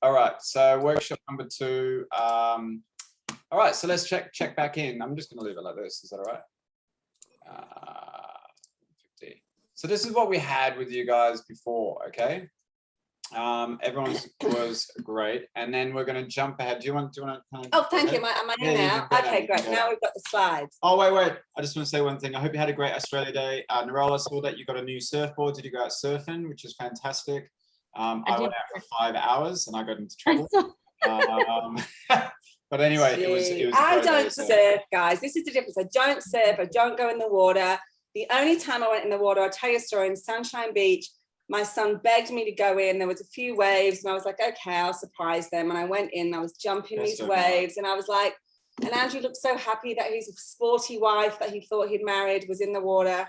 All right, so workshop number 2. All right, so let's check back in. I'm just going to leave it like this. Is that all right? 50. So this is what we had with you guys before, okay? Everyone was great, and then we're going to jump ahead. Do you want to kind of? Oh, thank you. Am I in now? Okay, great. Now we've got the slides. Oh, wait. I just want to say one thing. I hope you had a great Australia Day. Narelle, I saw that you got a new surfboard. Did you go out surfing, which is fantastic? I went out for 5 hours and I got into trouble. But anyway, it was I don't surf, guys. This is the difference. I don't surf. I don't go in the water. The only time I went in the water, I'll tell you a story, in Sunshine Beach, my son begged me to go in. There was a few waves and I was like, okay, I'll surprise them. And I went in, I was jumping these waves and I was like, and Andrew looked so happy that his sporty wife that he thought he'd married was in the water.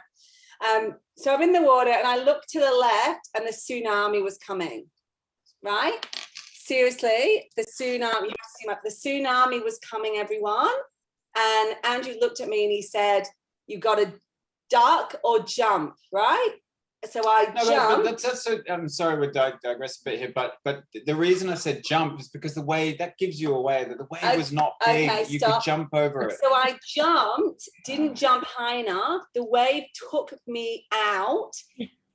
So I'm in the water and I looked to the left and the tsunami was coming, right? Seriously, the tsunami, you have to see the tsunami was coming, everyone. And Andrew looked at me and he said, you got to duck or jump, right? So I jumped. I'm sorry, we digress a bit here, but the reason I said jump is because the wave, that gives you away that the wave was not big. Okay, you could jump over it. So I jumped, didn't jump high enough. The wave took me out.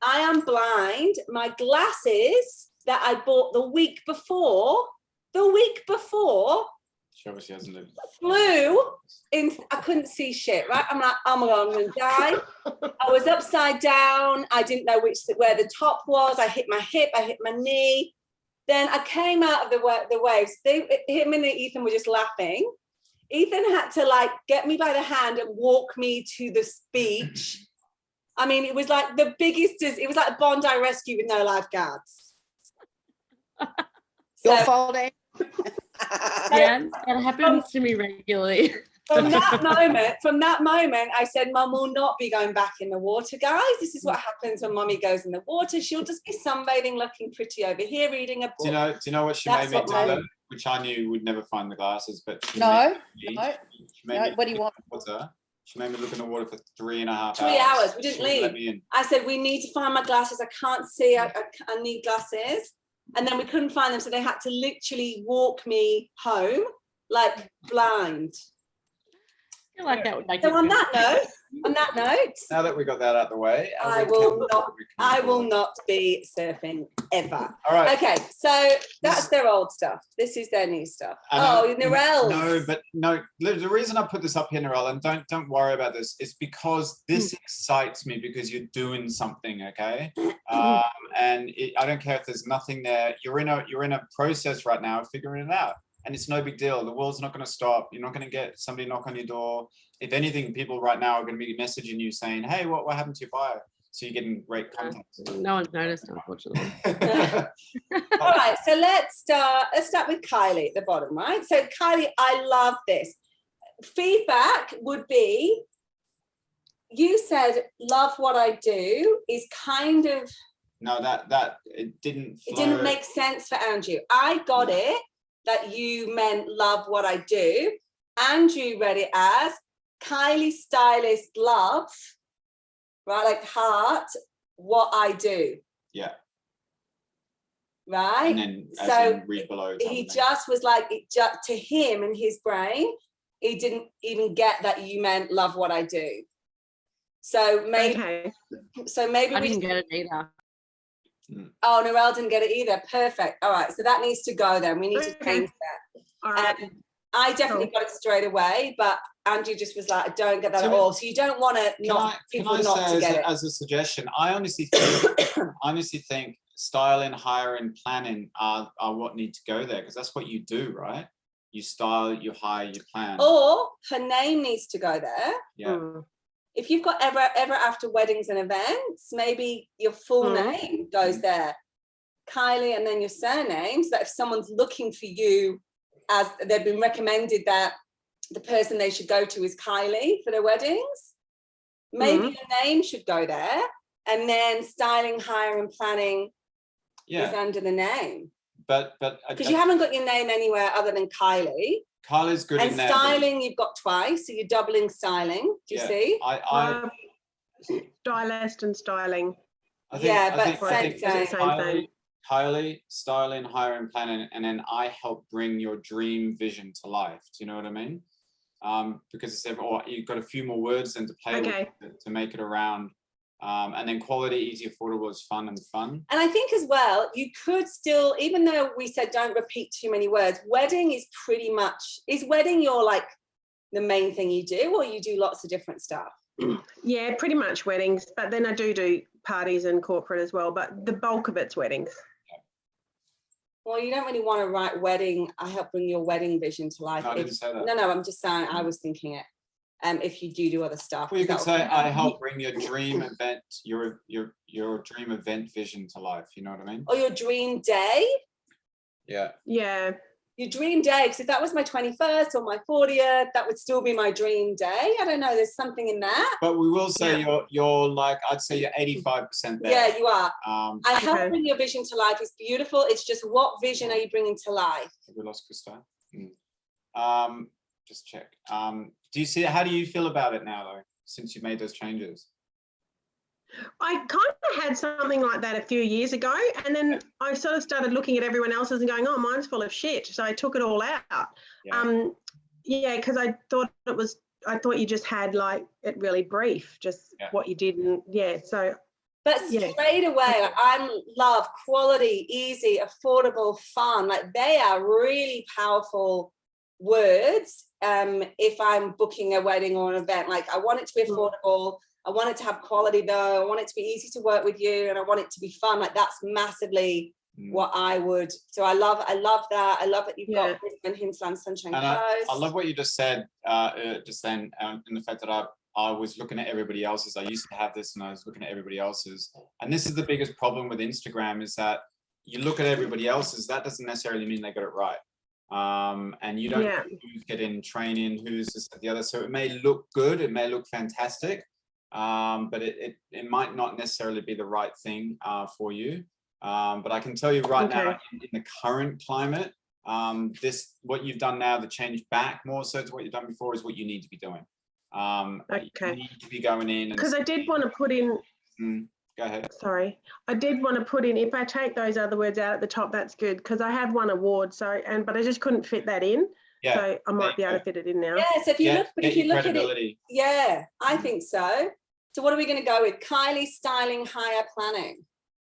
I am blind. My glasses that I bought the week before, she obviously hasn't lived. Flew in. I couldn't see shit, right? I'm like, oh my God, I'm going to die. I was upside down. I didn't know where the top was. I hit my hip. I hit my knee. Then I came out of the waves. Him and Ethan were just laughing. Ethan had to like get me by the hand and walk me to the beach. I mean, it was like the biggest, it was like a Bondi rescue with no lifeguards. Your fault, eh? Yeah, that happens to me regularly. From that moment, I said, Mum will not be going back in the water, guys. This is what happens when Mummy goes in the water. She'll just be sunbathing, looking pretty over here, reading a book. Do you know what she made me do, though? Which I knew would never find the glasses, but what do you want? She made me look in the water for 3.5 hours. 3 hours. We didn't leave. I said, we need to find my glasses. I can't see. I need glasses. And then we couldn't find them, so they had to literally walk me home, like blind. I feel like that would make so on that note, now that we got that out of the way, I will not be surfing ever. All right. Okay, so that's their old stuff. This is their new stuff. Narelle. No. The reason I put this up here, Narelle, and don't worry about this, is because this excites me because you're doing something, okay? And I don't care if there's nothing there. You're in a process right now of figuring it out. And it's no big deal. The world's not going to stop. You're not going to get somebody knock on your door. If anything, people right now are going to be messaging you saying, hey, what happened to your bio? So you're getting great content. No one's noticed, unfortunately. All right, so let's start with Kylie at the bottom, right? So Kylie, I love this. Feedback would be, you said, love what I do is kind of... No, that it didn't flow. It didn't make sense for Andrew. I got it. That you meant love what I do. Andrew read it as Kylie stylist love, right? Like heart, what I do. Yeah. Right? And then so read below. He just was like, to him in his brain, he didn't even get that you meant love what I do. So maybe, I we didn't get it either. Oh, Narelle didn't get it either. Perfect. All right, so that needs to go then. We need to change that. All right. I definitely got it straight away, but Andrew just was like, I don't get that at all. So you don't want to people not to get it. As a suggestion, I honestly think styling, hiring, planning are what need to go there, because that's what you do, right? You style, you hire, you plan. Or her name needs to go there. Yeah. If you've got ever after weddings and events, maybe your full name goes there. Kylie, and then your surname, so that if someone's looking for you, as they've been recommended that the person they should go to is Kylie for their weddings, maybe your name should go there, and then styling, hiring, planning is under the name. But because you haven't got your name anywhere other than Kylie. Kylie's good in there. And styling, you've got twice, so you're doubling styling. Do you see? Stylist and styling. I think same thing. Kylie, styling, hiring, planning, and then I help bring your dream vision to life. Do you know what I mean? Because it's you've got a few more words then to play with to make it around. And then quality, easy, affordable is fun and fun. And I think as well, you could still, even though we said don't repeat too many words, wedding is pretty much, is wedding your like the main thing you do, or you do lots of different stuff? Yeah, pretty much weddings, but then I do parties and corporate as well, but the bulk of it's weddings. Well, you don't really want to write wedding. I help bring your wedding vision to life. No, I didn't say that. No, I'm just saying I was thinking it. If you do other stuff. Well, you could say I help bring your dream event, your dream event vision to life. You know what I mean? Or your dream day. Yeah. Yeah. Your dream day, because if that was my 21st or my 40th, that would still be my dream day. I don't know. There's something in that. But we will say you're like, I'd say you're 85% there. Yeah, you are. I help Okay. bring your vision to life. It's beautiful. It's just what vision are you bringing to life? We lost Krista. Just check. Do you see it? How do you feel about it now, though, since you've made those changes? I kind of had something like that a few years ago, and then I sort of started looking at everyone else's and going, oh, mine's full of shit. So I took it all out. Yeah. Because I thought you just had like it really brief, just what you did. And But straight away, like, I love quality, easy, affordable, fun. Like they are really powerful words. If I'm booking a wedding or an event, like I want it to be affordable. I want it to have quality though. I want it to be easy to work with you, and I want it to be fun. Like that's massively what I would. So I love that. I love that you've got Brisbane, Hinterland, Sunshine Coast. I love what you just said just then, in the fact that I was looking at everybody else's. I used to have this, and I was looking at everybody else's. And this is the biggest problem with Instagram, is that you look at everybody else's. That doesn't necessarily mean they got it right. And you don't know who's getting training, who's this and the other. So it may look good, it may look fantastic, but it might not necessarily be the right thing for you. But I can tell you right now, in the current climate, what you've done now, the change back more so to what you've done before, is what you need to be doing. You need to be going in. Because I did want to put in. Go ahead. Sorry, I did want to put in, if I take those other words out at the top, that's good, because I have won award. So but I just couldn't fit that in. Yeah. So I might be able to fit it in now. Yeah. So if you look at it, I think so. So what are we going to go with? Kylie, styling, hire, planning.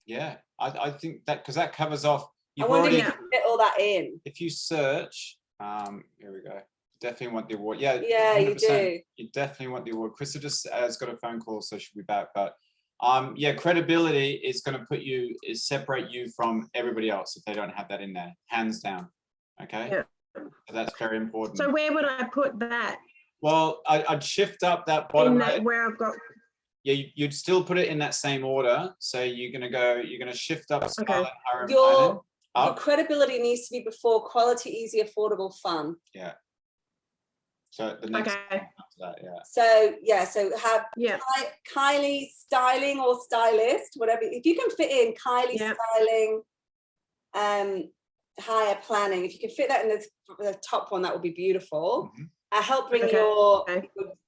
Yeah, I think that, because that covers off. I wonder if you can fit all that in. If you search, here we go. Definitely want the award. Yeah, you do. You definitely want the award. Krista just has got a phone call, so she'll be back. But credibility is going to separate you from everybody else if they don't have that in there, hands down. Okay. Yeah. So that's very important. So where would I put that? Well, I'd shift up that bottom. Where I've got. Yeah, you'd still put it in that same order. So you're going to shift up. Your credibility needs to be before quality, easy, affordable, fun. Yeah. So the next after that, so have Kylie, styling or stylist, whatever. If you can fit in Kylie, styling, hire, planning. If you can fit that in the top one, that would be beautiful. I help bring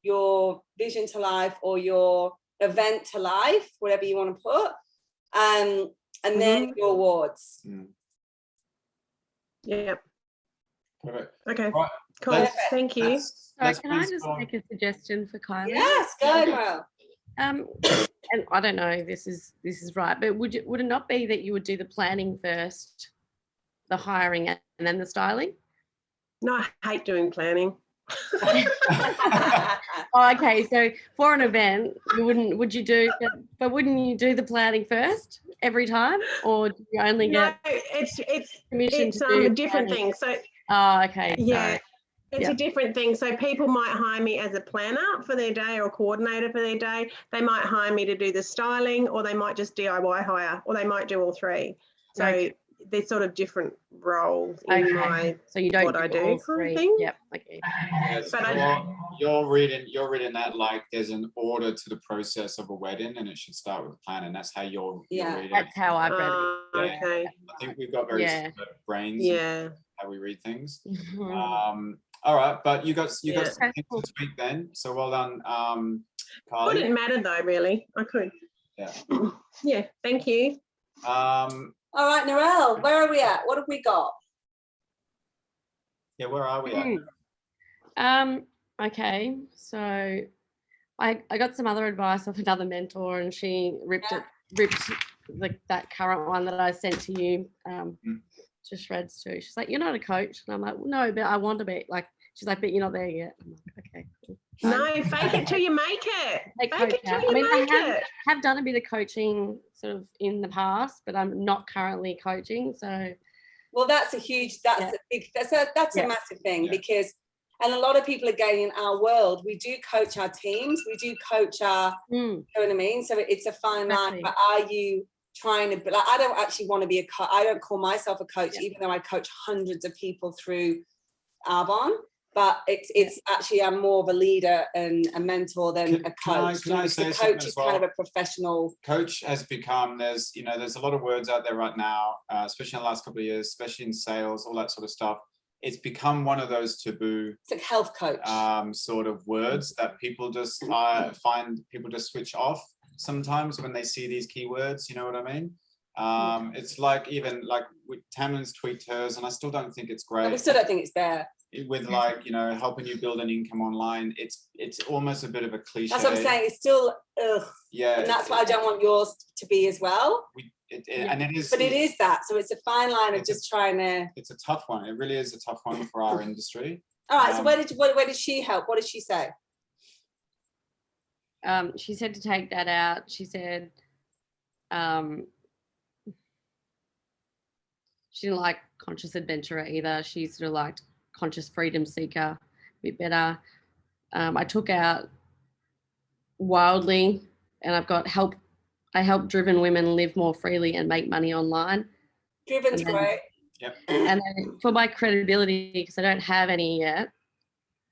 your vision to life, or your event to life, whatever you want to put, and then your awards. Perfect. Okay. Right. Cool. Thank you. Can I just make a suggestion for Kylie? Yes, go, girl. And I don't know if this is right, but would it not be that you would do the planning first, the hiring, and then the styling? No, I hate doing planning. Okay, so for an event, wouldn't you do the planning first every time, or do you only get? No, it's a different thing. So. Oh, okay. Yeah. It's a different thing. So people might hire me as a planner for their day, or a coordinator for their day. They might hire me to do the styling, or they might just DIY hire, or they might do all three. So they're sort of different roles in my so you don't what I do all kind three. of thing. Yep. Okay. Yes, but you're reading that like there's an order to the process of a wedding, and it should start with planning. That's how you're reading. That's how I've read it. Okay. I think we've got very similar brains. Yeah. How we read things. All right, but you got some things this week then. So well done, Kylie. Wouldn't matter though, really. I could. Yeah. Yeah. Thank you. All right, Narelle, where are we at? What have we got? Yeah, where are we at? Okay, so I got some other advice off another mentor, and she ripped like that current one that I sent to you to shreds too. She's like, "You're not a coach," and I'm like, well, "No, but I want to be." Like, she's like, "But you're not there yet." I'm like, "Okay, cool." No, fake it till you make it. Fake it till you make it. I have done a bit of coaching sort of in the past, but I'm not currently coaching. So, well, that's a massive thing because, and a lot of people again in our world, we do coach our teams, we do coach our, you know what I mean? So it's a fine line. But are you trying to? But like, I don't actually want to be a coach. I don't call myself a coach, even though I coach hundreds of people through Arbonne. But it's actually, I'm more of a leader and a mentor than a coach. Can I say the coach is kind of a professional. Coach has become, there's a lot of words out there right now, especially in the last couple of years, especially in sales, all that sort of stuff. It's become one of those taboo. It's like health coach sort of words that people just find people just switch off sometimes when they see these keywords. You know what I mean? It's like even like with Tamlyn's tweaked hers, and I still don't think it's great. I still don't think it's there. With like, helping you build an income online, it's almost a bit of a cliche. That's what I'm saying. It's still yeah, and that's what I don't want yours to be as well. And it is, but it is that. So it's a fine line of just trying to. It's a tough one. It really is a tough one for our industry. All right. So where did she help? What did she say? She said to take that out. She said she didn't like conscious adventurer either. She sort of liked conscious freedom seeker a bit better. I took out wildly, and I've got I help driven women live more freely and make money online. Driven's great. Yep. And then for my credibility, because I don't have any yet,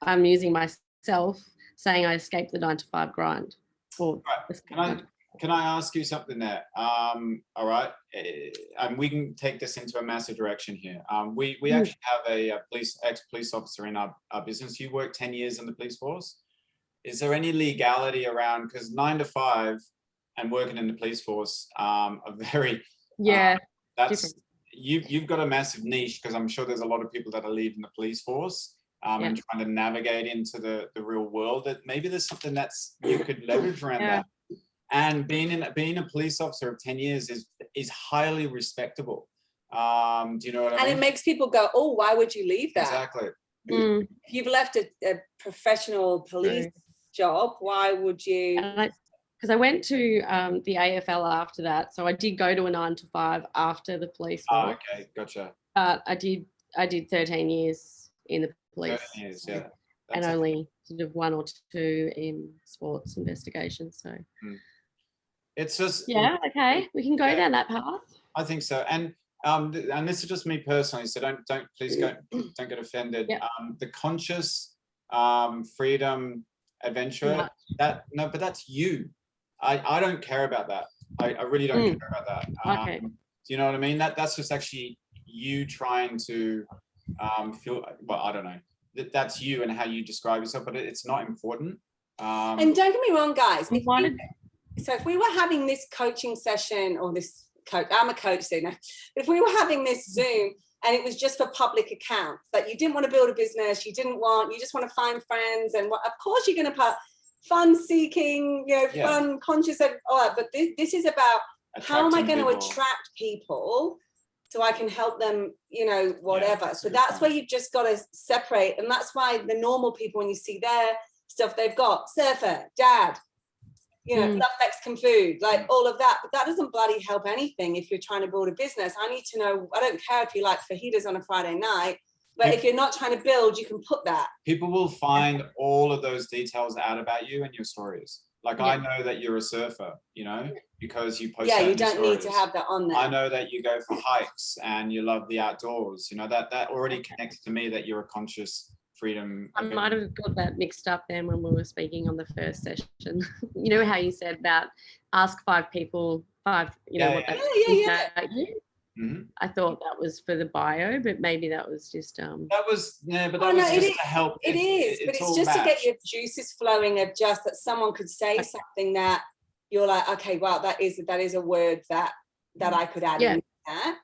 I'm using myself saying I escaped the 9-to-5 grind. Right. Can I ask you something there? All right, and we can take this into a massive direction here. We actually have a ex-police officer in our business. You worked 10 years in the police force. Is there any legality around, because 9 to 5 and working in the police force are very that's you've got a massive niche, because I'm sure there's a lot of people that are leaving the police force and trying to navigate into the real world. That maybe there's something that's you could leverage around that. And being a police officer of 10 years is highly respectable. Do you know what I mean? And it makes people go, "Oh, why would you leave that?" Exactly. If you've left a professional police job, why would you? Because I went to the AFL after that, so I did go to a 9-to-5 after the police force. Oh, okay, gotcha. I did 13 years in the police. 13 years, yeah. And only sort of 1 or 2 in sports investigations. So it's just okay, we can go down that path. I think so. And this is just me personally, so please don't get offended. The conscious freedom adventurer, but that's you. I don't care about that. I really don't care about that. Okay. Do you know what I mean? That's just actually you trying to feel, well, I don't know. That's you and how you describe yourself, but it's not important. And don't get me wrong, guys. If we were having this coaching session, or this coach, I'm a coach, so now, if we were having this Zoom and it was just for public accounts, that you didn't want to build a business, you just want to find friends, and of course you're going to put fun seeking, fun, conscious, all that. But this is about how am I going to attract people so I can help them, whatever. So that's where you've just got to separate. And that's why the normal people, when you see their stuff, they've got surfer, dad, love Mexican food, like all of that. But that doesn't bloody help anything if you're trying to build a business. I need to know, I don't care if you like fajitas on a Friday night, but if you're not trying to build, you can put that. People will find all of those details out about you and your stories. Like I know that you're a surfer, because you post. Yeah, you don't need to have that on there. I know that you go for hikes and you love the outdoors. That already connects to me that you're a conscious freedom. I might have got that mixed up then when we were speaking on the first session. You know how you said about ask 5 people, what they think about you. Mm-hmm. I thought that was for the bio, but maybe that was just that was just to help. But it's just to get your juices flowing, of just that someone could say something that you're like, okay, wow, that is a word that I could add in that.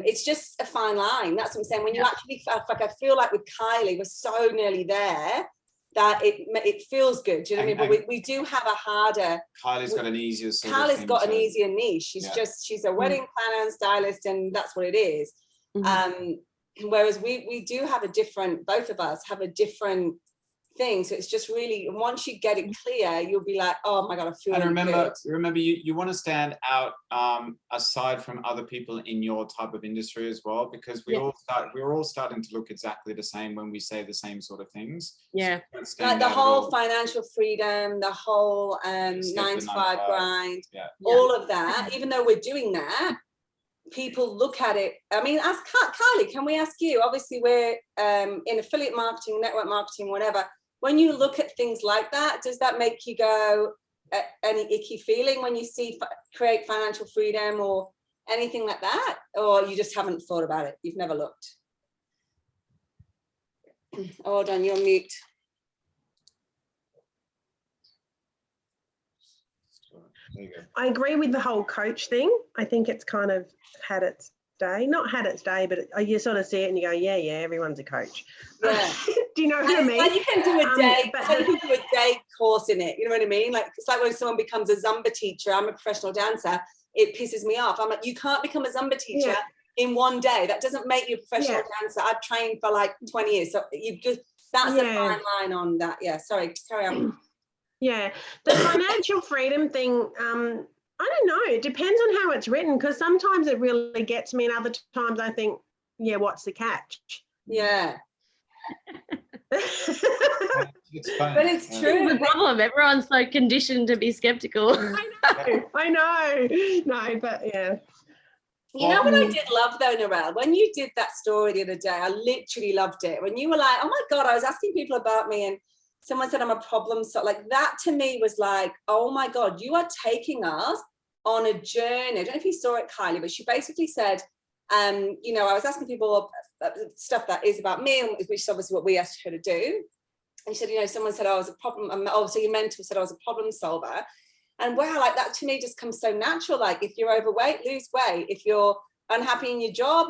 It's just a fine line. That's what I'm saying. When you actually, I feel like with Kylie, we're so nearly there that it feels good. Do you know what I mean? But we do have a harder. Kylie's got an easier. Kylie's got an easier niche. She's a wedding planner and stylist, and that's what it is. Whereas we do have a different. Both of us have a different thing. So it's just really, once you get it clear, you'll be like, oh my God, I feel. And remember, you want to stand out aside from other people in your type of industry as well, because we're all starting to look exactly the same when we say the same sort of things. Yeah. So like the whole financial freedom, the whole 9 to 5 grind, all of that, even though we're doing that, people look at it. I mean, ask Kylie, can we ask you? Obviously, we're in affiliate marketing, network marketing, whatever. When you look at things like that, does that make you go any icky feeling when you see create financial freedom or anything like that? Or you just haven't thought about it? You've never looked? Hold on, you're mute. There you go. I agree with the whole coach thing. I think it's kind of had its day. Not had its day, but you sort of see it and you go, yeah, everyone's a coach. Yeah. Do you know what I mean? Like you can do a day, you can do a day course in it. You know what I mean? Like it's like when someone becomes a Zumba teacher. I'm a professional dancer. It pisses me off. I'm like, you can't become a Zumba teacher in one day. That doesn't make you a professional dancer. I've trained for like 20 years. So you just that's a fine line on that. Yeah. Sorry. Carry on. Yeah, the financial freedom thing, I don't know. It depends on how it's written, because sometimes it really gets me and other times I think, what's the catch? Yeah. It's fun. But it's true. The problem, everyone's so conditioned to be skeptical. I know. No, but yeah. You know what I did love though, Narelle? When you did that story the other day, I literally loved it. When you were like, oh my God, I was asking people about me and someone said I'm a problem. So like that to me was like, oh my God, you are taking us on a journey. I don't know if you saw it, Kylie, but she basically said, I was asking people stuff that is about me, which is obviously what we asked her to do. And she said, someone said I was a problem. So your mentor said I was a problem solver. And wow, like that to me just comes so natural. Like if you're overweight, lose weight. If you're unhappy in your job,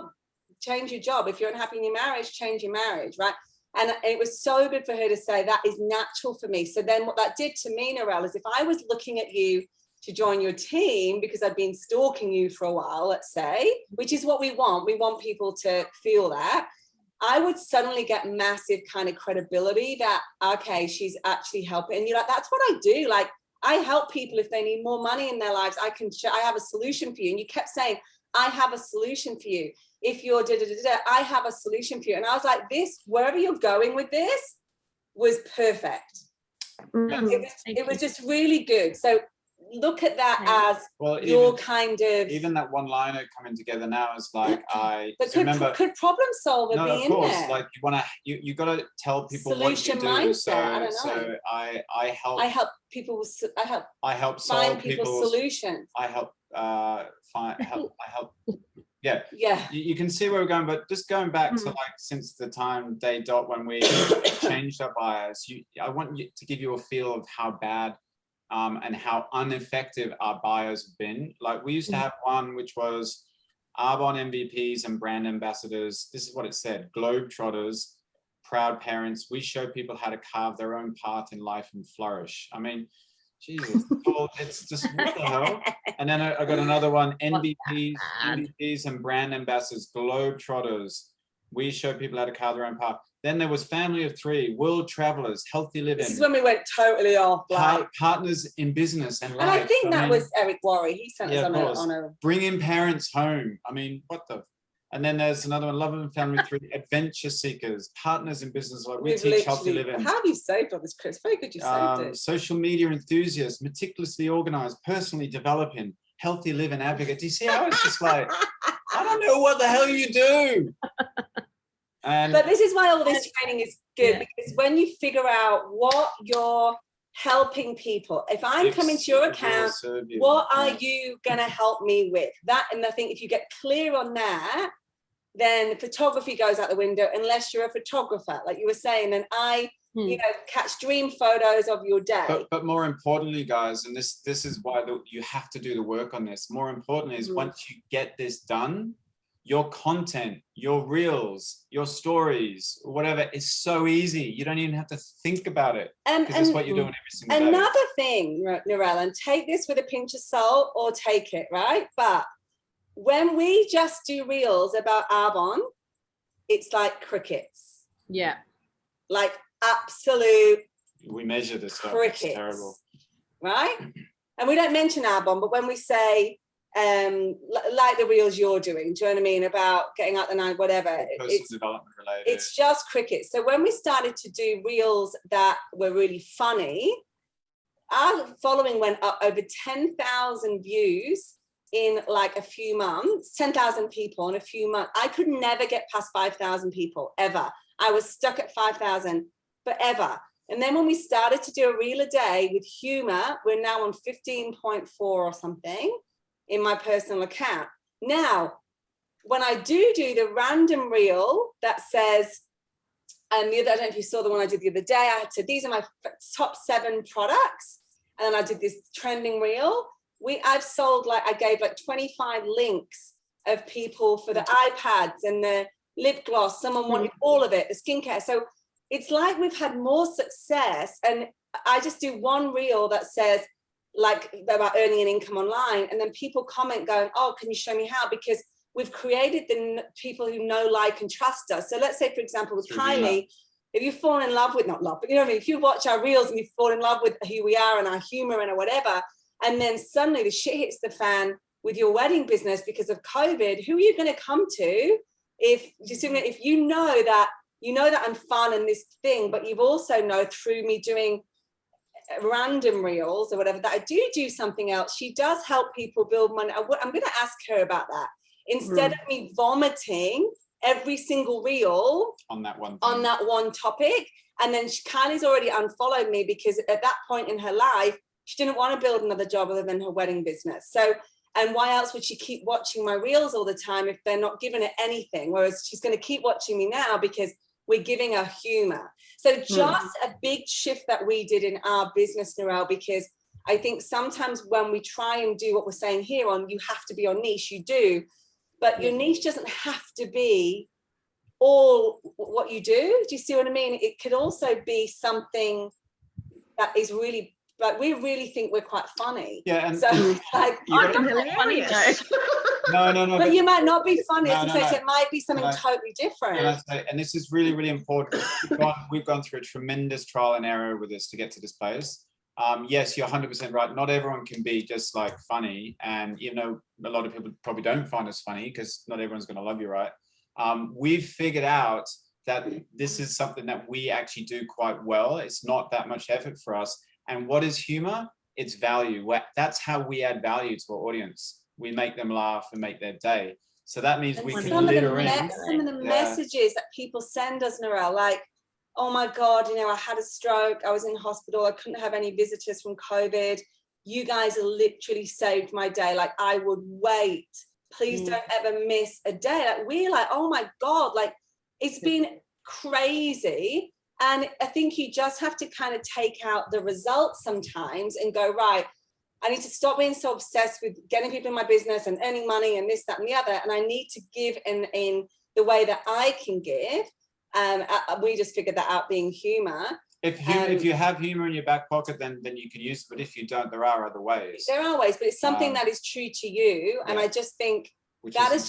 change your job. If you're unhappy in your marriage, change your marriage, right? And it was so good for her to say that is natural for me. So then what that did to me, Narelle, is if I was looking at you to join your team because I'd been stalking you for a while, let's say, which is what we want people to feel that, I would suddenly get massive kind of credibility that, okay, she's actually helping. And you're like, that's what I do. Like I help people if they need more money in their lives. I have a solution for you. And you kept saying, I have a solution for you. If you're I have a solution for you. And I was like, this, wherever you're going with this was perfect. It was just really good. So look at that as your kind of. Even that one-liner coming together now is like, but could problem solver be in there? Of course, like you got to tell people solution what you do. Mindset. I don't know. So I help people. I help find people's solutions. I help Yeah. You can see where we're going, but just going back to like since the time day dot when we changed our bios, I want you to give you a feel of how bad and how ineffective our bios have been. Like we used to have one which was Arbonne MVPs and brand ambassadors. This is what it said: Globetrotters, proud parents. We show people how to carve their own path in life and flourish. I mean, Jesus, it's just what the hell? And then I got another one, MVPs and brand ambassadors, Globetrotters. We show people how to carve their own path. Then there was family of 3, world travelers, healthy living. This is when we went totally off. Like partners in business and life. And I think that was Eric Worre. He sent us on a... Bringing parents home. I mean, what the... And then there's another one, Love and Family 3, Adventure Seekers, Partners in Business. Like we teach healthy living. How have you saved all this, Chris? Very good you saved it. Social media enthusiasts, meticulously organized, personally developing, healthy living advocate. Do you see how it's just like, I don't know what the hell you do. But this is why all this training is good, because when you figure out what you're helping people, if I'm coming to your account, what are you going to help me with? That, and I think if you get clear on that, then photography goes out the window unless you're a photographer, like you were saying. And I you know, catch dream photos of your day. But more importantly, guys, and this is why you have to do the work on this. More importantly is once you get this done, your content, your reels, your stories, whatever is so easy. You don't even have to think about it because it's what you're doing every single day. Another thing, Narelle, and take this with a pinch of salt or take it, right? But when we just do reels about Arbonne, it's like crickets. Yeah. Like absolute we measure this stuff. Crickets. It's terrible. Right? And we don't mention Arbonne, but when we say like the reels you're doing, do you know what I mean, about getting out the night, whatever, Personal development related. It's just crickets. So when we started to do reels that were really funny, our following went up over 10,000 views in like a few months, 10,000 people in a few months. I could never get past 5,000 people ever. I was stuck at 5,000 forever. And then when we started to do a reel a day with humor, we're now on 15.4 or something in my personal account. Now, when I do the random reel that says, I don't know if you saw the one I did the other day, I had said, these are my top 7 products. And then I did this trending reel. I've sold, like, I gave like 25 links of people for the iPads and the lip gloss. Someone wanted all of it, the skincare. So it's like we've had more success. And I just do one reel that says, like, about earning an income online. And then people comment going, oh, can you show me how? Because we've created the people who know, like, and trust us. So let's say, for example, with Kylie, if you fall in love with, not love, but you know what I mean? If you watch our reels and you fall in love with who we are and our humor and whatever, and then suddenly the shit hits the fan with your wedding business because of COVID, who are you going to come to if you know that I'm fun and this thing, but you've also know through me doing random reels or whatever that I do something else. She does help people build money. I'm going to ask her about that instead of me vomiting every single reel on that one topic. And then Kylie's already unfollowed me because at that point in her life, she didn't want to build another job other than her wedding business. So, and why else would she keep watching my reels all the time if they're not giving her anything? Whereas she's going to keep watching me now because we're giving her humor. So just a big shift that we did in our business, Narelle, because I think sometimes when we try and do what we're saying here on, you have to be on niche, you do, but your niche doesn't have to be all what you do. Do you see what I mean? It could also be something that is really, like, we really think we're quite funny. Yeah, and so like, I'm hilarious. No. But you might not be funny. No. It might be something totally different. And this is really, really important. We've gone through a tremendous trial and error with this to get to this place. Yes, you're 100% right. Not everyone can be just like funny. And, you know, a lot of people probably don't find us funny because not everyone's going to love you, right? We've figured out that this is something that we actually do quite well. It's not that much effort for us. And what is humor? It's value. That's how we add value to our audience. We make them laugh and make their day. So that means we can litter in. Some of the messages that people send us, Narelle, like, oh my God, you know, I had a stroke. I was in hospital. I couldn't have any visitors from COVID. You guys literally saved my day. Like, I would wait. Please don't ever miss a day. Like, we're like, oh my God, like, it's been crazy. And I think you just have to kind of take out the results sometimes and go, right, I need to stop being so obsessed with getting people in my business and earning money and this, that, and the other. And I need to give in the way that I can give. We just figured that out, being humor. If you have humor in your back pocket, then you can use it. But if you don't, there are other ways. There are ways, but it's something that is true to you. And I just think it's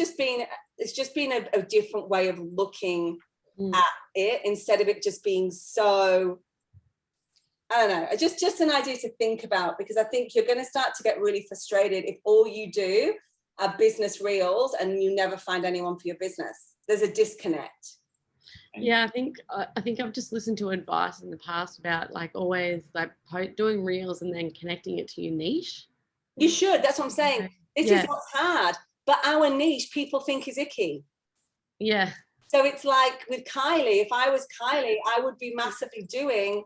just been a different way of looking at it, instead of it just being so, I don't know, just an idea to think about, because I think you're going to start to get really frustrated if all you do are business reels and you never find anyone for your business. There's a disconnect. Yeah, I think I've just listened to advice in the past about, like, always like doing reels and then connecting it to your niche. You should. That's what I'm saying. This is what's hard. But our niche, people think is icky. Yeah. So it's like with Kylie, if I was Kylie, I would be massively doing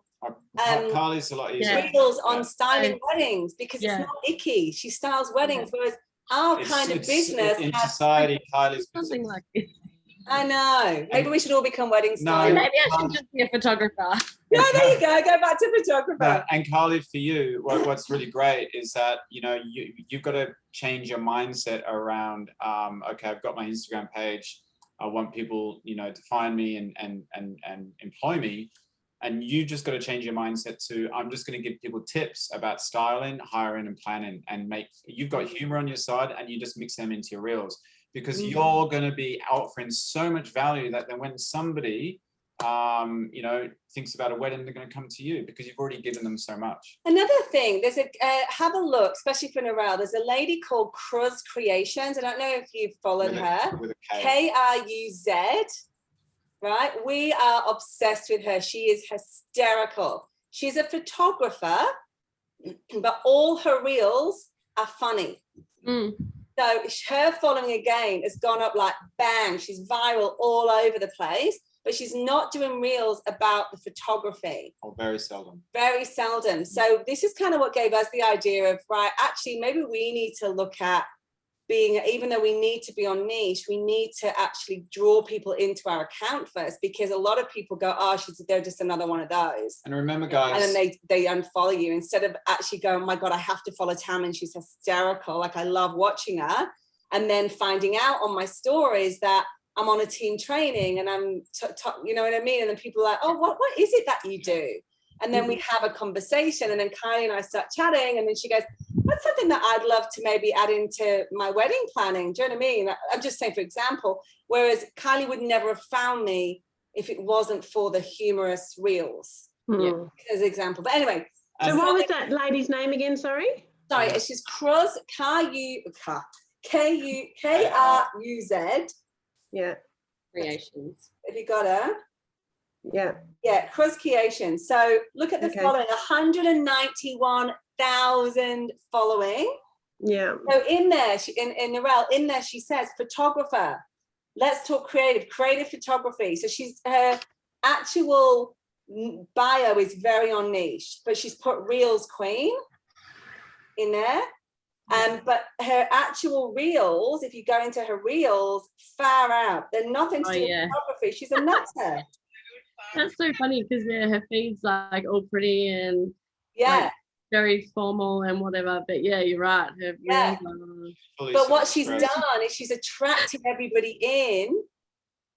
Kylie's a lot easier. reels on styling weddings, because it's not icky. She styles weddings, whereas our kind of business in society, Kylie's something like this. I know. Maybe we should all become wedding stylists. Maybe I should just be a photographer. Yeah, there you go. Go back to photographer. And Carly, for you, what's really great is that, you know, you've got to change your mindset around, okay, I've got my Instagram page. I want people, you know, to find me and employ me. And you just got to change your mindset to, I'm just going to give people tips about styling, hiring and planning, and you've got humor on your side, and you just mix them into your reels, because you're going to be offering so much value that then when somebody, you know, thinks about a wedding, they're going to come to you because you've already given them so much. Another thing, there's have a look, especially for Narelle. There's a lady called Cruz Creations. I don't know if you've followed her. With a K. K-R-U-Z. Right? We are obsessed with her. She is hysterical. She's a photographer, but all her reels are funny. So her following again has gone up like bang. She's viral all over the place, but she's not doing reels about the photography. Oh, very seldom. Very seldom. So this is kind of what gave us the idea of, right, actually, maybe we need to look at being, even though we need to be on niche, we need to actually draw people into our account first, because a lot of people go, oh, they're just another one of those. And remember, guys, and then they unfollow you instead of actually going, oh my God, I have to follow Tamlyn. She's hysterical. Like, I love watching her. And then finding out on my stories that I'm on a team training and I'm, you know what I mean? And then people are like, oh, what is it that you do? And then we have a conversation, and then Kylie and I start chatting, and then she goes, that's something that I'd love to maybe add into my wedding planning. Do you know what I mean? I'm just saying, for example, whereas Kylie would never have found me if it wasn't for the humorous reels, as an example. But anyway. So what was that lady's name again, sorry? Sorry, she's Cruz, K-R-U-Z. Yeah. Creations. Have you got her? Yeah. Yeah, Cruz Creations. So look at the following, 191,000 following. Yeah. So in there, in Narelle, in there she says, photographer. Let's talk creative photography. So her actual bio is very on niche, but she's put Reels Queen in there. But her actual reels, if you go into her reels, far out. They're nothing to do with photography. She's a nutter. That's so funny because her feed's like all pretty and like, very formal and whatever. But yeah, you're right. Her reels are... But what she's done is she's attracted everybody in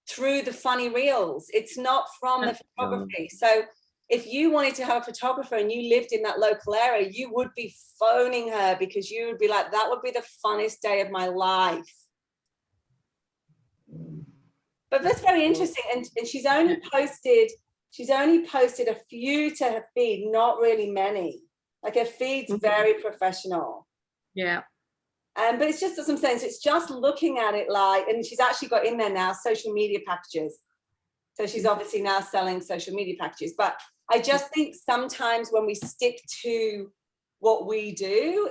through the funny reels. It's not from the photography. So if you wanted to have a photographer and you lived in that local area, you would be phoning her because you would be like, that would be the funnest day of my life. But that's very interesting. And she's only posted a few to her feed, not really many. Like, her feed's very professional. Yeah. But it's just, as I'm saying, so it's just looking at it like, and she's actually got in there now social media packages. So she's obviously now selling social media packages. But I just think sometimes when we stick to what we do,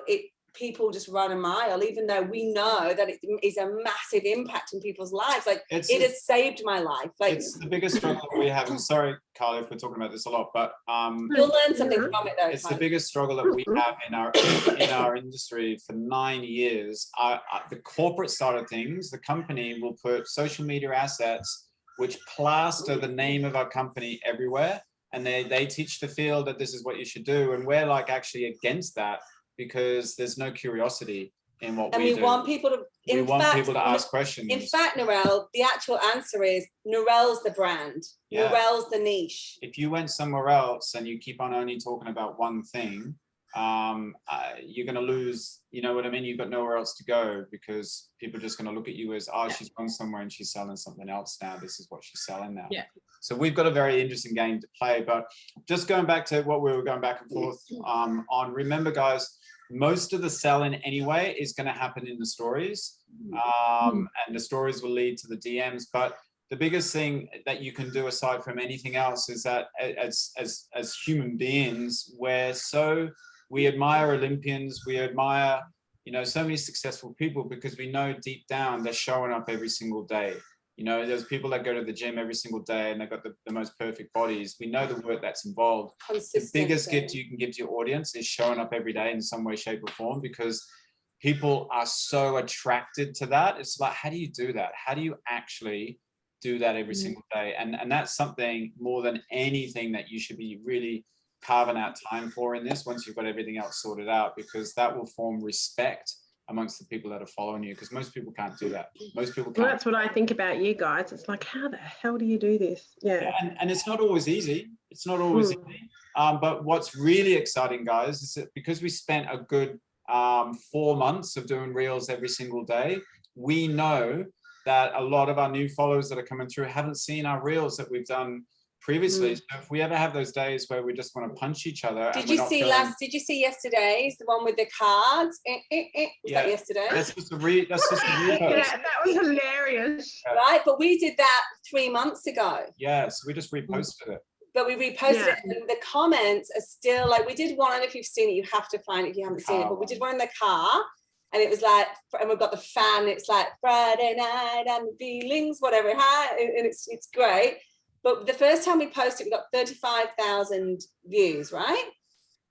people just run a mile, even though we know that it is a massive impact in people's lives. Like, it has saved my life. Like, it's the biggest struggle that we have. I'm sorry, Carly, if we're talking about this a lot, but you'll learn something from it though. It's the biggest struggle that we have in our industry for 9 years. The corporate side of things, the company will put social media assets which plaster the name of our company everywhere, and they teach the field that this is what you should do, and we're like actually against that because there's no curiosity in what we do. And we want people to ask questions. In fact, Narelle, the actual answer is Narelle's the brand. Yeah. Narelle's the niche. If you went somewhere else and you keep on only talking about one thing, you're going to lose, you know what I mean? You've got nowhere else to go because people are just going to look at you as, she's gone somewhere and she's selling something else now. This is what she's selling now. Yeah. So we've got a very interesting game to play, but just going back to what we were going back and forth on, remember guys, most of the selling anyway is going to happen in the stories, and the stories will lead to the DMs. But the biggest thing that you can do aside from anything else is that as human beings, we admire Olympians, we admire, you know, so many successful people because we know deep down they're showing up every single day. You know, there's people that go to the gym every single day and they've got the most perfect bodies. We know the work that's involved. The biggest gift you can give to your audience is showing up every day in some way, shape, or form, because people are so attracted to that. It's like, how do you do that? How do you actually do that every single day. And that's something more than anything that you should be really carving out time for in this, once you've got everything else sorted out, because that will form respect amongst the people that are following you, because most people can't do that. Most people can't. Well, that's what I think about you guys. It's like, how the hell do you do this? Yeah. And it's not always easy. It's not always easy. But what's really exciting, guys, is that because we spent a good 4 months of doing reels every single day, we know that a lot of our new followers that are coming through haven't seen our reels that we've done previously. So if we ever have those days where we just want to punch each other, did you see yesterday's, the one with the cards? Was that yesterday? That's just a repost. Yeah, that was hilarious. Right, but we did that 3 months ago. Yeah, so we just reposted it. But we reposted it, and the comments are still like, we did one, and if you've seen it, you have to find it if you haven't seen it, but we did one in the car, and it was like, and we've got the fan, it's like Friday night and the feelings, whatever, and it's great. But the first time we posted, we got 35,000 views, right?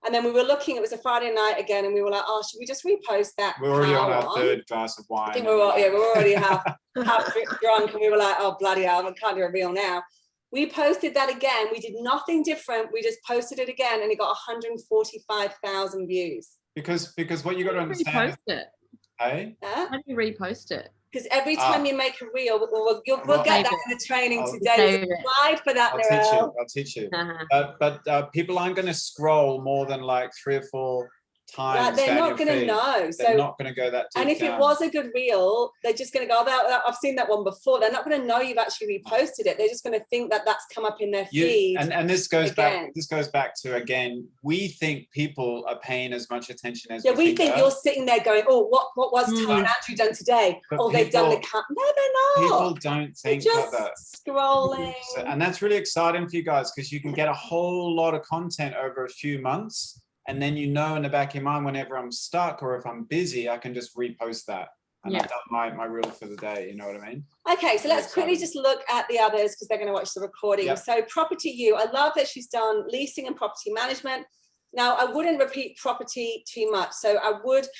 And then we were looking, it was a Friday night again, and we were like, oh, should we just repost that? We're already on our third glass of wine. I think we're already half drunk, and we were like, oh, bloody hell, I can't do a reel now. We posted that again. We did nothing different. We just posted it again, and it got 145,000 views. Because what you got to understand is, it. Hey? How do you repost it? Because every time you make a reel, we'll get that in the training today. There's a slide for that, I'll teach you. But people aren't going to scroll more than like 3 or 4 times. They're not going to know. They're not going to go that deep. And if it was a good reel, they're just going to go, I've seen that one before. They're not going to know you've actually reposted it. They're just going to think that that's come up in their feed. And this goes back. This goes back to, again, we think people are paying as much attention as we think you're sitting there going, oh, what was Tamlyn and Andrew done today? They've done the cut. No, they're not. People don't think like that. Scrolling. And that's really exciting for you guys, because you can get a whole lot of content over a few months. And then in the back of your mind, whenever I'm stuck or if I'm busy, I can just repost that. And I've done my reel for the day, you know what I mean? Okay, so let's quickly just look at the others, because they're going to watch the recording. Yep. So Property You, I love that she's done leasing and property management. Now, I wouldn't repeat property too much. So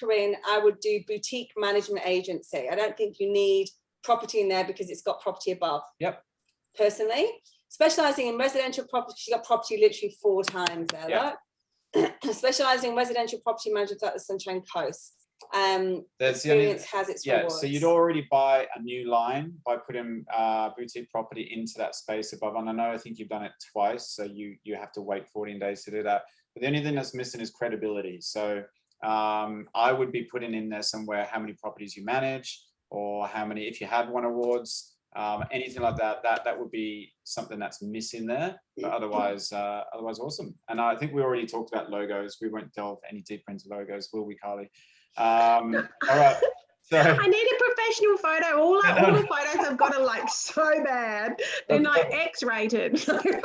Corinne, I would do boutique management agency. I don't think you need property in there because it's got property above. Yep. Personally, specializing in residential property, she got property literally 4 times there. Yep. Look. Specializing in residential property management throughout the Sunshine Coast. Experience has its rewards. So you'd already buy a new line by putting boutique property into that space above. And I think you've done it twice, so you have to wait 14 days to do that. But the only thing that's missing is credibility. So I would be putting in there somewhere how many properties you manage, or how many, if you have won awards, anything like that. That would be something that's missing there. But otherwise awesome. And I think we already talked about logos. We won't delve any deeper into logos, will we, Carly? All right. So I need a professional photo. All the photos I've got are like so bad. They're like X-rated. Kylie,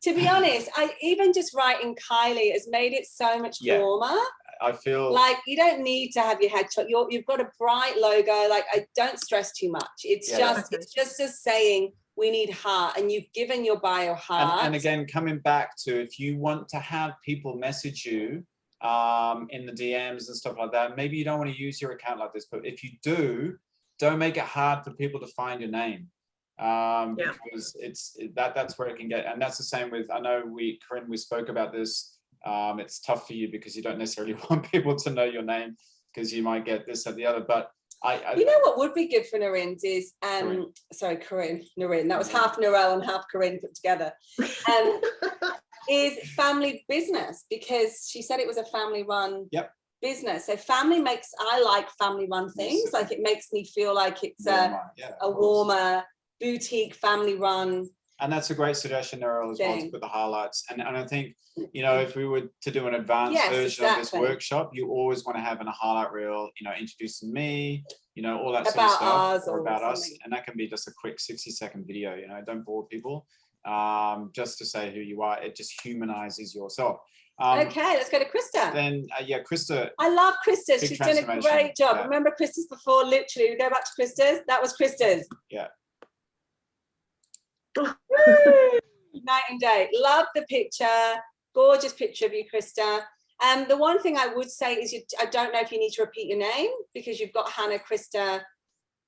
to be honest, I even just writing Kylie has made it so much warmer. I feel like you don't need to have your head shot. You've got a bright logo. Like, I don't stress too much. It's just saying we need heart, and you've given your bio heart. And again, coming back to, if you want to have people message you in the DMs and stuff like that, maybe you don't want to use your account like this, but if you do, don't make it hard for people to find your name. Because that's where it can get. And that's the same with, I know Corinne, we spoke about this. It's tough for you because you don't necessarily want people to know your name, because you might get this or the other. But you know what would be good for Noreen's is Corinne, Noreen. That was half Norel and half Corinne put together. Is family business, because she said it was a family-run business. So I like family-run things. Like, it makes me feel like it's a warmer boutique family-run. And that's a great suggestion, Norel, as well, to put the highlights. And I think, if we were to do an advanced version of this workshop, you always want to have in a highlight reel, introducing me, all that sort of stuff, or about us. And that can be just a quick 60-second video, don't bore people, just to say who you are. It just humanizes yourself. Okay, let's go to Krista. Then, Krista. I love Krista. She's done a great job. Yeah. Remember Krista's before, literally, we go back to Krista's. That was Krista's. Yeah. Night and day. Love the picture. Gorgeous picture of you, Krista. The one thing I would say is I don't know if you need to repeat your name, because you've got Hannah, Krista,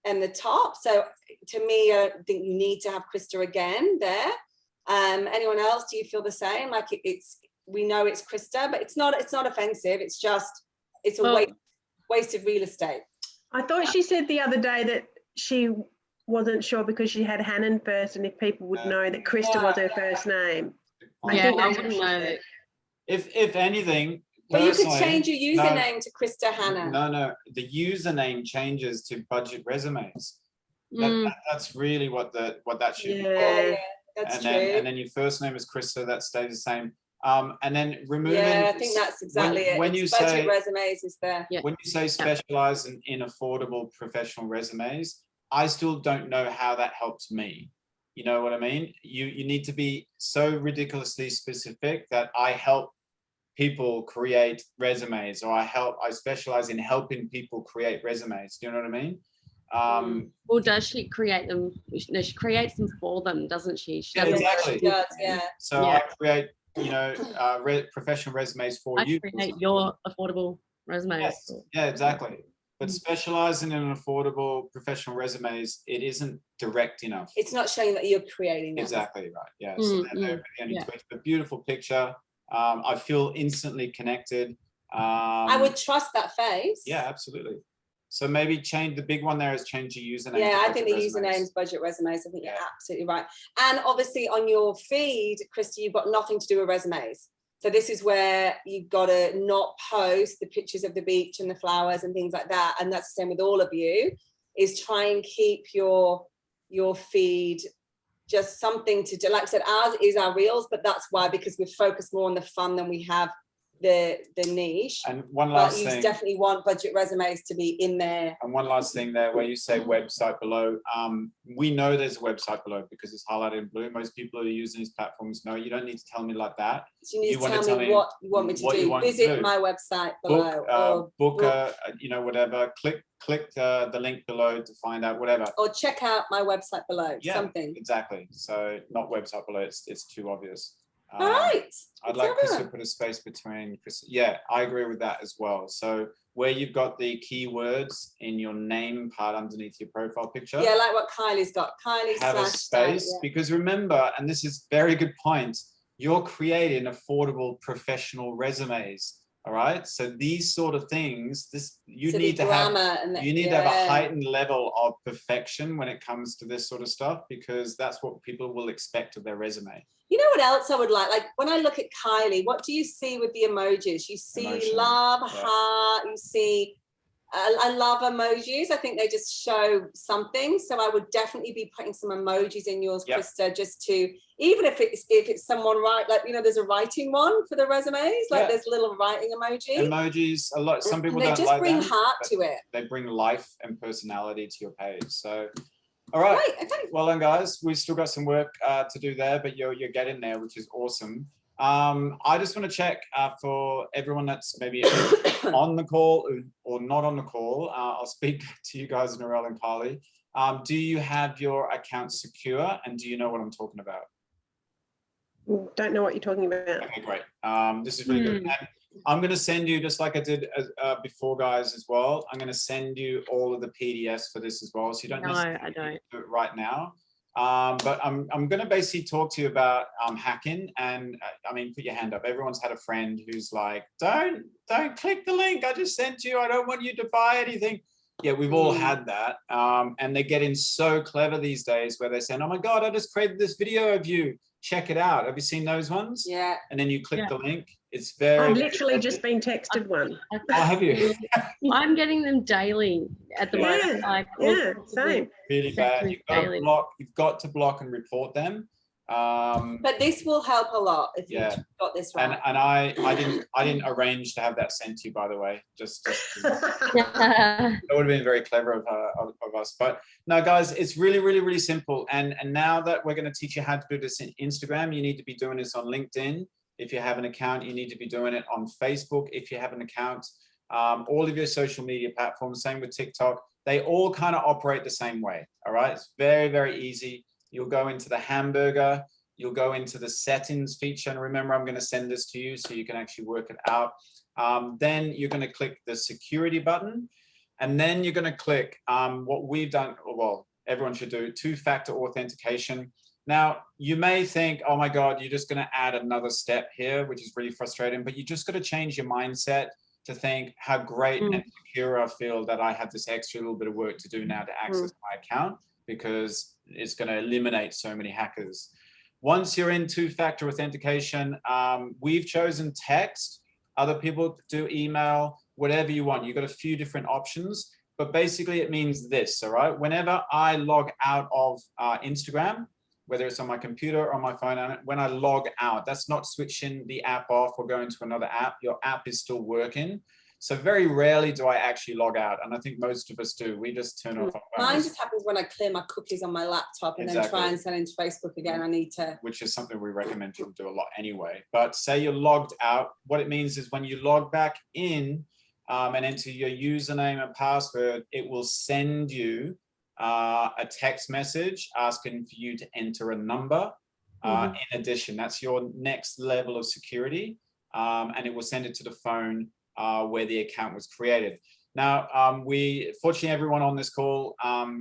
and the top. So to me, I don't think you need to have Krista again there. Anyone else, do you feel the same? Like we know it's Krista, but it's not offensive. It's just, it's a wasted real estate. I thought she said the other day that she wasn't sure because she had Hannon first, and if people would know that Krista was her first name. I think that's what she said. If anything, but you could change your username to Krista Hanna. No, the username changes to budget resumes. That's really what that should be. Yeah, that's true. And then your first name is Krista, that stays the same. And then removing. Yeah, I think that's exactly it. When you budget say resumes is there. Yeah. When you say specialize in affordable professional resumes, I still don't know how that helps me. You know what I mean? You need to be so ridiculously specific that I help people create resumes, or I specialize in helping people create resumes. Do you know what I mean? Well, does she create them? No, she creates them for them, doesn't she? Exactly. She does, yeah. So I create, professional resumes for you. I create your affordable resumes. Yes. Yeah, exactly. But specializing in affordable professional resumes, it isn't direct enough. It's not showing that you're creating them. Exactly right. Yeah. So they're the only tweaks, but beautiful picture. I feel instantly connected. I would trust that face. Yeah, absolutely. So maybe change the big one there is change your username. Yeah, I think the username is budget resumes. I think you're absolutely right. And obviously on your feed, Krista, you've got nothing to do with resumes. So this is where you've got to not post the pictures of the beach and the flowers and things like that. And that's the same with all of you, is try and keep your feed just something to do. Like I said, ours is our reels, but that's why, because we're focused more on the fun than we have the niche. And one last thing. You definitely want budget resumes to be in there. And one last thing there, where you say website below, we know there's a website below because it's highlighted in blue. Most people who are using these platforms know. You don't need to tell me like that. So you need to tell me what you want me to do. Visit my website below. Book whatever. Click the link below to find out whatever. Or check out my website below. Yeah, something. Exactly. So not website below. It's too obvious. All right. I'd like Chris to put a space between Chris. Yeah, I agree with that as well. So where you've got the keywords in your name part underneath your profile picture. Yeah, like what Kylie's got. Kylie's have a space because remember, and this is a very good point, you're creating affordable professional resumes. All right. So these sort of things, you need to have a heightened level of perfection when it comes to this sort of stuff, because that's what people will expect of their resume. You know what else I would like? Like when I look at Kylie, what do you see with the emojis? You see love, heart, you see, I love emojis. I think they just show something. So I would definitely be putting some emojis in yours, Krista, just to, even if it's someone there's a writing one for the resumes, like there's a little writing emoji. Emojis, a lot, some people don't like them. They just bring heart to it. They bring life and personality to your page. So, all right. Well done, guys. We've still got some work to do there, but you're getting there, which is awesome. I just want to check for everyone that's maybe on the call or not on the call. I'll speak to you guys, Narelle and Kylie. Do you have your account secure, and do you know what I'm talking about? Don't know what you're talking about. Okay, great. This is really good. And I'm going to send you, just like I did before, guys, as well. I'm going to send you all of the PDFs for this as well, so you don't necessarily do it right now. But I'm going to basically talk to you about hacking. And I mean, put your hand up. Everyone's had a friend who's like, don't click the link I just sent you. I don't want you to buy anything. Yeah, we've all had that. And they're getting so clever these days where they're saying, oh my God, I just created this video of you. Check it out. Have you seen those ones? Yeah. And then you click the link. It's very. I've literally just been texted one. Oh, have you? I'm getting them daily at the moment. Same. Really bad. You've got to block and report them. But this will help a lot if you got this right. And I didn't arrange to have that sent to you, by the way. That would have been very clever of us. But no, guys, it's really, really, really simple. And now that we're going to teach you how to do this in Instagram, you need to be doing this on LinkedIn. If you have an account, you need to be doing it on Facebook. If you have an account, all of your social media platforms, same with TikTok, they all kind of operate the same way. All right. It's very, very easy. You'll go into the hamburger, you'll go into the settings feature. And remember, I'm going to send this to you so you can actually work it out. Then you're going to click the security button. And then you're going to click what we've done, well, everyone should do, two-factor authentication. Now, you may think, oh my God, you're just going to add another step here, which is really frustrating, but you just got to change your mindset to think how great and secure I feel that I have this extra little bit of work to do now to access my account, because it's going to eliminate so many hackers. Once you're in two-factor authentication, we've chosen text. Other people do email, whatever you want. You've got a few different options, but basically it means this, all right? Whenever I log out of Instagram, whether it's on my computer or on my phone, when I log out, that's not switching the app off or going to another app. Your app is still working. So very rarely do I actually log out. And I think most of us do. We just turn off our phones. Mine just happens when I clear my cookies on my laptop and then try and send into Facebook again. I need to. Which is something we recommend people do a lot anyway. But say you're logged out, what it means is when you log back in and enter your username and password, it will send you a text message asking for you to enter a number. In addition, that's your next level of security. And it will send it to the phone where the account was created. Now, fortunately, everyone on this call,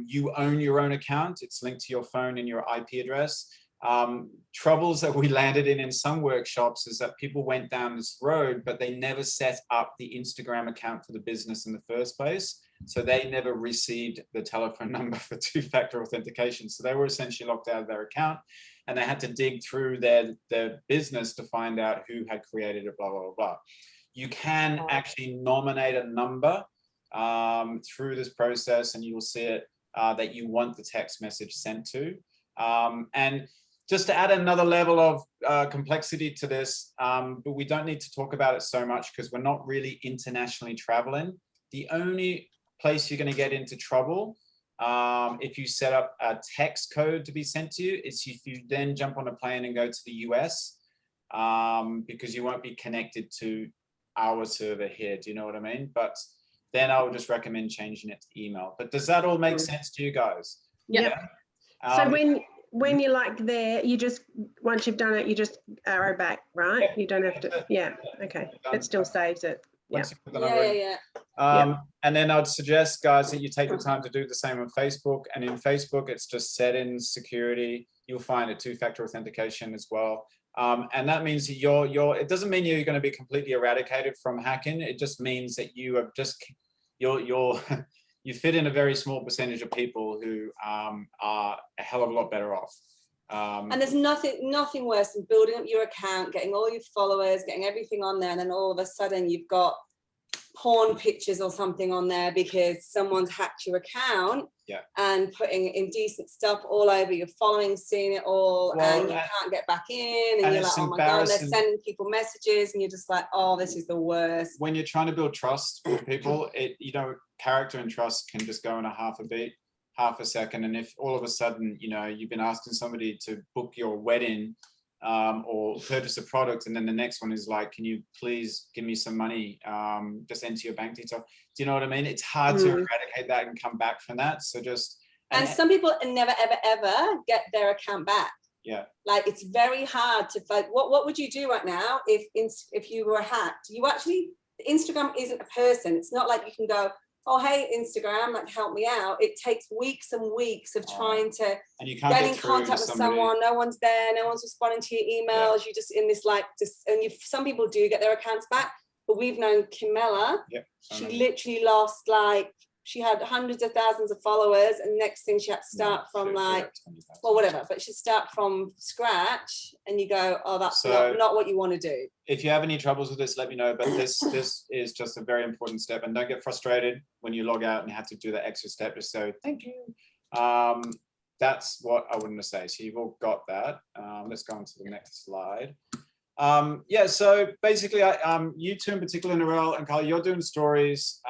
you own your own account. It's linked to your phone and your IP address. Troubles that we landed in some workshops is that people went down this road, but they never set up the Instagram account for the business in the first place. So they never received the telephone number for two-factor authentication. So they were essentially locked out of their account, and they had to dig through their business to find out who had created it, blah, blah, blah, blah. You can actually nominate a number through this process, and you will see it that you want the text message sent to. And just to add another level of complexity to this, but we don't need to talk about it so much because we're not really internationally traveling. The only place you're going to get into trouble if you set up a text code to be sent to you is if you then jump on a plane and go to the US, because you won't be connected to our server here. Do you know what I mean? But then I would just recommend changing it to email. But does that all make sense to you guys? Yeah. So when you're like there, you just, once you've done it, you just arrow back, right? You don't have to, okay. It still saves it. And then I'd suggest, guys, that you take the time to do the same on Facebook. And in Facebook, it's just settings, security. You'll find a two-factor authentication as well. And that means that it doesn't mean you're going to be completely eradicated from hacking. It just means that you are just, you fit in a very small percentage of people who are a hell of a lot better off. And there's nothing worse than building up your account, getting all your followers, getting everything on there, and then all of a sudden you've got porn pictures or something on there because someone's hacked your account and putting indecent stuff all over your following, seeing it all, and you can't get back in, and you're like, oh my God, they're sending people messages, and you're just like, oh, this is the worst. When you're trying to build trust with people, character and trust can just go in a half a beat, half a second. And if all of a sudden, you've been asking somebody to book your wedding or purchase a product, and then the next one is like, can you please give me some money, just enter your bank detail. Do you know what I mean? It's hard to eradicate that and come back from that. So just, and some people never ever get their account back. Like, it's very hard to find. What would you do right now if you were hacked? Instagram isn't a person. It's not like you can go, oh, hey, Instagram, like, help me out. It takes weeks and weeks of trying to get in contact with someone. No one's there. No one's responding to your emails. You're just in this, some people do get their accounts back, but we've known Kimella. She literally lost, she had hundreds of thousands of followers, and next thing she had to start from whatever, but she'd start from scratch, and you go, oh, that's not what you want to do. If you have any troubles with this, let me know, but this is just a very important step, and don't get frustrated when you log out and you have to do that extra step. Just say, thank you. That's what I wouldn't say. So you've all got that. Let's go on to the next slide. So basically, you two in particular, Narelle and Carl, you're doing stories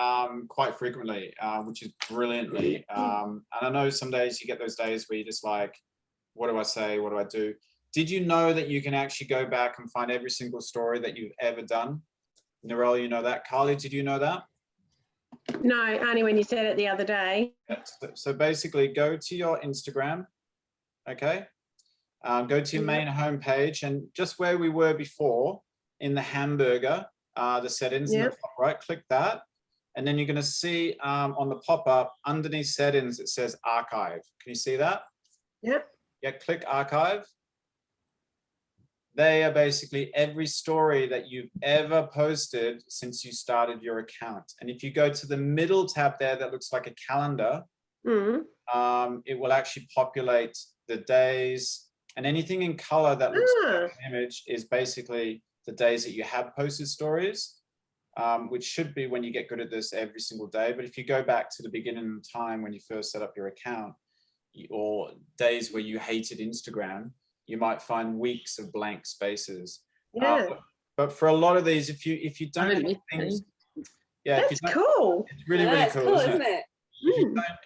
quite frequently, which is brilliantly. And I know some days you get those days where you're just like, what do I say? What do I do? Did you know that you can actually go back and find every single story that you've ever done? Narelle, you know that. Carly, did you know that? No, only when you said it the other day. So basically, go to your Instagram, okay? Go to your main homepage, and just where we were before in the hamburger, the settings in the top right, click that. And then you're going to see on the pop-up underneath settings, it says archive. Can you see that? Yep. Yeah, click archive. They are basically every story that you've ever posted since you started your account. And if you go to the middle tab there, that looks like a calendar, it will actually populate the days, and anything in color that looks like an image is basically the days that you have posted stories, which should be when you get good at this every single day. But if you go back to the beginning of time when you first set up your account, or days where you hated Instagram, you might find weeks of blank spaces. Yeah. But for a lot of these, if you don't have things, yeah, that's cool. It's really, really cool, isn't it?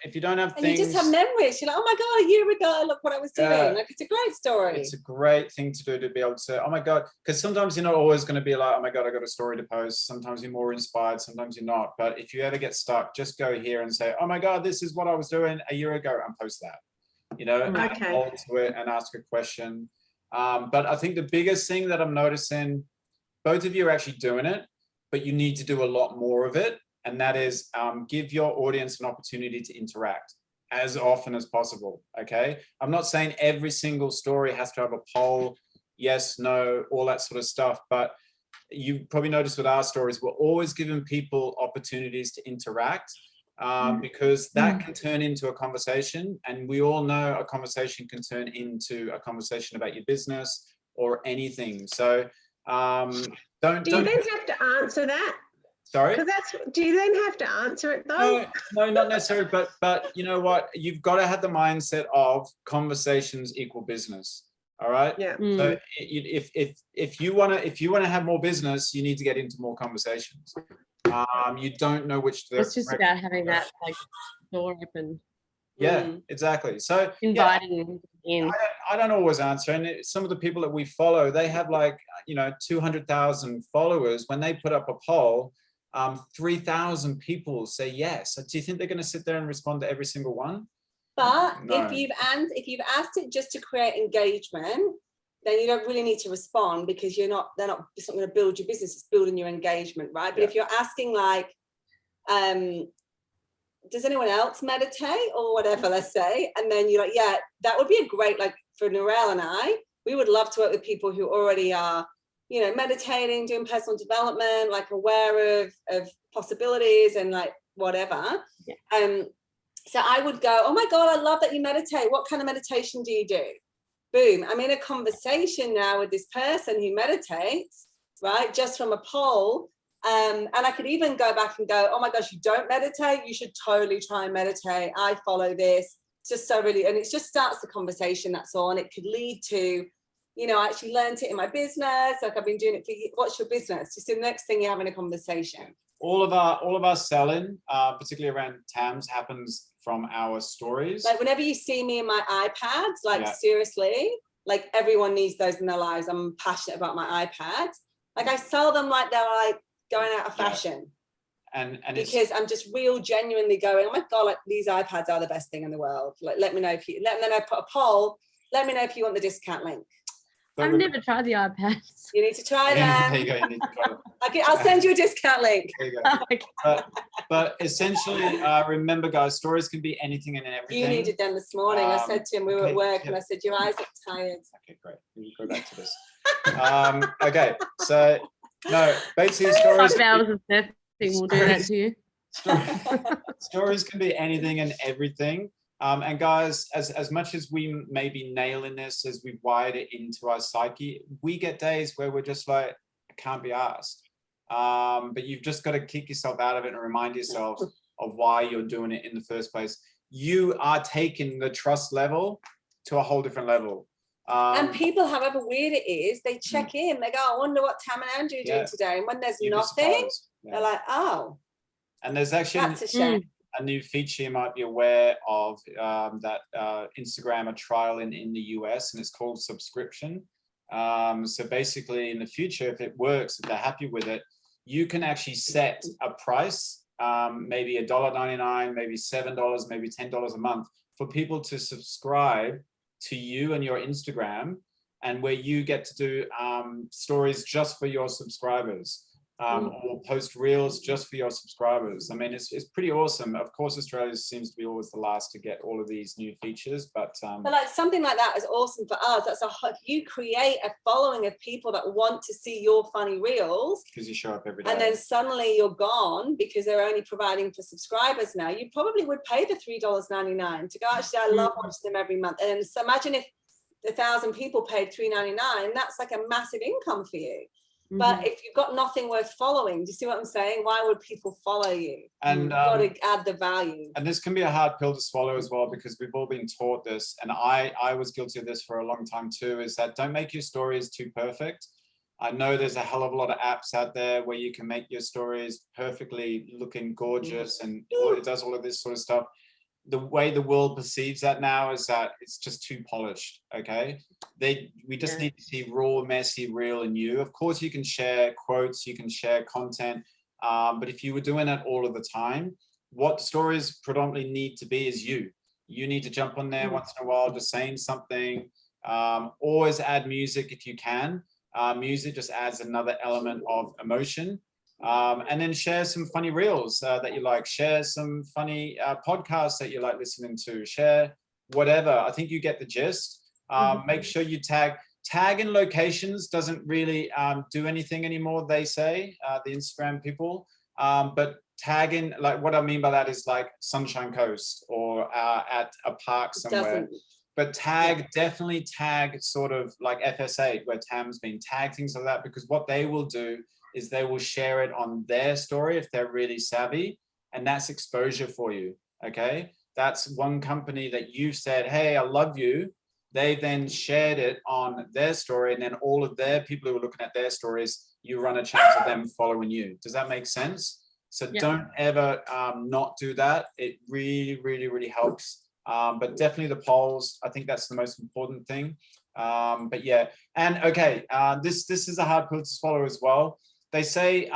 If you don't have and things, you just have memories. You're like, oh my God, a year ago, look what I was doing. Like, it's a great story. It's a great thing to do, to be able to say, oh my God, because sometimes you're not always going to be like, oh my God, I got a story to post. Sometimes you're more inspired, sometimes you're not. But if you ever get stuck, just go here and say, oh my God, this is what I was doing a year ago, and post that. You know, hold to it and ask a question. But I think the biggest thing that I'm noticing, both of you are actually doing it, but you need to do a lot more of it. And that is give your audience an opportunity to interact as often as possible. Okay. I'm not saying every single story has to have a poll, yes, no, all that sort of stuff. But you probably noticed with our stories, we're always giving people opportunities to interact. Because that can turn into a conversation, and we all know a conversation can turn into a conversation about your business or anything. So do you then have to answer that? Sorry? Do you then have to answer it though? No, not necessarily, but you know what? You've got to have the mindset of conversations equal business. All right. Yeah. So if you want to have more business, you need to get into more conversations. You don't know which. It's just about having that like door open. Yeah, exactly. So inviting in. I don't always answer, and some of the people that we follow, they have like 200,000 followers. When they put up a poll, 3,000 people say yes. So do you think they're going to sit there and respond to every single one? But no. if you've asked it just to create engagement, then you don't really need to respond, because it's not going to build your business, it's building your engagement, right? But if you're asking like, does anyone else meditate or whatever, let's say, and then you're like, yeah, that would be a great, like for Narelle and I, we would love to work with people who already are, meditating, doing personal development, like aware of possibilities and like whatever. Yeah. So I would go, oh my God, I love that you meditate. What kind of meditation do you do? Boom, I'm in a conversation now with this person who meditates, right? Just from a poll. And I could even go back and go, oh my gosh, you don't meditate? You should totally try and meditate. I follow this. It's just so really, and it just starts the conversation, that's all. And it could lead to, I actually learned it in my business. Like I've been doing it for, what's your business? Just the next thing you're having a conversation. All of our selling, particularly around TAMS, happens from our stories. Like whenever you see me in my iPads, like seriously, like everyone needs those in their lives. I'm passionate about my iPads. Like I sell them like they're like going out of fashion. And because I'm just real genuinely going, oh my God, like these iPads are the best thing in the world. Like let me know if you, and then I put a poll, let me know if you want the discount link. I've never tried the iPads. You need to try them. There you go. You need to try them. I'll send you a discount link. There you go. But essentially, remember, guys, stories can be anything and everything. You needed them this morning. I said to him, we were at work, and I said, your eyes are tired. Okay, great. We'll go back to this. Okay, so no, basically stories. 5 hours of surfing will do that to you. Stories can be anything and everything. And guys, as much as we may be nailing this, as we've wired it into our psyche, we get days where we're just like, I can't be asked. But you've just got to kick yourself out of it and remind yourself of why you're doing it in the first place. You are taking the trust level to a whole different level. And people, however weird it is, they check in. They go, I wonder what Tam and Andrew are doing today. And when there's nothing, they're like, oh. And there's actually that's a shame. A new feature you might be aware of that Instagram are trialing in the US, and it's called subscription. So basically in the future, if it works, if they're happy with it, you can actually set a price, maybe $1.99, maybe $7, maybe $10 a month for people to subscribe to you and your Instagram, and where you get to do stories just for your subscribers. or post reels just for your subscribers. I mean, it's pretty awesome. Of course, Australia seems to be always the last to get all of these new features, but like something like that is awesome for us. That's you create a following of people that want to see your funny reels because you show up every day, and then suddenly you're gone because they're only providing for subscribers now. You probably would pay the $3.99 to go, actually, I love watching them every month. And so imagine if 1,000 people paid $3.99, that's like a massive income for you. But if you've got nothing worth following, do you see what I'm saying? Why would people follow you? And you've got to add the value. And this can be a hard pill to swallow as well, because we've all been taught this, and I was guilty of this for a long time too, is that don't make your stories too perfect. I know there's a hell of a lot of apps out there where you can make your stories perfectly looking gorgeous and it does all of this sort of stuff. The way the world perceives that now is that it's just too polished. Okay, we just need to see raw, messy, real, and you. Of course, you can share quotes, you can share content, but if you were doing that all of the time, what stories predominantly need to be is you. You need to jump on there once in a while, just saying something. Always add music if you can. Music just adds another element of emotion. And then share some funny reels that you like, share some funny podcasts that you like listening to, share whatever. I think you get the gist. Make sure you tag in locations doesn't really do anything anymore, they say, the Instagram people, but tag in, like what I mean by that is like Sunshine Coast or at a park somewhere. But definitely tag sort of like FS8 where Tam's been tagged, things like that, because what they will do is they will share it on their story if they're really savvy, and that's exposure for you. Okay, that's one company that you've said, hey, I love you. They then shared it on their story, and then all of their people who are looking at their stories, you run a chance of them following you. Does that make sense? So don't ever not do that. It really, really, really helps. But definitely the polls, I think that's the most important thing. But yeah, and okay, this is a hard pill to swallow as well. They say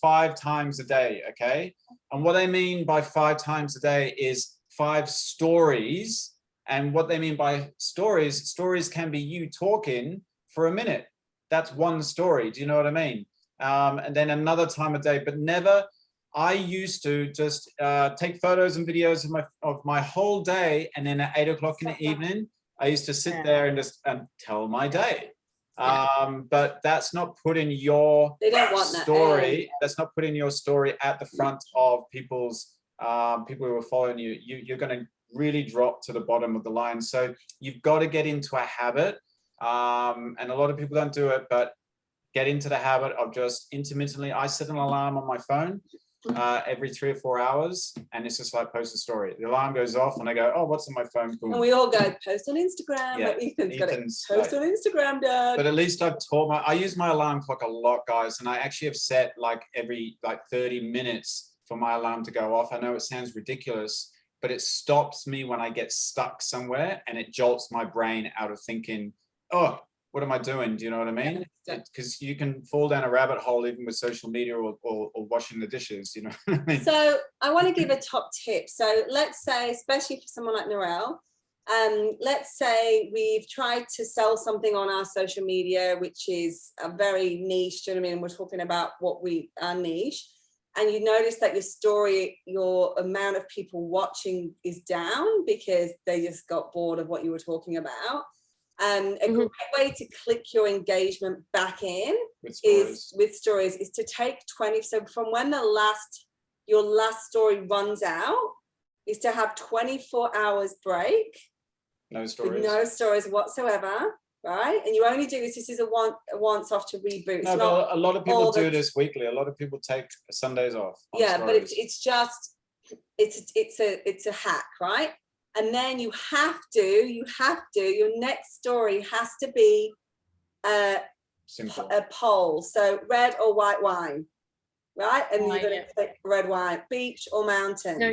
5 times a day, okay? And what they mean by 5 times a day is 5 stories. And what they mean by stories can be you talking for a minute. That's one story, do you know what I mean? And then another time a day, but never, I used to just take photos and videos of my whole day, and then at 8 o'clock in the evening, I used to sit there and just tell my day. But that's not putting your story. That's not putting your story at the front of people's people who are following you. You're going to really drop to the bottom of the line. So you've got to get into a habit, and a lot of people don't do it. But get into the habit of just intermittently. I set an alarm on my phone every 3 or 4 hours, and it's just like post a story. The alarm goes off and I go, oh, what's on my phone? Boom. And we all go post on Instagram. Yeah, like Ethan's got it. Post on Instagram, Dad. But at least I've taught I use my alarm clock a lot, guys, and I actually have set like every 30 minutes for my alarm to go off. I know it sounds ridiculous, but it stops me when I get stuck somewhere, and it jolts my brain out of thinking, oh, what am I doing? Do you know what I mean? Because you can fall down a rabbit hole even with social media or washing the dishes, you know what I mean? So I want to give a top tip. So let's say, especially for someone like Narelle, let's say we've tried to sell something on our social media, which is a very niche, do you know what I mean? We're talking about what are niche. And you notice that your story, your amount of people watching is down because they just got bored of what you were talking about. A great way to click your engagement back in with stories is to take 20. So from when your last story runs out, is to have 24 hours break. No stories. With no stories whatsoever, right? And you only do this. This is a once off to reboot. No, but a lot of people do this weekly. A lot of people take Sundays off. Yeah, but it's just it's a hack, right? And then you have to, your next story has to be a poll. So red or white wine, right? And you're going to click red wine, beach or mountains. No,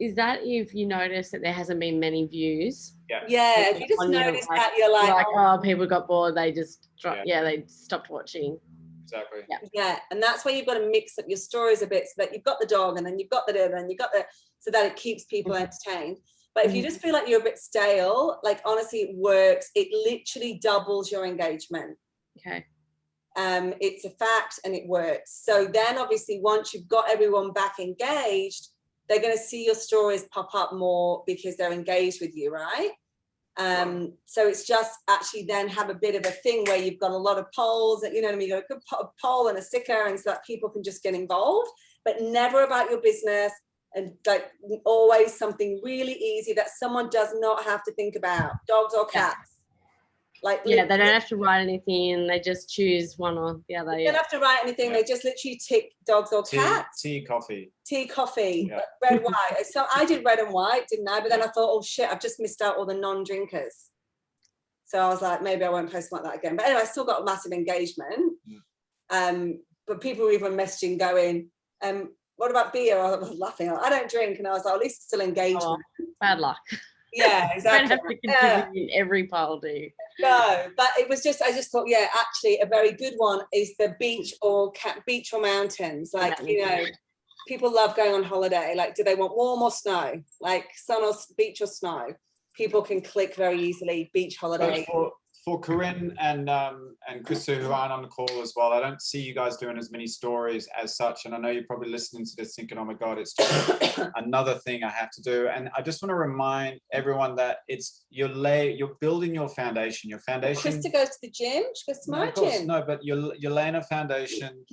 is that if you notice that there hasn't been many views? Yeah, if you just notice that, you're like, oh, people got bored, they just dropped, they stopped watching. Exactly. Yeah, and that's where you've got to mix up your stories a bit, so that you've got the dog, and then you've got the and then you've got so that it keeps people entertained. But if you just feel like you're a bit stale, like honestly, it works. It literally doubles your engagement. Okay. It's a fact and it works. So then obviously once you've got everyone back engaged, they're going to see your stories pop up more because they're engaged with you, right? So it's just actually then have a bit of a thing where you've got a lot of polls, that, you know what I mean, you've got a good poll and a sticker, and so that people can just get involved, but never about your business, and like always something really easy that someone does not have to think about, dogs or cats. Like, yeah, they don't have to write anything. They just choose one or the other. They don't have to write anything. They just literally tick dogs or cats. Tea, coffee. Tea, coffee, red, white. So I did red and white, didn't I? But then I thought, oh shit, I've just missed out all the non-drinkers. So I was like, maybe I won't post like that again. But anyway, I still got a massive engagement. But people were even messaging going, what about beer? I was laughing. I don't drink. And I was like, at least it's still engagement. Oh, bad luck. Yeah, exactly. You don't have to contribute in every poll, do you? No, but it was just, I just thought, yeah, actually a very good one is the beach or mountains. Like, you know, people love going on holiday. Like, do they want warm or snow? Like sun or beach or snow? People can click very easily, beach holiday. For Corinne and Krista, who aren't on the call as well, I don't see you guys doing as many stories as such. And I know you're probably listening to this thinking, oh my God, it's just another thing I have to do. And I just want to remind everyone that it's you're building your foundation. Your foundation. Krista goes to the gym. She goes to my gym. No, but you're laying a foundation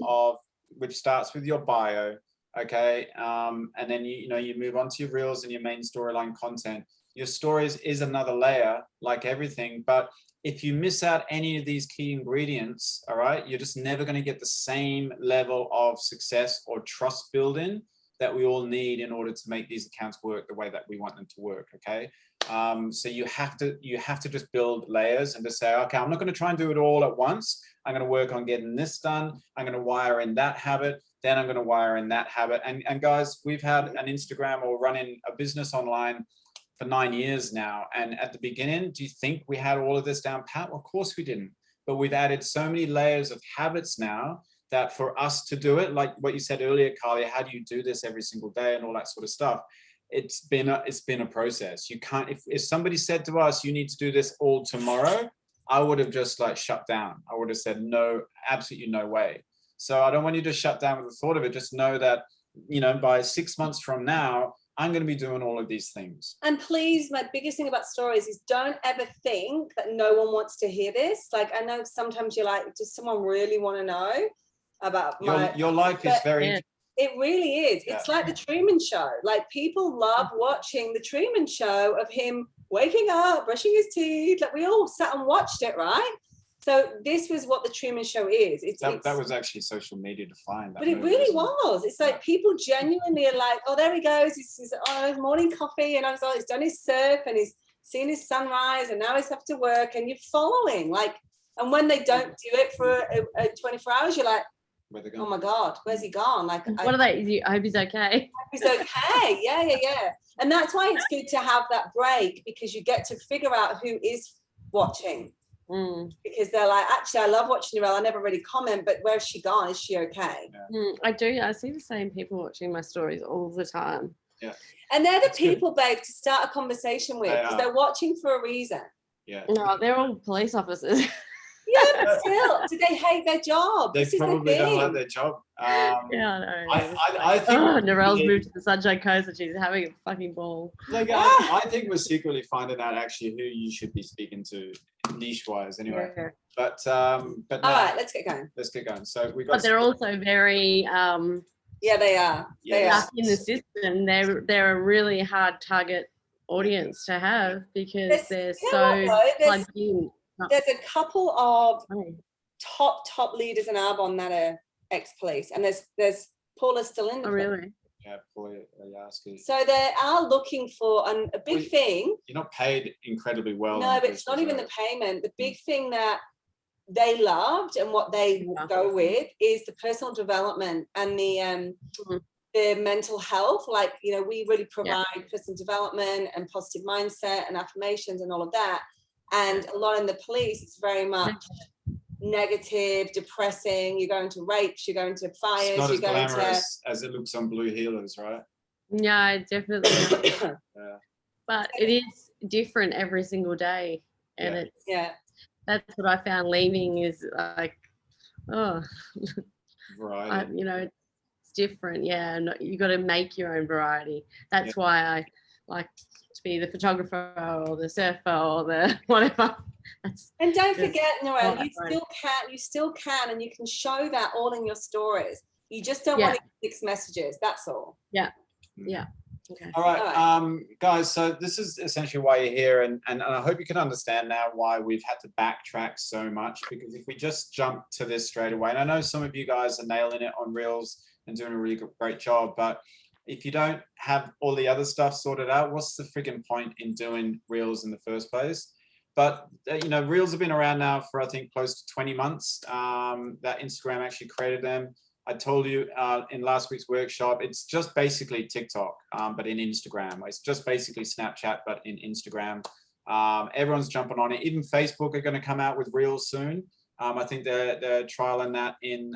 which starts with your bio, okay, and then you move on to your reels and your main storyline content. Your stories is another layer, like everything, but if you miss out any of these key ingredients, all right, you're just never going to get the same level of success or trust building that we all need in order to make these accounts work the way that we want them to work. Okay. So you have to just build layers and just say, okay, I'm not going to try and do it all at once. I'm going to work on getting this done. I'm going to wire in that habit. Then I'm going to wire in that habit. And guys, we've had an Instagram or running a business online for 9 years now. And at the beginning, do you think we had all of this down pat? Well, of course we didn't. But we've added so many layers of habits now that for us to do it, like what you said earlier, Carly, how do you do this every single day and all that sort of stuff? It's been a process. You can't, if somebody said to us, you need to do this all tomorrow, I would have just like shut down. I would have said, no, absolutely no way. So I don't want you to shut down with the thought of it. Just know that, by 6 months from now, I'm going to be doing all of these things. And please, my biggest thing about stories is don't ever think that no one wants to hear this. Like, I know sometimes you're like, does someone really want to know about your life is very... It really is. It's like the Truman Show. Like, people love watching the Truman Show of him waking up, brushing his teeth. Like, we all sat and watched it, right? So this was what the Truman Show is. That was actually social media defined. But it really was. It's like people genuinely are like, oh, there he goes. He's morning coffee. And I was like, he's done his surf and he's seen his sunrise and now he's off to work, and you're following. Like, and when they don't do it for 24 hours, you're like, oh my God, where's he gone? Like, what are they? I hope he's okay. He's okay. Yeah. And that's why it's good to have that break, because you get to figure out who is watching. Because they're like, actually, I love watching Narelle. I never really comment, but where's she gone? Is she okay? I do. I see the same people watching my stories all the time. Yeah. And they're the people, babe, to start a conversation with, because they're watching for a reason. Yeah. No, they're all police officers. Yeah, but still, do they hate their job? They probably don't like their job. Yeah, I know. I think Narelle's moved to the Sunshine Coast and she's having a fucking ball. Like, I think we're secretly finding out actually who you should be speaking to niche-wise anyway. Yeah. But all right, let's get going. Let's get going. So we got. But they're also very yeah, they are. They are in the system. They're a really hard target audience to have because they're so plugged in. There's a couple of top leaders in Arbonne that are ex-police, and there's Paula's still in the really? Yeah, Paula Yaski. So they are looking for a big thing. You're not paid incredibly well. No, but it's not even the payment. The big thing that they loved and what they go with is the personal development and the mental health. Like, we really provide personal development and positive mindset and affirmations and all of that. And a lot in the police, it's very much negative, depressing. You're going to rapes, you're going to fires. It's not as glamorous as it looks on Blue Healers, right? Yeah, definitely. But it is different every single day. And that's what I found leaving is like, oh, Variety. you know, it's different. Yeah, and you got to make your own variety. That's why I like to be the photographer or the surfer or the whatever. And don't forget, Noelle, you still can, and you can show that all in your stories. You just don't want to get 6 messages. That's all. Yeah. Yeah. Okay. All right, guys, so this is essentially why you're here, and I hope you can understand now why we've had to backtrack so much, because if we just jump to this straight away, and I know some of you guys are nailing it on Reels and doing a really great job, but if you don't have all the other stuff sorted out, what's the freaking point in doing Reels in the first place? But, you know, Reels have been around now for, I think, close to 20 months that Instagram actually created them. I told you in last week's workshop, it's just basically TikTok, but in Instagram. It's just basically Snapchat, but in Instagram. Everyone's jumping on it. Even Facebook are going to come out with Reels soon. I think they're trialing that in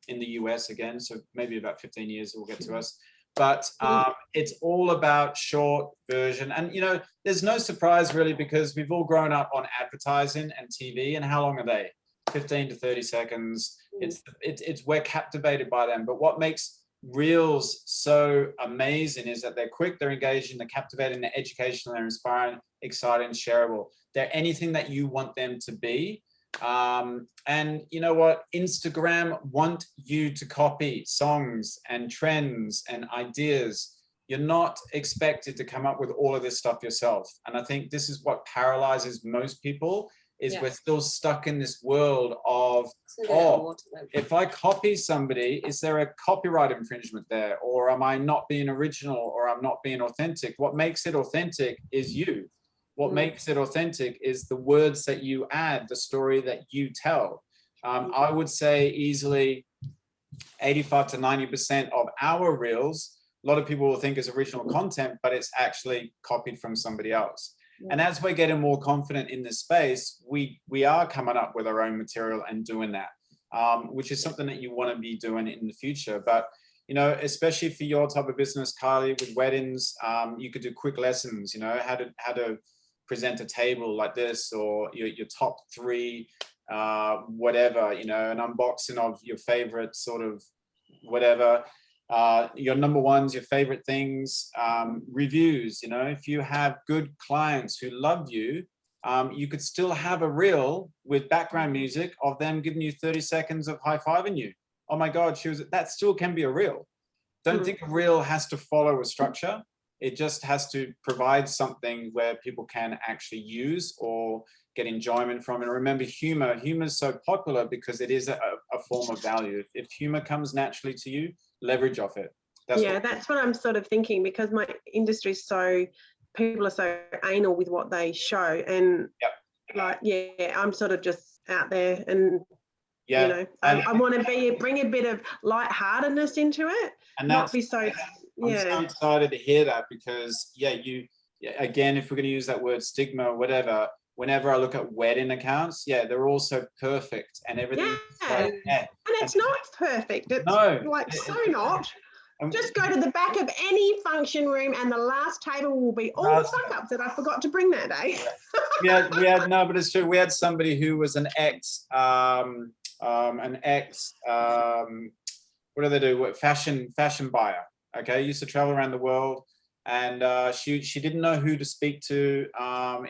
the US again. So maybe about 15 years it will get to us. But it's all about short version. And, you know, there's no surprise really, because we've all grown up on advertising and TV. And how long are they? 15 to 30 seconds. It's we're captivated by them. But what makes Reels so amazing is that they're quick, they're engaging, they're captivating, they're educational, they're inspiring, exciting, shareable. They're anything that you want them to be. And you know what? Instagram want you to copy songs and trends and ideas. You're not expected to come up with all of this stuff yourself. And I think this is what paralyzes most people, is we're still stuck in this world of, if I copy somebody, is there a copyright infringement there? Or am I not being original, or I'm not being authentic? What makes it authentic is you. What makes it authentic is the words that you add, the story that you tell. I would say easily 85 to 90% of our Reels, a lot of people will think is original content, but it's actually copied from somebody else. And as we're getting more confident in this space, we are coming up with our own material and doing that, which is something that you want to be doing in the future. But, you know, especially for your type of business, Kylie, with weddings, you could do quick lessons, you know, how to present a table like this, or your top 3, whatever, you know, an unboxing of your favorite sort of whatever. Your number ones, your favorite things, reviews. You know, if you have good clients who love you, you could still have a reel with background music of them giving you 30 seconds of high-fiving you. Oh my God, that still can be a reel. Don't think a reel has to follow a structure. It just has to provide something where people can actually use or get enjoyment from. And remember, humor is so popular because it is a form of value. If humor comes naturally to you, leverage off it. That's what I'm sort of thinking, because my industry is people are so anal with what they show, and I'm sort of just out there, and you know, I want to bring a bit of lightheartedness into it, and not be so. I'm so excited to hear that, because again, if we're going to use that word stigma or whatever, whenever I look at wedding accounts, they're all so perfect and everything. And it's not perfect. It's not. Just go to the back of any function room and the last table will be all fuck ups that I forgot to bring that day. But it's true. We had somebody who was an ex, what do they do? Fashion buyer. Okay, used to travel around the world, and she didn't know who to speak to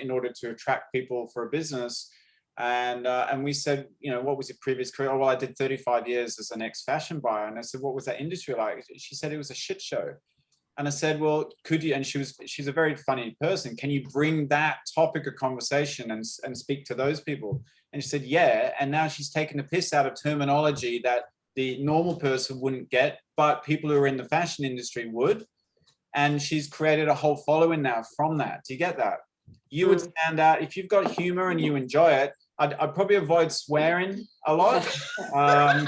in order to attract people for a business. And we said, you know, what was your previous career? Oh, well, I did 35 years as an ex-fashion buyer. And I said, what was that industry like? She said it was a shit show. And I said, well, could you? And she's a very funny person. Can you bring that topic of conversation and speak to those people? And she said, yeah. And now she's taken the piss out of terminology that the normal person wouldn't get, but people who are in the fashion industry would. And she's created a whole following now from that. Do you get that? You would stand out if you've got humor and you enjoy it. I'd probably avoid swearing a lot. Come on.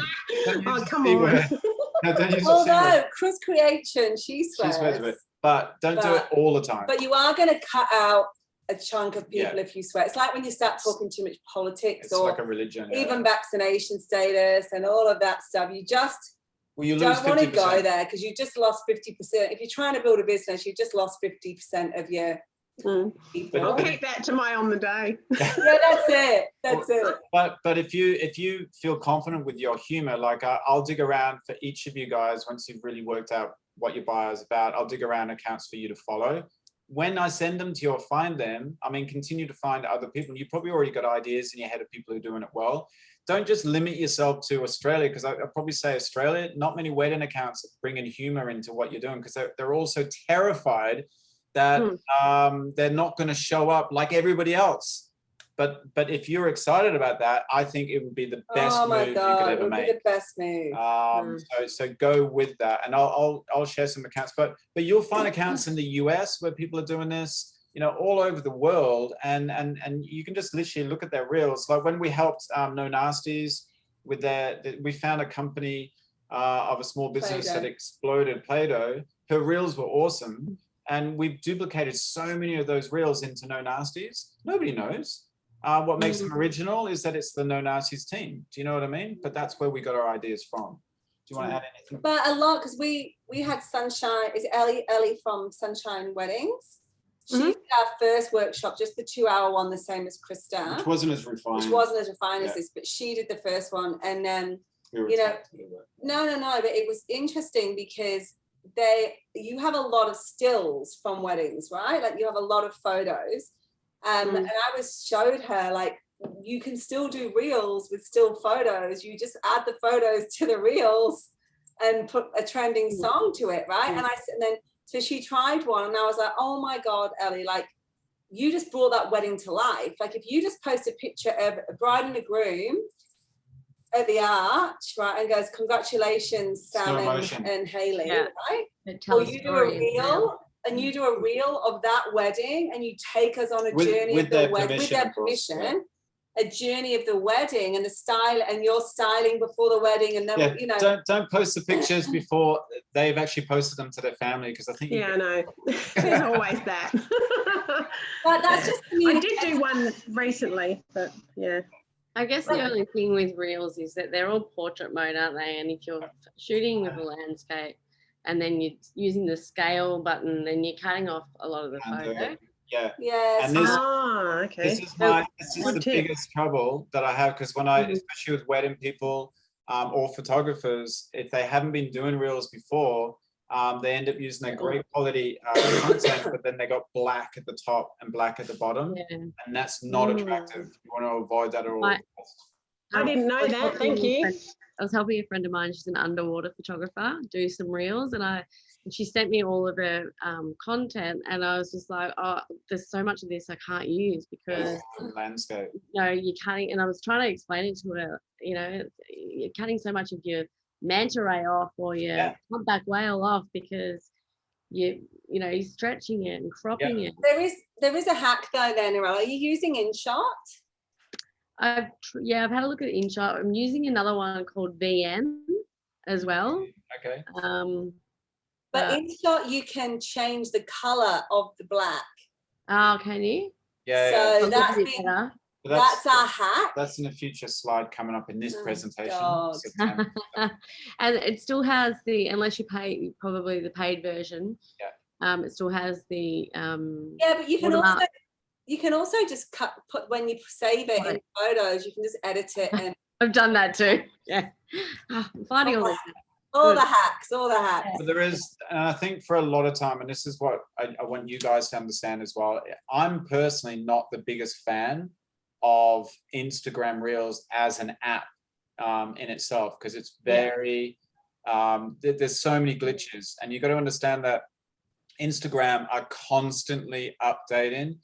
Although Chris Creation, she swears. To it, but don't do it all the time. But you are going to cut out a chunk of people if you swear. It's like when you start talking too much politics, or like a religion, even vaccination status and all of that stuff. You just don't want to go there, because you just lost 50%. If you're trying to build a business, you just lost 50% of your I'll keep that to my on the day. Yeah, that's it. That's it. But if you feel confident with your humor, like I'll dig around for each of you guys once you've really worked out what your bio is about. I'll dig around accounts for you to follow. When I send them to you or find them, I mean, continue to find other people. You probably already got ideas in your head of people who are doing it well. Don't just limit yourself to Australia, because I'd probably say Australia, not many wedding accounts are bringing humor into what you're doing, because they're all so terrified that they're not going to show up like everybody else. But if you're excited about that, I think it would be the best move you could ever make. It would be the best move. So go with that, and I'll share some accounts. But you'll find accounts in the US where people are doing this, you know, all over the world, and you can just literally look at their reels. Like when we helped No Nasties with we found a company of a small business that exploded, Play-Doh. Her reels were awesome, and we've duplicated so many of those reels into No Nasties. Nobody knows. What makes them original is that it's the No Nasties team. Do you know what I mean? But that's where we got our ideas from. Do you want to add anything? But a lot, because we had Sunshine. Is Ellie from Sunshine Weddings? She did our first workshop, just the 2-hour one, the same as Krista. Which wasn't as refined. As this, but she did the first one. And then, you know, no, but it was interesting because you have a lot of stills from weddings, right? Like you have a lot of photos. And I showed her, like, you can still do reels with still photos. You just add the photos to the reels and put a trending song to it, right? And so she tried one, and I was like, oh my God, Ellie, like, you just brought that wedding to life. Like, if you just post a picture of a bride and a groom at the arch, right, and goes, congratulations, Sam and Hayley, right? Or you do a reel, and you do a reel of that wedding, and you take us on a journey of the wedding with their permission. A journey of the wedding and the style, and your styling before the wedding, and then you know, don't post the pictures before they've actually posted them to their family, because I think I know there's always that. But that's just I did do one recently, but I guess the only thing with reels is that they're all portrait mode, aren't they? And if you're shooting with a landscape and then you're using the scale button, then you're cutting off a lot of the photo. And this is the biggest trouble that I have, because when especially with wedding people or photographers, if they haven't been doing reels before, they end up using a great quality content, but then they got black at the top and black at the bottom, and that's not attractive. You want to avoid that at all. I didn't know that. Thank you. I was helping a friend of mine, she's an underwater photographer, do some reels, and she sent me all of her content, and I was just like, oh, there's so much of this I can't use because landscape. You're cutting, and I was trying to explain it to her, you're cutting so much of your manta ray off or your humpback whale off because you're stretching it and cropping it. There is a hack though there, Narelle. Are you using InShot? I've had a look at InShot. I'm using another one called VM as well. Okay. But InShot, you can change the color of the black. Oh, can you? Yeah. So that's our hack. That's in a future slide coming up in this presentation. And it still has unless you pay probably the paid version. It still has the. But you can also just put when you save it in photos, you can just edit it. And I've done that too. Yeah. I'm finding all this. All the hacks. But there is, and I think for a lot of time, and this is what I want you guys to understand as well, I'm personally not the biggest fan of Instagram Reels as an app in itself, because it's very, there's so many glitches, and you got to understand that Instagram are constantly updating,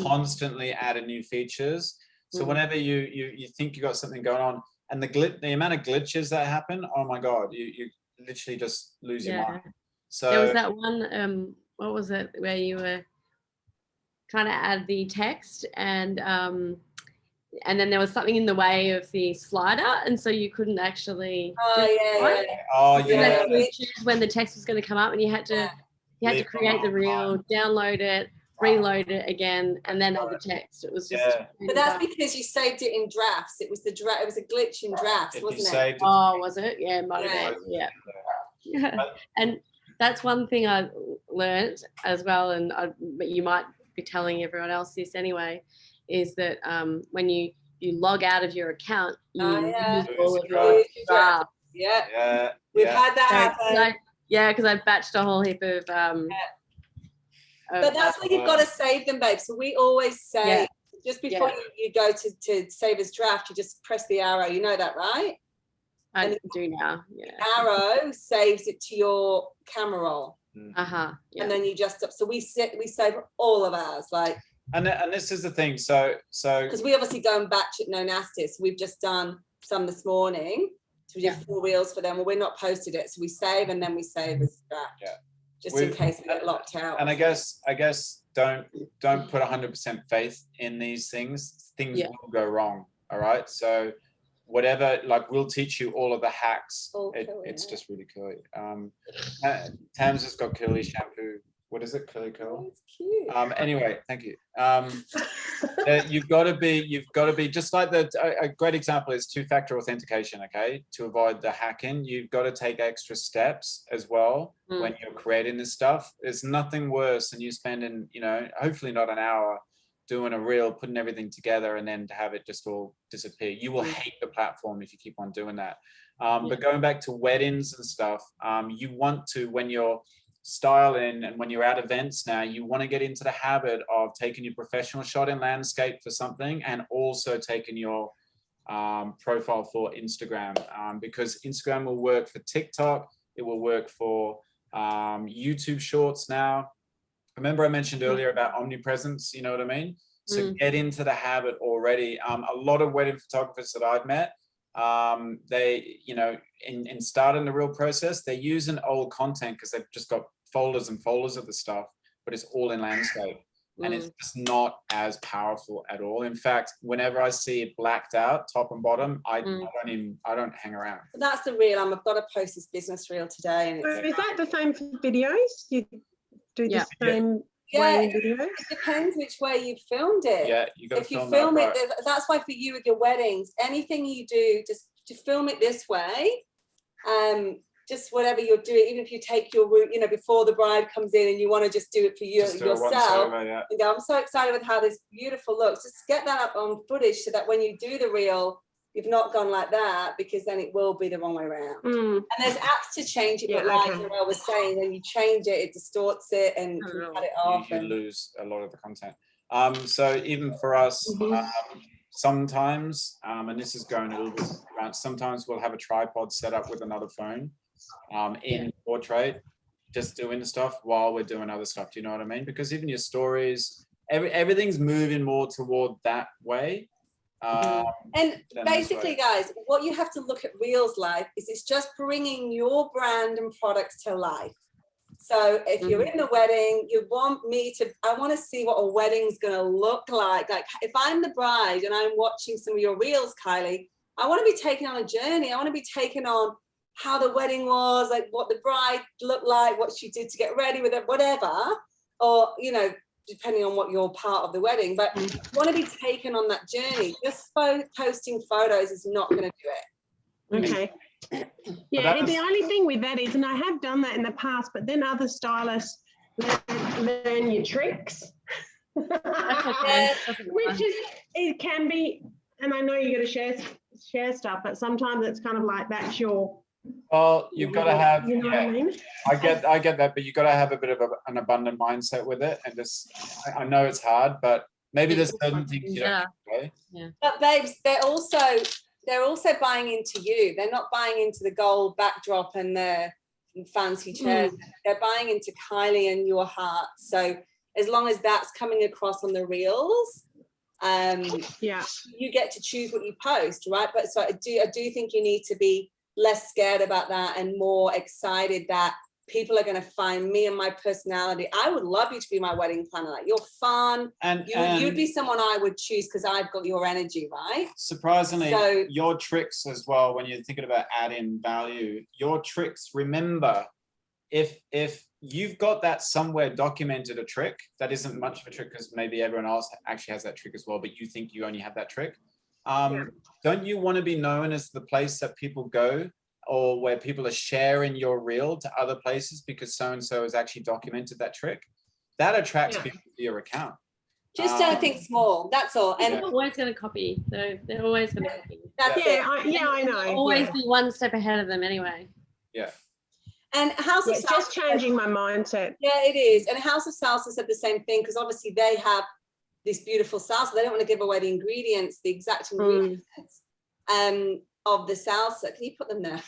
constantly adding new features. So whenever you think you got something going on, and the amount of glitches that happen, oh my God, you literally just lose your mind. So there was that one, what was it, where you were trying to add the text, and then there was something in the way of the slider, and so you couldn't actually. Choose when the text was going to come up, and you had to create the reel, download it, reload it again, and then add the text. It was just. But that's because you saved it in drafts. It was it was a glitch in drafts, wasn't it? Was it? Yeah, it might have been. Yeah. And that's one thing I learned as well, but you might be telling everyone else this anyway, is that when you log out of your account, you lose all of your drafts. Yeah. We've had that happen. Because I batched a whole heap of but that's why you've got to save them, babe. So we always say just before you go to save as draft, you just press the arrow. You know that, right? I do now. Yeah. Arrow saves it to your camera roll. Yeah. And then you just so we save all of ours, like. And this is the thing. So because we obviously don't batch it, no nasty. So we've just done some this morning. So we did 4 reels for them. Well, we're not posted it, so we save and then we save as draft. Yeah. Just in case we get locked out. And I guess don't put 100% faith in these things. Things will go wrong. All right. So whatever, like, we'll teach you all of the hacks. It's just really curly. Tam's just got curly shampoo. What is it? Curly curl. Oh, it's cute. Anyway, thank you. You've got to be just like a great example is 2-factor authentication. Okay, to avoid the hacking, you've got to take extra steps as well when you're creating this stuff. There's nothing worse than you spending, hopefully not an hour doing a reel, putting everything together, and then to have it just all disappear. You will hate the platform if you keep on doing that. But going back to weddings and stuff, you want to, when you're styling and when you're at events now, you want to get into the habit of taking your professional shot in landscape for something and also taking your profile for Instagram, because Instagram will work for TikTok. It will work for YouTube shorts now. Remember I mentioned earlier about omnipresence, you know what I mean? So get into the habit already. A lot of wedding photographers that I've met, they, in starting the real process, they're using old content because they've just got folders and folders of the stuff, but it's all in landscape. And it's just not as powerful at all. In fact, whenever I see it blacked out, top and bottom, I don't hang around. But that's the reel. I've got to post this business reel today. And so is that the same for videos? You do the same way videos? It depends which way you filmed it. Yeah, you got to if you film it, that's why for you with your weddings, anything you do, just to film it this way, just whatever you're doing, even if you take your route, before the bride comes in and you want to just do it for yourself, and go, I'm so excited with how this beautiful looks. Just get that up on footage so that when you do the reel, you've not gone like that, because then it will be the wrong way around. And there's apps to change it, but like Noelle was saying, when you change it, it distorts it and can cut it off. You lose a lot of the content. So even for us, sometimes, and this is going a little bit around, sometimes we'll have a tripod set up with another phone in portrait, just doing the stuff while we're doing other stuff. Do you know what I mean? Because even your stories, everything's moving more toward that way. And basically, guys, what you have to look at Reels Life is it's just bringing your brand and products to life. So if you're in the wedding, I want to see what a wedding's going to look like. Like if I'm the bride and I'm watching some of your reels, Kylie, I want to be taken on a journey. I want to be taken on how the wedding was, like what the bride looked like, what she did to get ready with it, whatever, or, depending on what you're part of the wedding, but you want to be taken on that journey. Just posting photos is not going to do it. Okay. Yeah, the only thing with that is, and I have done that in the past, but then other stylists learn your tricks. Which is, it can be, and I know you got to share stuff, but sometimes it's kind of like that's your. Well, you've got to have. You know what I mean? I get that, but you've got to have a bit of an abundant mindset with it, and just. I know it's hard, but maybe there's certain things you don't do. Yeah. But babes, they're also buying into you. They're not buying into the gold backdrop and the fancy chairs. They're buying into Kylie and your heart. So as long as that's coming across on the reels, you get to choose what you post, right? But so I do think you need to be less scared about that and more excited that people are going to find me and my personality. I would love you to be my wedding planner. Like, you're fun, and you'd be someone I would choose because I've got your energy, right? Surprisingly, your tricks as well, when you're thinking about adding value, your tricks, remember, if you've got that somewhere documented, a trick that isn't much of a trick because maybe everyone else actually has that trick as well, but you think you only have that trick, don't you want to be known as the place that people go, or where people are sharing your reel to other places because so-and-so has actually documented that trick? That attracts people to your account. Just don't think small. That's all. And they're always going to copy. They're always going to copy. that's it. I know. Always be one step ahead of them anyway. Yeah. And House of It's Salsa, just changing my mindset. yeah, it is. And House of Salsa said the same thing, because obviously they have this beautiful salsa. They don't want to give away the ingredients, the exact ingredients of the salsa. Can you put them there?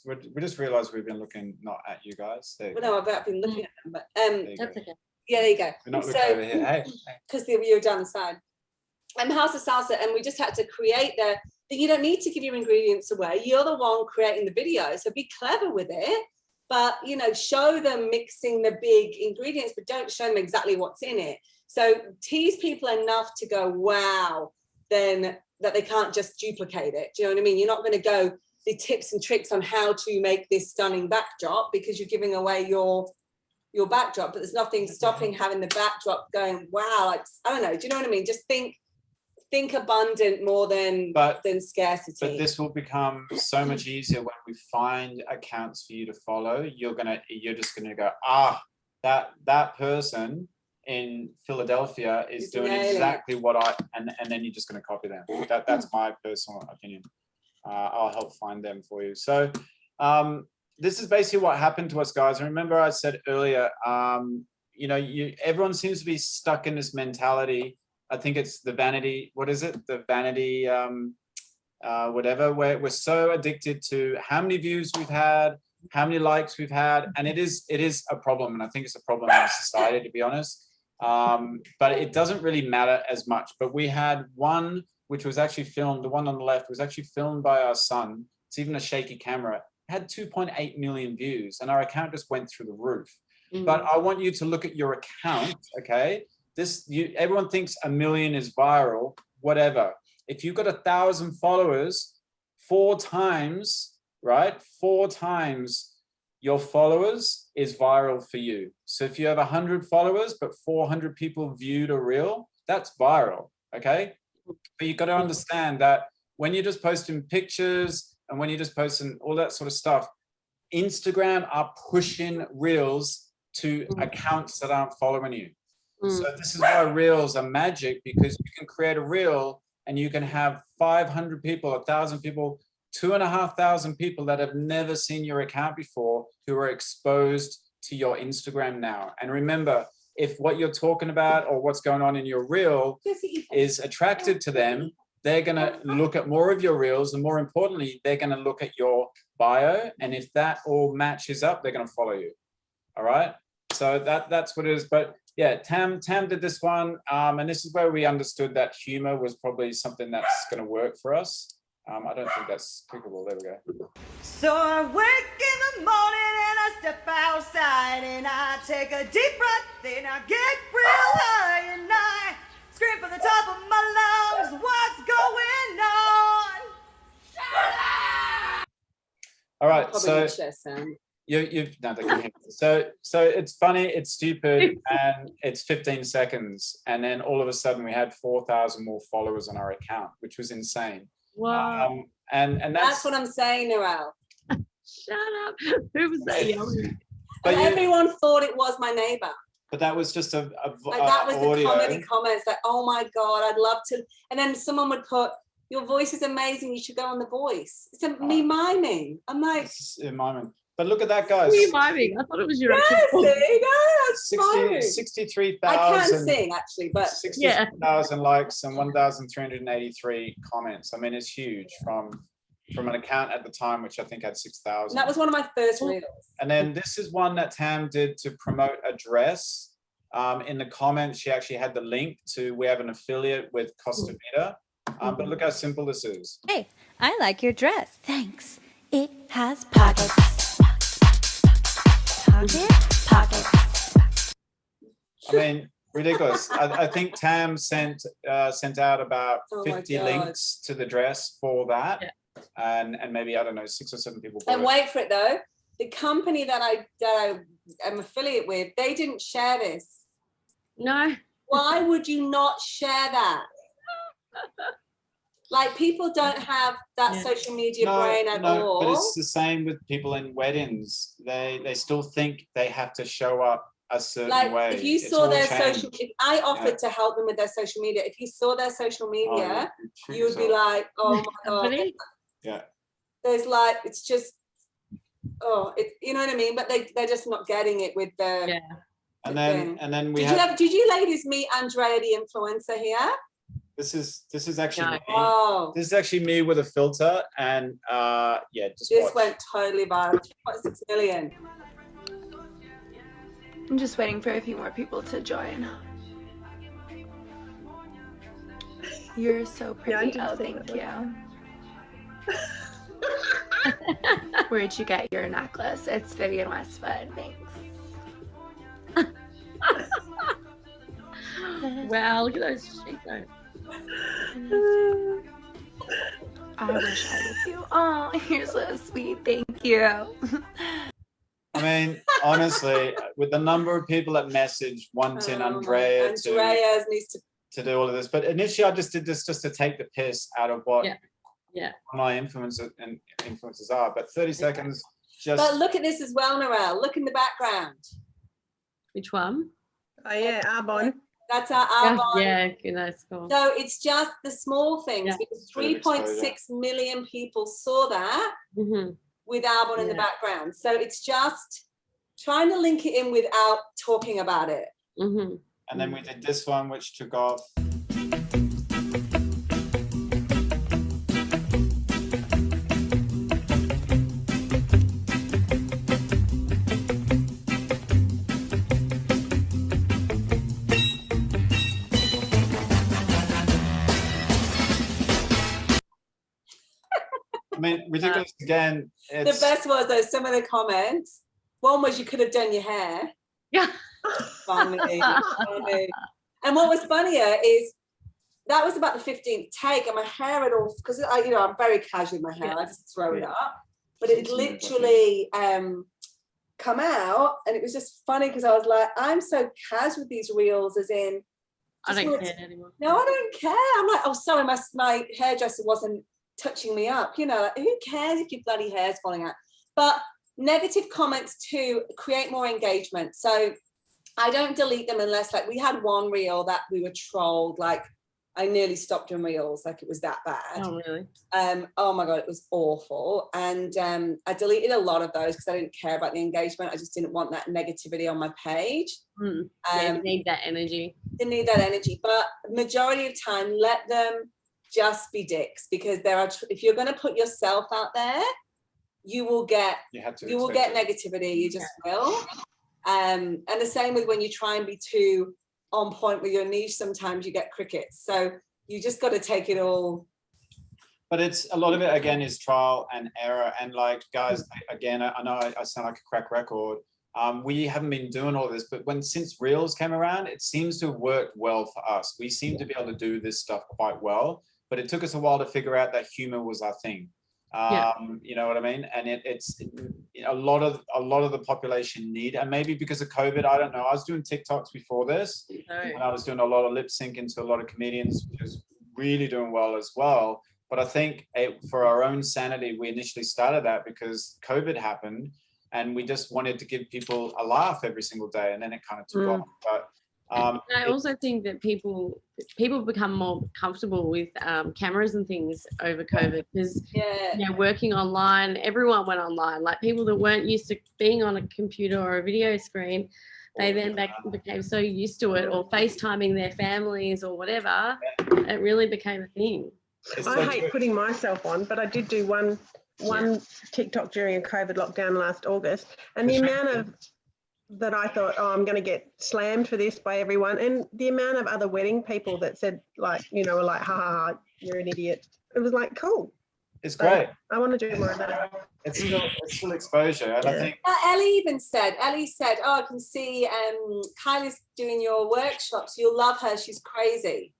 We just realized we've been looking not at you guys. Well, no, I've been looking at them, but That's okay. yeah, there you go. We're not looking over here. Hey. Because you were down the side. House of Salsa, and we just had to create you don't need to give your ingredients away. You're the one creating the video, so be clever with it. But show them mixing the big ingredients, but don't show them exactly what's in it. So tease people enough to go, wow, then that they can't just duplicate it. Do you know what I mean? You're not going to go the tips and tricks on how to make this stunning backdrop, because you're giving away your backdrop, but there's nothing stopping having the backdrop going, wow, like, I don't know. Do you know what I mean? Just think abundant more than scarcity. But this will become so much easier when we find accounts for you to follow. You're just gonna go, that person in Philadelphia is doing exactly what and then you're just gonna copy them. That's my personal opinion. I'll help find them for you. So this is basically what happened to us, guys. Remember I said earlier, everyone seems to be stuck in this mentality. I think it's the vanity, what is it? The vanity, whatever, where we're so addicted to how many views we've had, how many likes we've had. And it is a problem. And I think it's a problem in society, to be honest. But it doesn't really matter as much. But we had one, which was actually filmed, the one on the left was actually filmed by our son. It's even a shaky camera. It had 2.8 million views and our account just went through the roof. But I want you to look at your account, okay? Everyone thinks 1 million is viral, whatever. If you've got 1,000 followers, 4 times your followers is viral for you. So if you have 100 followers, but 400 people viewed a reel, that's viral, okay? But you've got to understand that when you're just posting pictures and when you're just posting all that sort of stuff, Instagram are pushing reels to accounts that aren't following you. So this is why reels are magic, because you can create a reel and you can have 500 people, 1,000 people, 2,500 people that have never seen your account before who are exposed to your Instagram now. And remember, if what you're talking about or what's going on in your reel is attractive to them, they're going to look at more of your reels, and more importantly, they're going to look at your bio. And if that all matches up, they're going to follow you. All right. So that's what it is. But yeah, Tam did this one, and this is where we understood that humor was probably something that's going to work for us. I don't think that's clickable. There we go. So I wake in the morning and I step outside and I take a deep breath, then I get real high and I scream from the top of my lungs, what's going on? All right, so you've no, they can hear me. So it's funny, it's stupid, and it's 15 seconds, and then all of a sudden we had 4,000 more followers on our account, which was insane. Wow. And that's what I'm saying, Noelle. Shut up. Who was that yelling? But everyone thought it was my neighbor. But that was just that was audio. The comedy comments, like, oh my God, I'd love to. And then someone would put, your voice is amazing, you should go on The Voice. It's me miming. I'm like, miming. But look at that, guys. Who are you miming? I thought it was your actual voice. No, that's 63,000. I can sing, actually, but 63,000 likes and 1,383 comments. I mean, it's huge from an account at the time, which I think had 6,000. That was one of my first reels. And then this is one that Tam did to promote a dress. In the comments, she actually had the link to, we have an affiliate with Costa Vida. But look how simple this is. Hey, I like your dress. Thanks. It has pockets. Pockets. I mean, ridiculous. I think Tam sent out about 50 links to the dress for that. Yeah. And maybe, I don't know, 6 or 7 people bought and wait for it though, the company that I am affiliate with, they didn't share this. No. Why would you not share that? Like, people don't have that social media brain at all. But it's the same with people in weddings. They still think they have to show up a certain Like way. if you It's saw all their changed. social, if I offered to help them with their social media, if you saw their social media, you would be like, oh my God. Company? Yeah. There's like, it's just, you know what I mean? But they're just not getting it with the. Yeah. And then we Did you ladies meet Andrea the influencer here? This is actually me. Oh, This is actually me with a filter, and yeah, just this watch. went totally viral. 2.6 million. I'm just waiting for a few more people to join. You're so pretty. Oh, thank you. Where'd you get your necklace? It's Vivian Westwood. Thanks. Wow, look at those cheekbones. I wish I was you. Oh, you're so sweet. Thank you. I mean, honestly, with the number of people that message wanting Andrea needs to do all of this, but initially I just did this just to take the piss out of what my influencers are. But 30 seconds just. But look at this as well, Narelle. Look in the background. Which one? Oh yeah, Arbonne. That's our Arbonne. Yeah, that's cool. So it's just the small things because 3.6 million people saw that with Arbonne in the background. So it's just trying to link it in without talking about it. And then we did this one, which took off. I mean, ridiculous again. The best was though, some of the comments. One was you could have done your hair. Yeah. Funny. And what was funnier is that was about the 15th take, and my hair had all, because I'm very casual with my hair. I just throw it up, but it literally come out, and it was just funny because I was like, I'm so casual with these reels, as in. I don't care anymore. No, I don't care. I'm like, oh, sorry, my hairdresser wasn't touching me up. Like, who cares if your bloody hair's falling out? But negative comments to create more engagement. So I don't delete them unless, like, we had one reel that we were trolled. Like, I nearly stopped doing reels. Like, it was that bad. Oh, really? Oh my God, it was awful. And I deleted a lot of those because I didn't care about the engagement. I just didn't want that negativity on my page. You need that energy. They need that energy. But majority of time, let them just be dicks, because if you're going to put yourself out there, you will get negativity. You just will. And the same with when you try and be too on point with your niche, sometimes you get crickets. So you just got to take it all. But it's a lot of it again is trial and error. And like, guys, again, I know I sound like a crack record. We haven't been doing all this, but since Reels came around, it seems to have worked well for us. We seem to be able to do this stuff quite well, but it took us a while to figure out that humor was our thing. You know what I mean? And it's a lot of the population need, and maybe because of COVID, I don't know. I was doing TikToks before this, and I was doing a lot of lip syncing to a lot of comedians, which was really doing well as well. But I think for our own sanity, we initially started that because COVID happened, and we just wanted to give people a laugh every single day, and then it kind of took off. But I also think that people become more comfortable with cameras and things over COVID, because working online, everyone went online. Like, people that weren't used to being on a computer or a video screen, they then became so used to it, or FaceTiming their families or whatever. It really became a thing. I hate putting myself on, but I did do one TikTok during a COVID lockdown last August, and the amount of that I thought, oh, I'm going to get slammed for this by everyone, and the amount of other wedding people that said, like, were like, ha ha ha, you're an idiot. It was like, cool. It's great. I want to do more of that. It's still exposure, and I think Ellie said, oh, I can see Kylie's doing your workshops. You'll love her. She's crazy.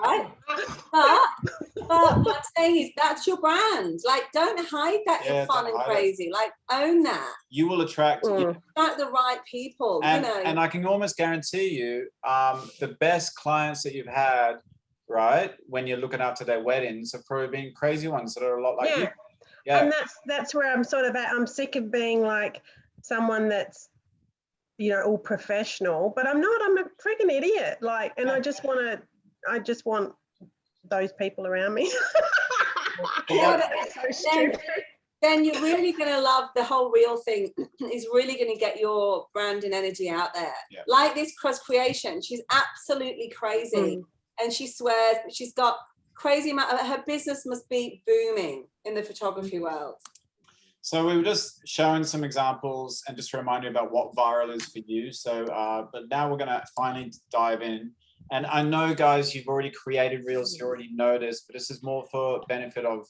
Right? But what I'm saying is, that's your brand. Like, don't hide that you're fun and crazy. Like, own that. You will attract the right people. And I can almost guarantee you, the best clients that you've had, right, when you're looking after their weddings, have probably been crazy ones that are a lot like you. Yeah. And that's where I'm sort of at. I'm sick of being like someone that's, you know, all professional, but I'm not. I'm a freaking idiot. Like, and I just want those people around me. Yeah, so stupid. then you're really going to love the whole reel thing. Is really going to get your brand and energy out there. Yeah. Like this cross creation, she's absolutely crazy, and she swears she's got crazy amount. Her business must be booming in the photography world. So we were just showing some examples and just to remind you about what viral is for you. So, but now we're going to finally dive in. And I know, guys, you've already created reels, you already know this, but this is more for benefit of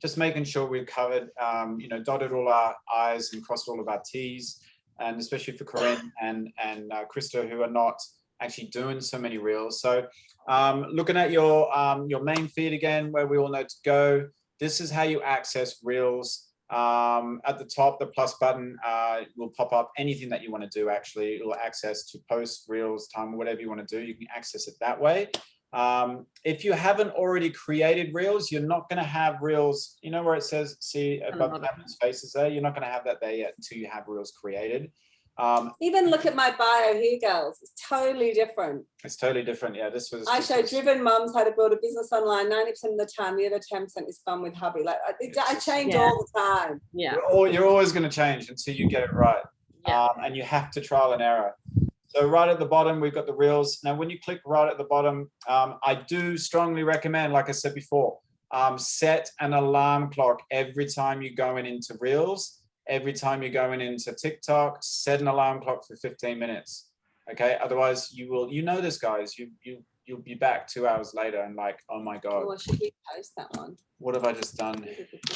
just making sure we've covered, you know, dotted all our I's and crossed all of our T's, and especially for Corinne and Krista, who are not actually doing so many reels. So looking at your main feed again, where we all know to go, this is how you access reels. At the top, the plus button will pop up anything that you want to do. Actually, it will access to post, reels, time, whatever you want to do. You can access it that way. If you haven't already created reels, you're not going to have reels. You know where it says, see above Tamlyn's faces there? You're not going to have that there yet until you have reels created. Even look at my bio here, girls. It's totally different. It's totally different. Yeah, this was. I show driven mums how to build a business online 90% of the time. The other 10% is fun with hubby. Like I change all the time. Yeah. You're always going to change until you get it right. Yeah. And you have to trial and error. So right at the bottom, we've got the reels. Now, when you click right at the bottom, I do strongly recommend, like I said before, set an alarm clock every time you're going into reels. Every time you're going into TikTok, set an alarm clock for 15 minutes. Okay. Otherwise you will, you know this, guys, you'll be back 2 hours later and like, oh my God. Oh, I should repost that one. What have I just done?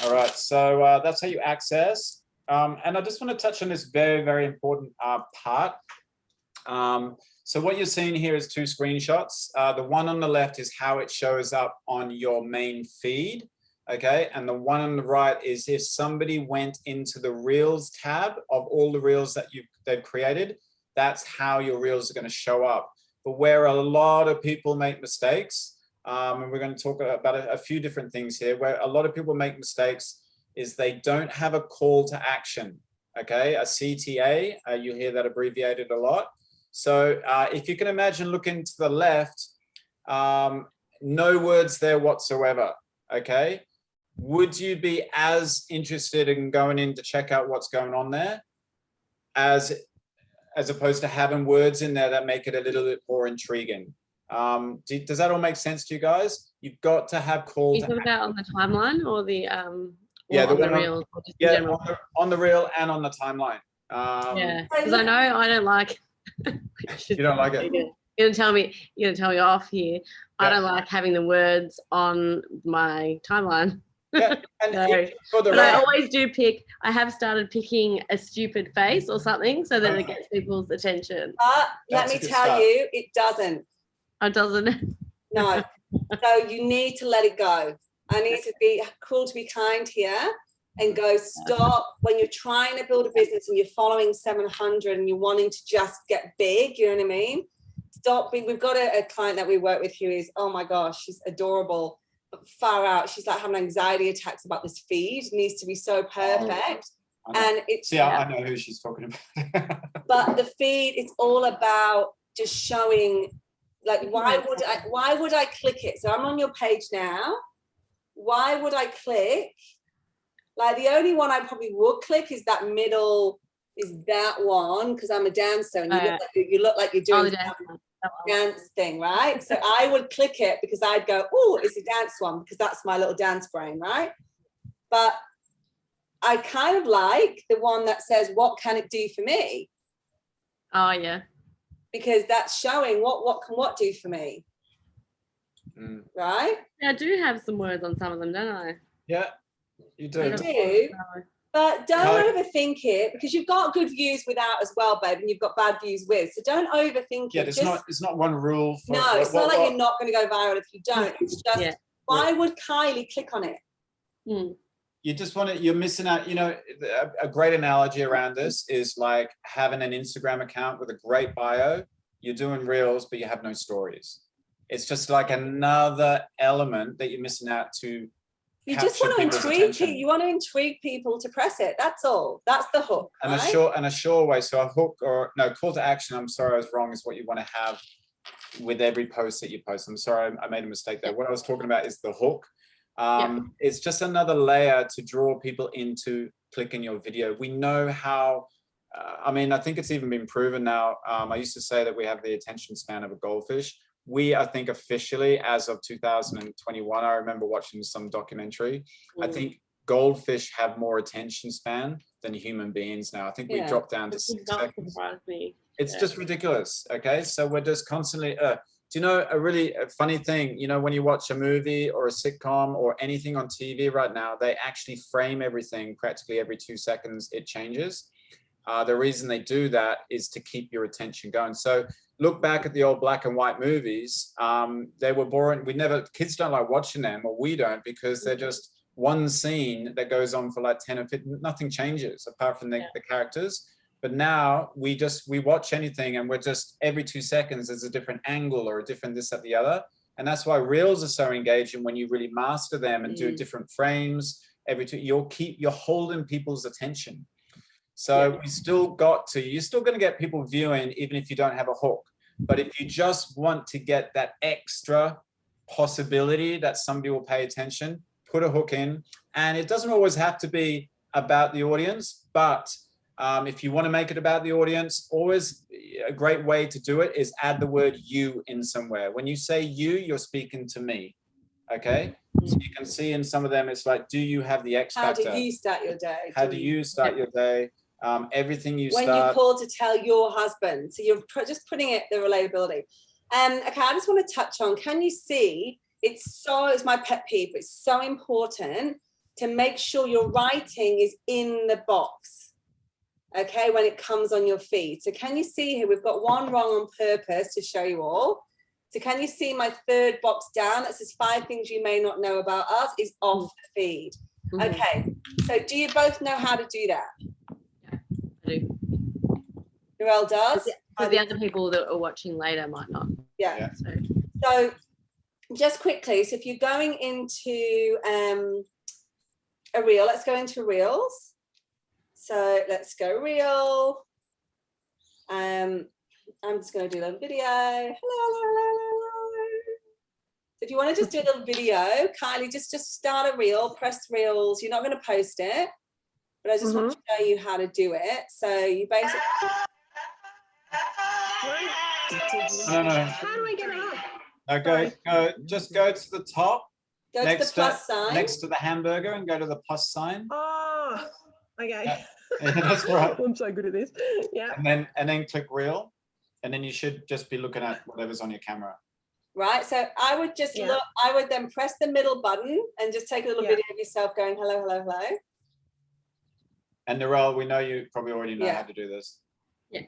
All right. So that's how you access. And I just want to touch on this very, very important part. So what you're seeing here is two screenshots. The one on the left is how it shows up on your main feed. Okay, and the one on the right is if somebody went into the Reels tab of all the Reels that they've created, that's how your Reels are going to show up. But where a lot of people make mistakes, and we're going to talk about a few different things here, where a lot of people make mistakes is they don't have a call to action. Okay, a CTA, you hear that abbreviated a lot. So if you can imagine looking to the left, no words there whatsoever. Okay. Would you be as interested in going in to check out what's going on there as opposed to having words in there that make it a little bit more intriguing? Does that all make sense to you guys? You've got to have calls. You talking about on the timeline or the yeah, on the reel? Yeah, on the reel and on the timeline. Yeah, because I know I don't like. You don't like it. You're gonna tell me off here. Yeah. I don't like having the words on my timeline. Yeah, and but I always do pick. I have started picking a stupid face or something so that it gets people's attention. But let me tell you, it doesn't. It doesn't. No. So you need to let it go. I need to be cool, to be kind here, and go stop when you're trying to build a business and you're following 700 and you're wanting to just get big. You know what I mean? Stop. We've got a client that we work with who is, oh my gosh, she's adorable. Far out. She's like having anxiety attacks about this feed. It needs to be so perfect. And it's I know who she's talking about. But the feed, it's all about just showing, like, why would I click it? So I'm on your page now. Why would I click? Like, the only one I probably would click is that middle, is that one, because I'm a dancer and you look like you're doing dance thing, right? So I would click it because I'd go, oh, it's a dance one, because that's my little dance brain, right? But I kind of like the one that says, what can it do for me? Oh yeah, because that's showing what can what do for me. Right? Yeah, I do have some words on some of them, don't I? Yeah, you do. You do. But don't overthink it, because you've got good views without as well, babe, and you've got bad views with. So don't overthink it. It's not one rule. No, it's not like you're not going to go viral if you don't. It's just, why would Kylie click on it? You just want to, you're missing out. You know, a great analogy around this is like having an Instagram account with a great bio. You're doing reels, but you have no stories. It's just like another element that you're missing out to You just want to people's intrigue attention. people. You want to intrigue people to press it. That's all. That's the hook. And right? a sure way. So a hook or no call to action. I'm sorry, I was wrong. Is what you want to have with every post that you post. I'm sorry, I made a mistake there. What I was talking about is the hook. It's just another layer to draw people into clicking your video. We know how. I mean, I think it's even been proven now. I used to say that we have the attention span of a goldfish. We, I think, officially, as of 2021, I remember watching some documentary. I think goldfish have more attention span than human beings now. I think we dropped down to 6 seconds. It's just ridiculous. Okay, so we're just constantly. Do you know a really funny thing? You know, when you watch a movie or a sitcom or anything on TV right now, they actually frame everything practically every 2 seconds. It changes. The reason they do that is to keep your attention going. So look back at the old black and white movies. They were boring. Kids don't like watching them, or we don't, because they're just one scene that goes on for like 10 or 15, nothing changes apart from the characters. But now we watch anything and we're just every 2 seconds, there's a different angle or a different this, that, the other. And that's why reels are so engaging when you really master them and do different frames. You're holding people's attention. So you're still going to get people viewing even if you don't have a hook. But if you just want to get that extra possibility that somebody will pay attention, put a hook in. And it doesn't always have to be about the audience, but if you want to make it about the audience, always a great way to do it is add the word you in somewhere. When you say you, you're speaking to me. Okay? So you can see in some of them, it's like, do you have the X factor? How do you start your day? How do you start your day? Everything you when start. you call to tell your husband. So you're just putting it, the relatability. Okay, I just want to touch on, can you see, it's my pet peeve, it's so important to make sure your writing is in the box, okay, when it comes on your feed. So can you see here, we've got one wrong on purpose to show you all. So can you see my third box down that says 5 things you may not know about us is off the feed. Okay, so do you both know how to do that? Narelle does. For the other people that are watching later might not. Yeah. So just quickly, so if you're going into a reel, let's go into reels. So let's go reel. I'm just going to do a little video. Hello. So if you want to just do a little video, Kylie, just start a reel, press reels. You're not going to post it, but I just want to show you how to do it. So you basically. No. How do I get it up? Go. Just go to the top. Go to the plus sign. Next to the hamburger and go to the plus sign. Oh, okay. Yeah, that's right. I'm so good at this. Yeah. And then click reel, and then you should just be looking at whatever's on your camera. Right. So I would just look. I would then press the middle button and just take a little video of yourself going hello, hello, hello. And Narelle, we know you probably already know how to do this. Yeah.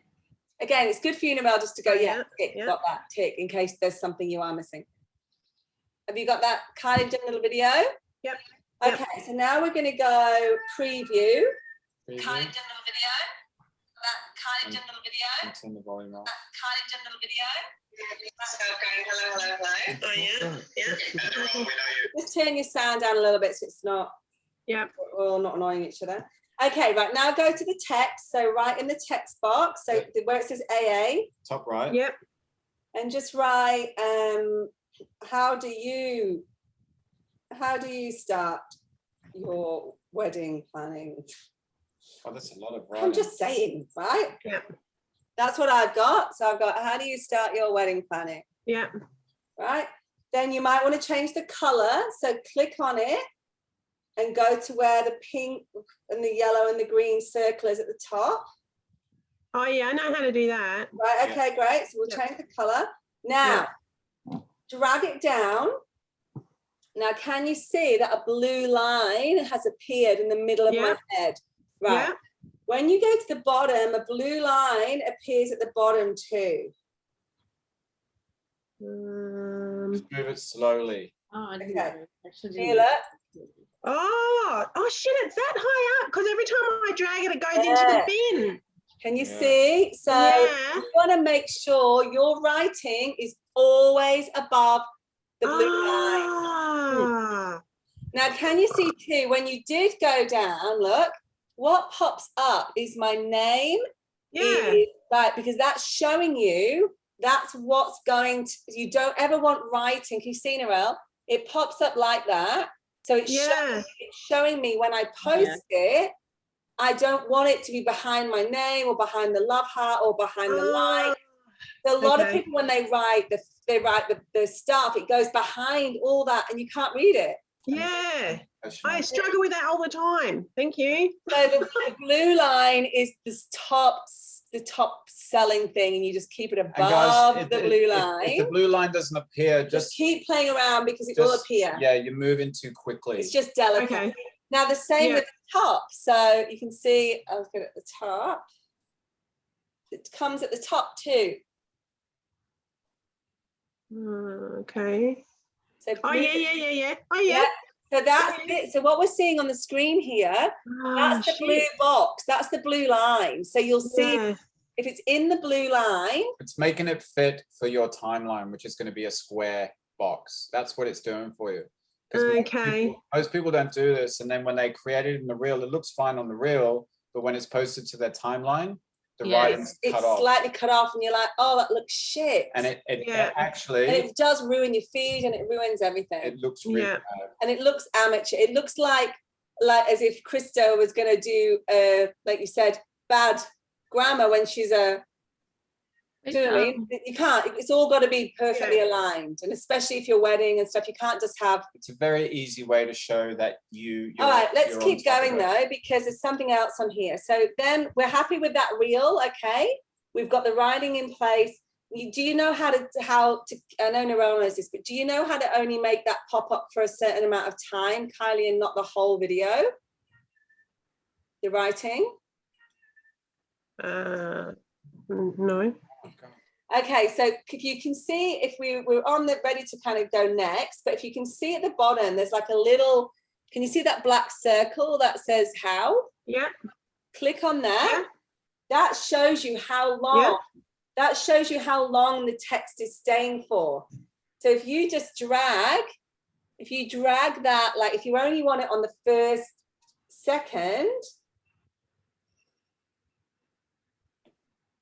Again, it's good for you, Narelle, just to go, got that tick in case there's something you are missing. Have you got that? Kylie done a little video? Yep. Okay, so now we're going to go preview. Kylie done a little video. Kylie done a little video. Turn the volume off. Kylie done a little video. Hello. Yeah. Just turn your sound down a little bit so it's not. Yeah. We're all not annoying each other. Okay, right, now go to the text. So right in the text box, so where it says AA. Top right. Yep. And just write, how do you start your wedding planning? Oh, that's a lot of writing. I'm just saying, right? Yeah. That's what I've got. So I've got, how do you start your wedding planning? Yeah. Right? Then you might want to change the color. So click on it and go to where the pink and the yellow and the green circle is at the top. Oh, yeah, I know how to do that. Right, okay, great. So we'll change the color. Now, drag it down. Now, can you see that a blue line has appeared in the middle of my head? Right. Yeah. When you go to the bottom, a blue line appears at the bottom too. Just move it slowly. Oh, I didn't Okay. know. Feel it? Oh, shit, it's that high up because every time I drag it, it goes into the bin. Can you see? So you want to make sure your writing is always above the blue line. Now, can you see too, when you did go down, look, what pops up is my name. Yeah. Right, because that's showing you, that's what's going to, you don't ever want writing. Can you see, Narelle? It pops up like that. So it's, showing me when I post it, I don't want it to be behind my name or behind the love heart or behind the like. So a lot of people, when they write the stuff, it goes behind all that and you can't read it. Yeah, I struggle with that all the time. Thank you. So the blue line is the top selling thing, and you just keep it above the blue line. If the blue line doesn't appear, just keep playing around because it will appear. Yeah, you're moving too quickly. It's just delicate. Okay. Now the same with the top. So you can see, I'll get at the top. It comes at the top too. Okay. So oh yeah. Oh yeah. So that's it. So what we're seeing on the screen here, that's the blue box. That's the blue line. So you'll see if it's in the blue line. It's making it fit for your timeline, which is going to be a square box. That's what it's doing for you. Most people don't do this. And then when they create it in the reel, it looks fine on the reel, but when it's posted to their timeline, the writing's cut off. It's slightly cut off and you're like, oh, that looks shit. And it actually... And it does ruin your feed and it ruins everything. It looks really bad. And it looks amateur. It looks like as if Krista was going to do, like you said, bad grammar when she's you know what I mean? You can't. It's all got to be perfectly aligned. And especially if you're wedding and stuff, you can't just have... It's a very easy way to show that all right, let's keep going though, because there's something else on here. So then we're happy with that reel, okay? We've got the writing in place. Do you know how to, I know Narelle knows this, but do you know how to only make that pop up for a certain amount of time, Kylie, and not the whole video? The writing? No. Okay, so if you can see, if we're on the ready to kind of go next, but if you can see at the bottom, there's like a little, can you see that black circle that says how? Yeah. Click on that. That shows you how long. That shows you how long the text is staying for. So if you just drag that, like if you only want it on the first second,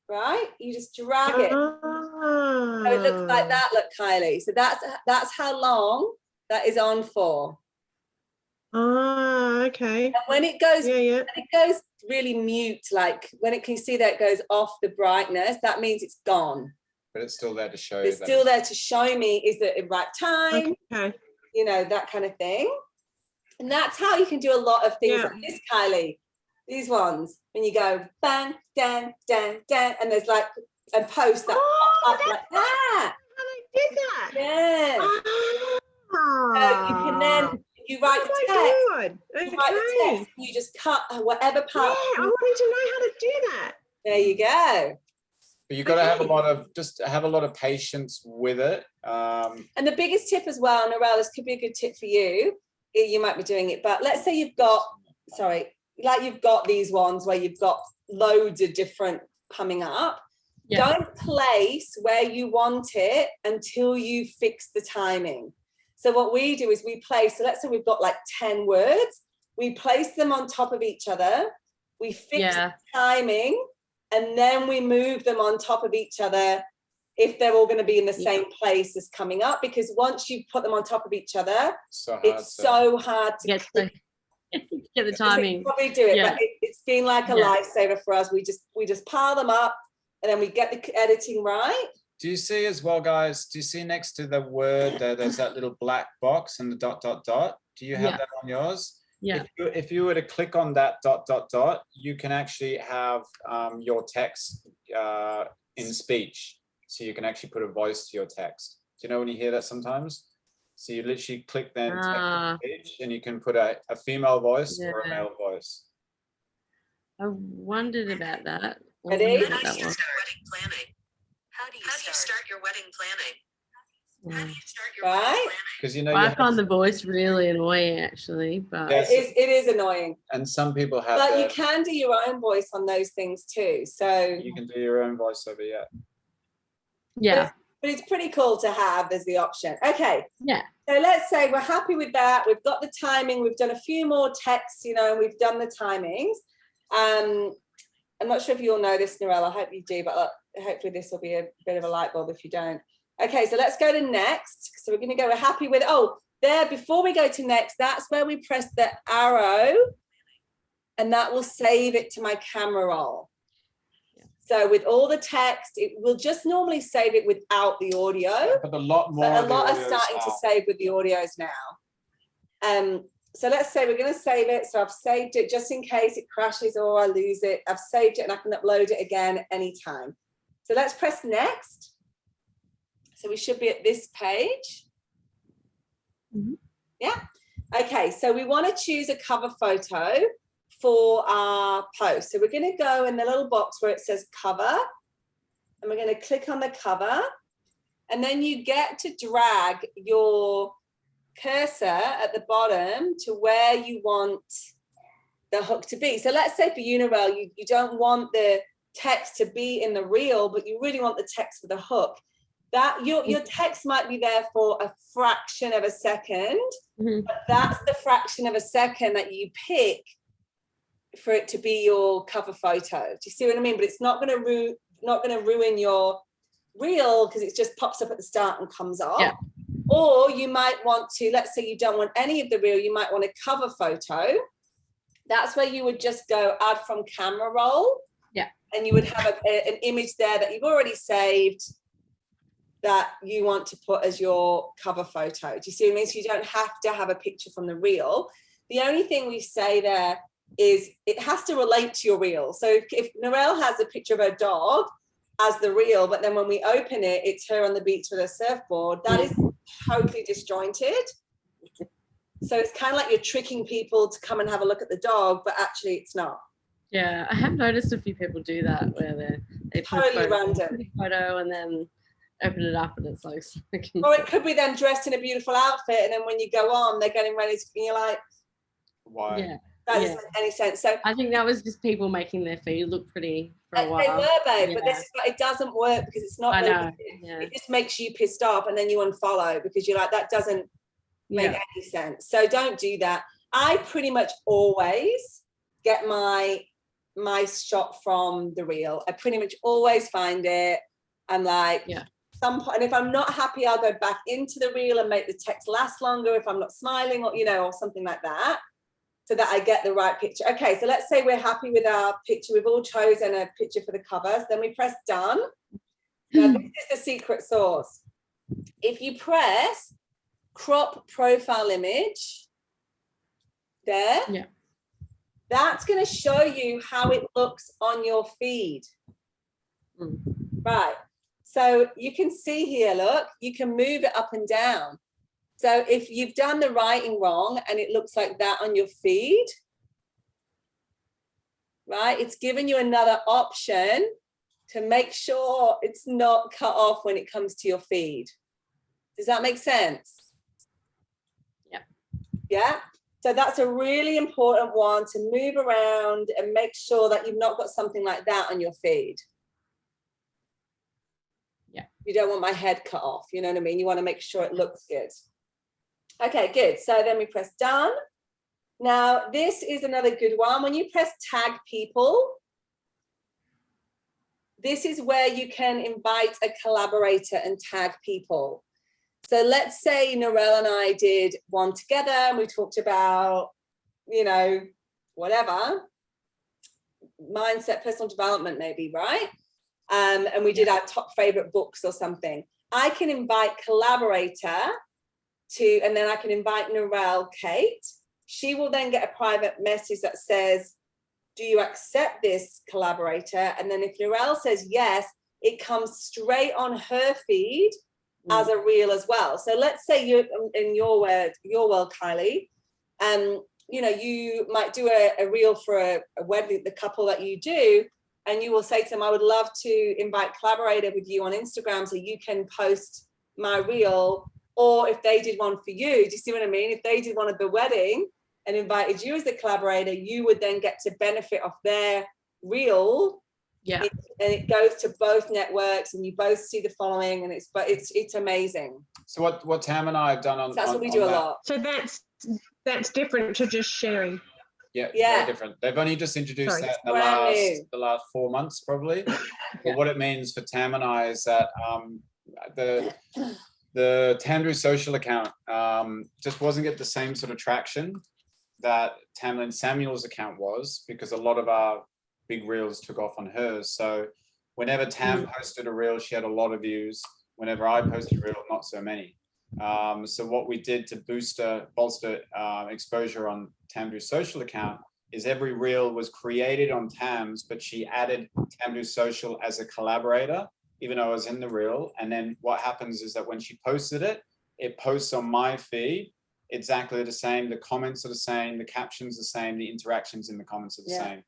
right? You just drag it. So it looks like that, look, Kylie. So that's how long that is on for. Okay. And when it goes, when it goes really mute, like when it can see that it goes off the brightness, that means it's gone. But it's still there to show. It's still there to show me is it the right time? Okay. You know, that kind of thing. And that's how you can do a lot of things like this, Kylie. These ones, when you go bang, dan, dan, dan, and there's like a post that pops up like that. How they did that? Yes. So you can then, you write the text. You write the text. You just cut whatever part. Yeah, I wanted to know how to do that. There you go. But you've got to have a lot of patience with it. And the biggest tip as well, Narelle, this could be a good tip for you. You might be doing it, but let's say you've got, like you've got these ones where you've got loads of different coming up. Don't place where you want it until you fix the timing. So what we do is we place, so let's say we've got like 10 words, we place them on top of each other, we fix the timing, and then we move them on top of each other if they're all going to be in the same place as coming up, because once you put them on top of each other, it's so hard to get the timing. Probably do it, but it's been like a lifesaver for us. We just pile them up and then we get the editing right. Do you see as well, guys? Do you see next to the word there's that little black box and the ... Do you have that on yours? Yeah. If you were to click on that ... you can actually have your text in speech. So you can actually put a voice to your text. Do you know when you hear that sometimes? So you literally click then text to speech, and you can put a female voice or a male voice. I wondered about that. How do you start wedding planning? How do you start your wedding planning? How do you start your wedding planning? Because you know, I find the voice really annoying, actually. But it is annoying. And some people have. But you can do your own voice on those things too. So you can do your own voiceover, yeah. but it's pretty cool to have as the option. Okay. Yeah. So let's say we're happy with that. We've got the timing. We've done a few more texts, you know, and we've done the timings. I'm not sure if you all know this, Narelle. I hope you do, but hopefully this will be a bit of a light bulb if you don't. Okay, so let's go to next. So we're going to go, we're happy with, there, before we go to next, that's where we press the arrow and that will save it to my camera roll. So with all the text, it will just normally save it without the audio. But a lot more. But a lot are starting to save with the audios now. So let's say we're going to save it. So I've saved it just in case it crashes or I lose it. I've saved it and I can upload it again anytime. So let's press next. So we should be at this page. Mm-hmm. Yeah. Okay. So we want to choose a cover photo for our post. So we're going to go in the little box where it says cover and we're going to click on the cover and then you get to drag your cursor at the bottom to where you want the hook to be. So let's say for you, Narelle, you don't want the text to be in the reel, but you really want the text for the hook. That your text might be there for a fraction of a second, but that's the fraction of a second that you pick for it to be your cover photo. Do you see what I mean? But it's not going to ruin your reel because it just pops up at the start and comes off. Yeah. Or you might want to, let's say you don't want any of the reel, you might want a cover photo. That's where you would just go add from camera roll. Yeah. And you would have an image there that you've already saved that you want to put as your cover photo. Do you see what I mean? So you don't have to have a picture from the reel. The only thing we say there is it has to relate to your reel. So if Narelle has a picture of her dog as the reel, but then when we open it, it's her on the beach with a surfboard, that is totally disjointed. So it's kind of like you're tricking people to come and have a look at the dog, but actually it's not. Yeah, I have noticed a few people do that where they totally put random photo and then open it up and it's like or it could be them dressed in a beautiful outfit and then when you go on they're getting ready to be like, why? Yeah. That doesn't make any sense. So I think that was just people making their feed look pretty for a while. They were, babe, but this is it doesn't work because it's not. I know. Yeah. It just makes you pissed off, and then you unfollow because you're like, that doesn't make any sense. So don't do that. I pretty much always get my shot from the reel. I pretty much always find it. I'm like, some point, and if I'm not happy, I'll go back into the reel and make the text last longer if I'm not smiling or or something like that. So that I get the right picture. Okay, so let's say we're happy with our picture. We've all chosen a picture for the covers. Then we press done. Now this is the secret sauce. If you press crop profile image there, that's going to show you how it looks on your feed. Right. So you can see here, look, you can move it up and down. So if you've done the writing wrong and it looks like that on your feed, right, it's given you another option to make sure it's not cut off when it comes to your feed. Does that make sense? Yeah. Yeah. So that's a really important one to move around and make sure that you've not got something like that on your feed. Yeah. You don't want my head cut off. You know what I mean? You want to make sure it looks good. Okay, good. So then we press done. Now, this is another good one. When you press tag people, this is where you can invite a collaborator and tag people. So let's say Narelle and I did one together and we talked about, whatever, mindset, personal development maybe, right? And we did our top favorite books or something. I can invite collaborator and then I can invite Narelle Kate. She will then get a private message that says, do you accept this collaborator? And then if Narelle says yes, it comes straight on her feed as a reel as well. So let's say you're in your world, Kylie, you might do a reel for a wedding, the couple that you do, and you will say to them, I would love to invite collaborator with you on Instagram so you can post my reel. Or if they did one for you, do you see what I mean? If they did one at the wedding and invited you as the collaborator, you would then get to benefit off their reel Yeah. and it goes to both networks, and you both see the following, and it's amazing. So what Tam and I have done on So that's on, what we on do a that, lot. So that's different to just sharing. Yeah, Yeah. very different. They've only just introduced Sorry. that in Brand new. the last 4 months, probably. Yeah. But what it means for Tam and I is that the Andrew social account just wasn't get the same sort of traction that Tamlyn and Samuel's account was, because a lot of our big reels took off on hers. So whenever Tam posted a reel, she had a lot of views. Whenever I posted a reel, not so many. So what we did to bolster exposure on Tamdru's social account is every reel was created on Tam's, but she added Tamdru's social as a collaborator, even though I was in the reel. And then what happens is that when she posted it, it posts on my feed exactly the same. The comments are the same, the captions the same, the interactions in the comments are the same.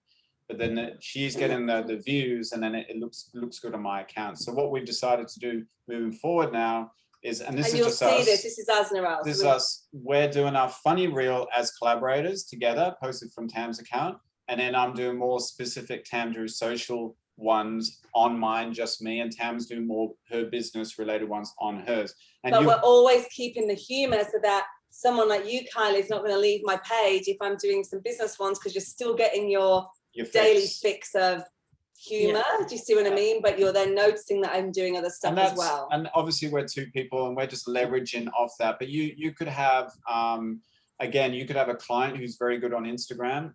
But then she's getting the views, and then it looks good on my account. So what we've decided to do moving forward now is, and this is you'll just see us. this is us, Narelle. This is us. We're doing our funny reel as collaborators together, posted from Tam's account, and then I'm doing more specific Tamdru social ones on mine, just me, and Tam's doing more her business related ones on hers. And but we're always keeping the humor, so that someone like you, Kylie, is not going to leave my page if I'm doing some business ones, because you're still getting your daily fix of humor. Do you see what I mean? But you're then noticing that I'm doing other stuff as well. And obviously we're two people and we're just leveraging off that. But you could have again, you could have a client who's very good on Instagram,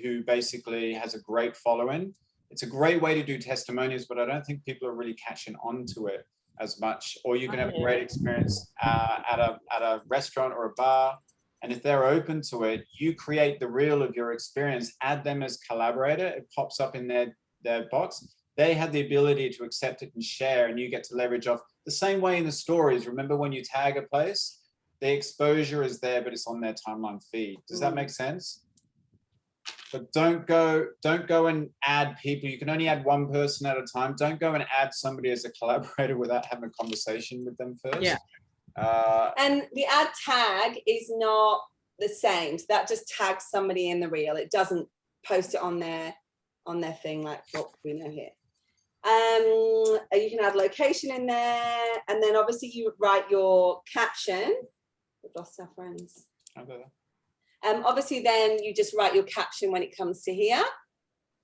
who basically has a great following. It's a great way to do testimonials, but I don't think people are really catching on to it as much. Or you can have a great experience at a restaurant or a bar. And if they're open to it, you create the reel of your experience, add them as collaborator, it pops up in their box. They have the ability to accept it and share, and you get to leverage off the same way in the stories. Remember when you tag a place, the exposure is there, but it's on their timeline feed. Does that make sense? But don't go and add people. You can only add one person at a time. Don't go and add somebody as a collaborator without having a conversation with them first. Yeah. And the ad tag is not the same. So that just tags somebody in the reel. It doesn't post it on their thing like what we know here. You can add location in there, and then obviously you write your caption. We've lost our friends. Obviously then you just write your caption when it comes to here,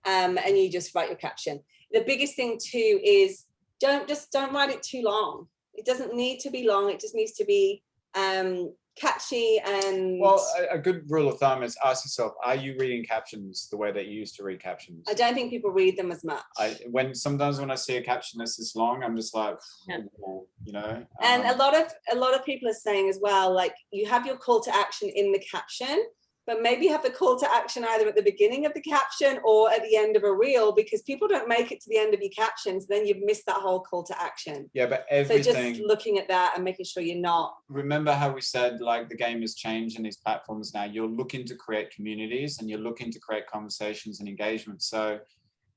and you just write your caption. The biggest thing too is don't write it too long. It doesn't need to be long. It just needs to be catchy. And well, a good rule of thumb is ask yourself, are you reading captions the way that you used to read captions? I don't think people read them as much. Sometimes when I see a caption that's this long, I'm just like, you know. And a lot of people are saying as well, like, you have your call to action in the caption, but maybe have the call to action either at the beginning of the caption or at the end of a reel, because people don't make it to the end of your captions. Then you've missed that whole call to action. Yeah, but everything. So just looking at that and making sure you're not. Remember how we said, like, the game has changed in these platforms now. You're looking to create communities and you're looking to create conversations and engagement. So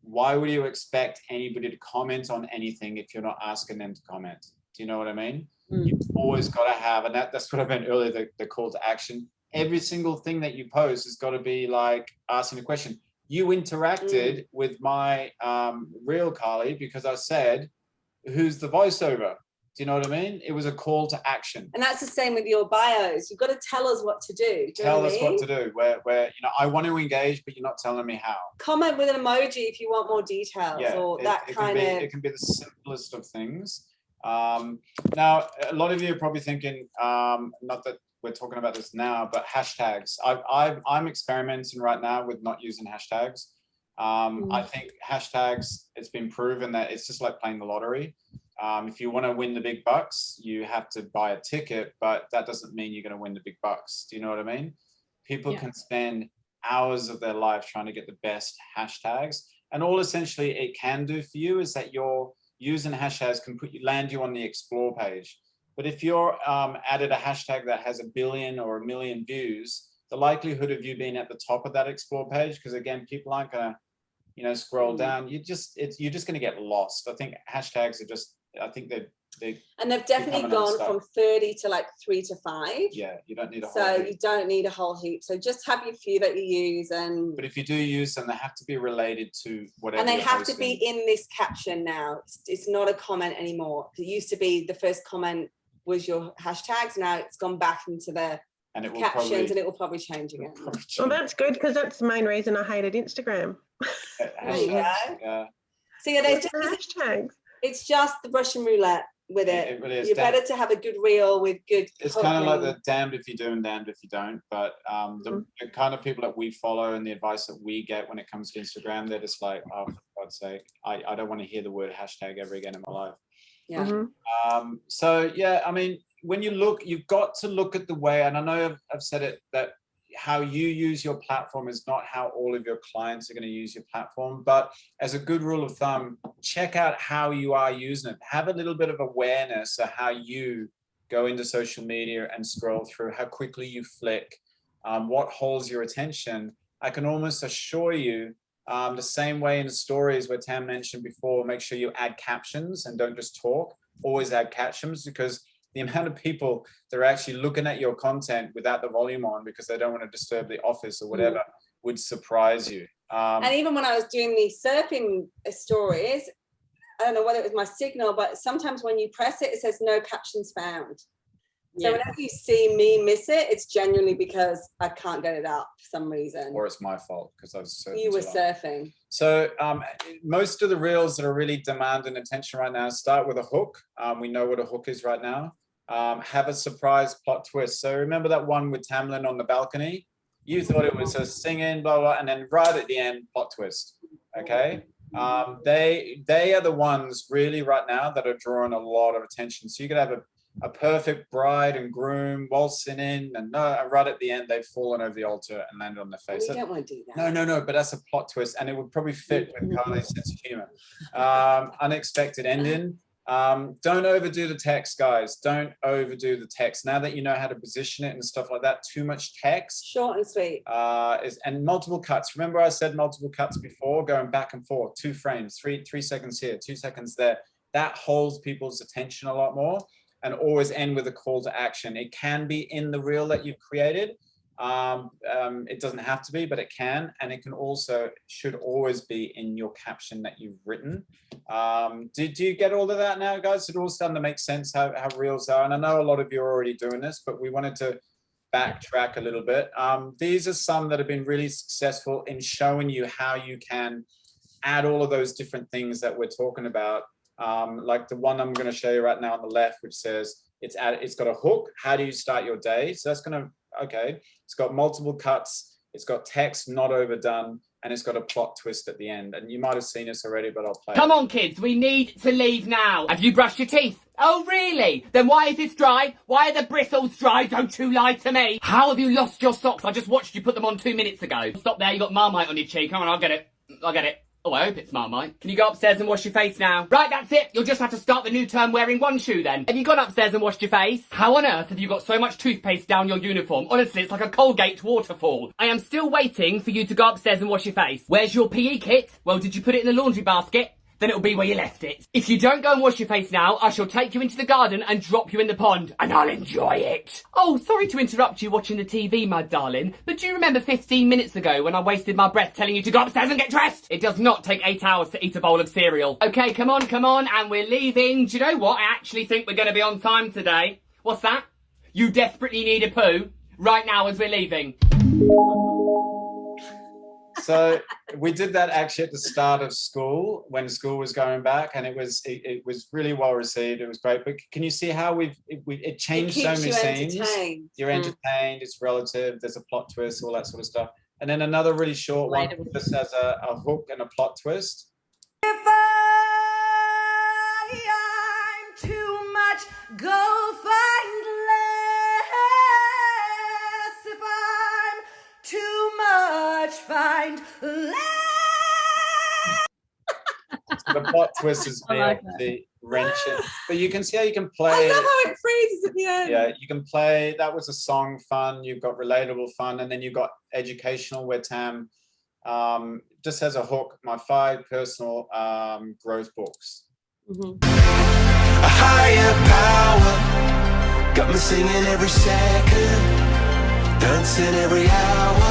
why would you expect anybody to comment on anything if you're not asking them to comment? Do you know what I mean? You've always got to have, and that's what I meant earlier, the call to action. Every single thing that you post has got to be like asking a question. You interacted with my reel, Carly, because I said, who's the voiceover? Do you know what I mean? It was a call to action. And that's the same with your bios. You've got to tell us what to do. Tell us what to do. Where you know, I want to engage, but you're not telling me how. Comment with an emoji if you want more details, or that kind of. It can be the simplest of things. Now, a lot of you are probably thinking, not that we're talking about this now, but hashtags. I'm experimenting right now with not using hashtags. I think hashtags, it's been proven that it's just like playing the lottery. If you want to win the big bucks, you have to buy a ticket, but that doesn't mean you're going to win the big bucks. Do you know what I mean? People can spend hours of their life trying to get the best hashtags, and all essentially it can do for you is that your using hashtags can land you on the explore page. But if you're added a hashtag that has 1 billion or 1 million views, the likelihood of you being at the top of that explore page, because again, people aren't going to, you know, scroll down. You're just going to get lost. I think hashtags are just, I think And they've definitely gone from 30 to like 3 to 5. Yeah, you don't need a whole So heap. you don't need a whole heap. So just have your few that you use, But if you do use them, they have to be related to whatever. And they you're have to posting. be in this caption now. It's not a comment anymore. It used to be the first comment was your hashtags. Now it's gone back into the captions, and it will probably change again. Well, that's good, because that's the main reason I hated Instagram. Yeah. So yeah, there's just hashtags. It's just the Russian roulette with it. It really is. You're better to have a good reel with good. It's kind of like the damned if you do and damned if you don't. But the kind of people that we follow and the advice that we get when it comes to Instagram, they're just like, oh, for God's sake, I don't want to hear the word hashtag ever again in my life. Yeah. So yeah, I mean, when you look, you've got to look at the way, and I know I've said it, that how you use your platform is not how all of your clients are going to use your platform. But as a good rule of thumb, check out how you are using it. Have a little bit of awareness of how you go into social media and scroll through, how quickly you flick, what holds your attention. I can almost assure you, the same way in the stories where Tam mentioned before, make sure you add captions and don't just talk. Always add captions, because the amount of people that are actually looking at your content without the volume on because they don't want to disturb the office or whatever would surprise you. And even when I was doing the surfing stories, I don't know whether it was my signal, but sometimes when you press it, it says no captions found. So whenever you see me miss it, it's genuinely because I can't get it up for some reason. Or it's my fault because I was surfing. You were surfing. So most of the reels that are really demanding attention right now start with a hook. We know what a hook is right now. Have a surprise plot twist. So remember that one with Tamlyn on the balcony? You thought it was a singing, blah, blah, and then right at the end, plot twist. Okay. They are the ones really right now that are drawing a lot of attention. So you could have a perfect bride and groom waltzing in, and right at the end they've fallen over the altar and landed on their face. We don't want to do that. No, but that's a plot twist, and it would probably fit with Carly's sense of humor. Unexpected ending. Don't overdo the text, guys. Don't overdo the text. Now that you know how to position it and stuff like that, too much text. Short and sweet. And multiple cuts. Remember I said multiple cuts before, going back and forth, 2 frames, 3 seconds here, 2 seconds there. That holds people's attention a lot more. And always end with a call to action. It can be in the reel that you've created. It doesn't have to be, but it can. And it can also, should always be in your caption that you've written. Do you get all of that now, guys? It all starting to make sense how reels are. And I know a lot of you are already doing this, but we wanted to backtrack a little bit. These are some that have been really successful in showing you how you can add all of those different things that we're talking about. Like the one I'm going to show you right now on the left, which says it's got a hook. How do you start your day? So that's going to, okay. It's got multiple cuts. It's got text not overdone, and it's got a plot twist at the end. And you might have seen this already, but I'll play. Come on, kids. We need to leave now. Have you brushed your teeth? Oh, really? Then why is this dry? Why are the bristles dry? Don't you lie to me. How have you lost your socks? I just watched you put them on 2 minutes ago. Stop there. You got Marmite on your cheek. Come on, I'll get it. Oh, I hope it's Marmite. Can you go upstairs and wash your face now? Right, that's it. You'll just have to start the new term wearing one shoe then. Have you gone upstairs and washed your face? How on earth have you got so much toothpaste down your uniform? Honestly, it's like a Colgate waterfall. I am still waiting for you to go upstairs and wash your face. Where's your PE kit? Well, did you put it in the laundry basket? Then it'll be where you left it. If you don't go and wash your face now, I shall take you into the garden and drop you in the pond, and I'll enjoy it. Oh, sorry to interrupt you watching the TV, my darling, but do you remember 15 minutes ago when I wasted my breath telling you to go upstairs and get dressed? It does not take 8 hours to eat a bowl of cereal. Okay, come on, and we're leaving. Do you know what? I actually think we're going to be on time today. What's that? You desperately need a poo? Right now as we're leaving. So we did that actually at the start of school when school was going back, and it was really well received. It was great. But can you see how it changed so many scenes? You're entertained. It's relative. There's a plot twist, all that sort of stuff. And then another really short one just has a hook and a plot twist. If I'm too much, go find less. If I'm too much, find less. The plot twist is the wrenching, but you can see how you can play. I love how it freezes at the end. Yeah, you can play. That was a song fun. You've got relatable fun, and then you've got educational, where Tam just has a hook. My 5 personal growth books. Mm-hmm. higher power. Got me singing every second, dancing every hour.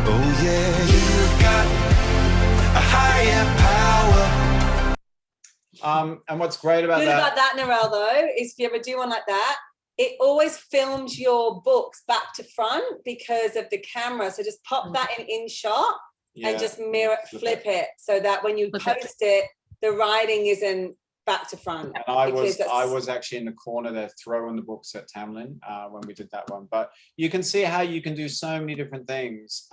Oh yeah, you've got a higher power. And what's great about Good that? about that, Narelle, though, is if you ever do one like that, it always films your books back to front because of the camera. So just pop that in shot and just flip it so that when you post it, the writing isn't back to front. And I was actually in the corner there throwing the books at Tamlyn when we did that one. But you can see how you can do so many different things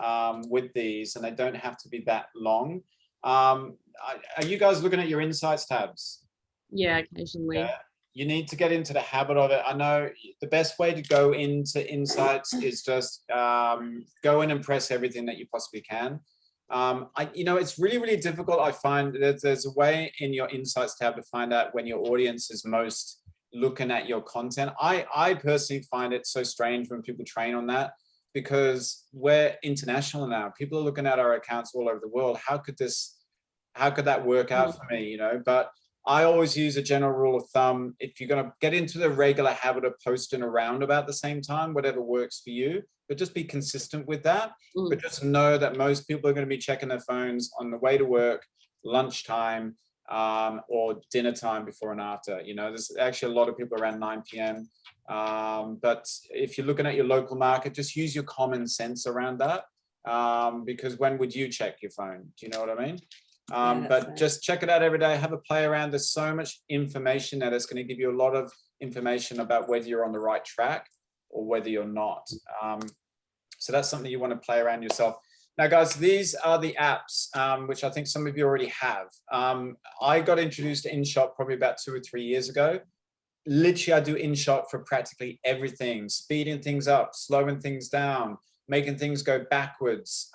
with these, and they don't have to be that long. Are you guys looking at your insights tabs? Yeah, occasionally. Yeah. You need to get into the habit of it. I know the best way to go into insights is just go in and press everything that you possibly can. It's really, really difficult. I find that there's a way in your insights tab to find out when your audience is most looking at your content. I personally find it so strange when people train on that, because we're international now. People are looking at our accounts all over the world. How could that work out for me? But I always use a general rule of thumb. If you're going to get into the regular habit of posting around about the same time, whatever works for you, but just be consistent with that. But just know that most people are going to be checking their phones on the way to work, lunchtime, or dinner time before and after. There's actually a lot of people around 9 p.m. But if you're looking at your local market, just use your common sense around that. Because when would you check your phone? Do you know what I mean? But just check it out every day, have a play around. There's so much information that it's going to give you a lot of information about whether you're on the right track or whether you're not. So that's something you want to play around yourself. Now, guys, these are the apps, which I think some of you already have. I got introduced to InShot probably about 2 or 3 years ago. Literally, I do InShot for practically everything, speeding things up, slowing things down, making things go backwards.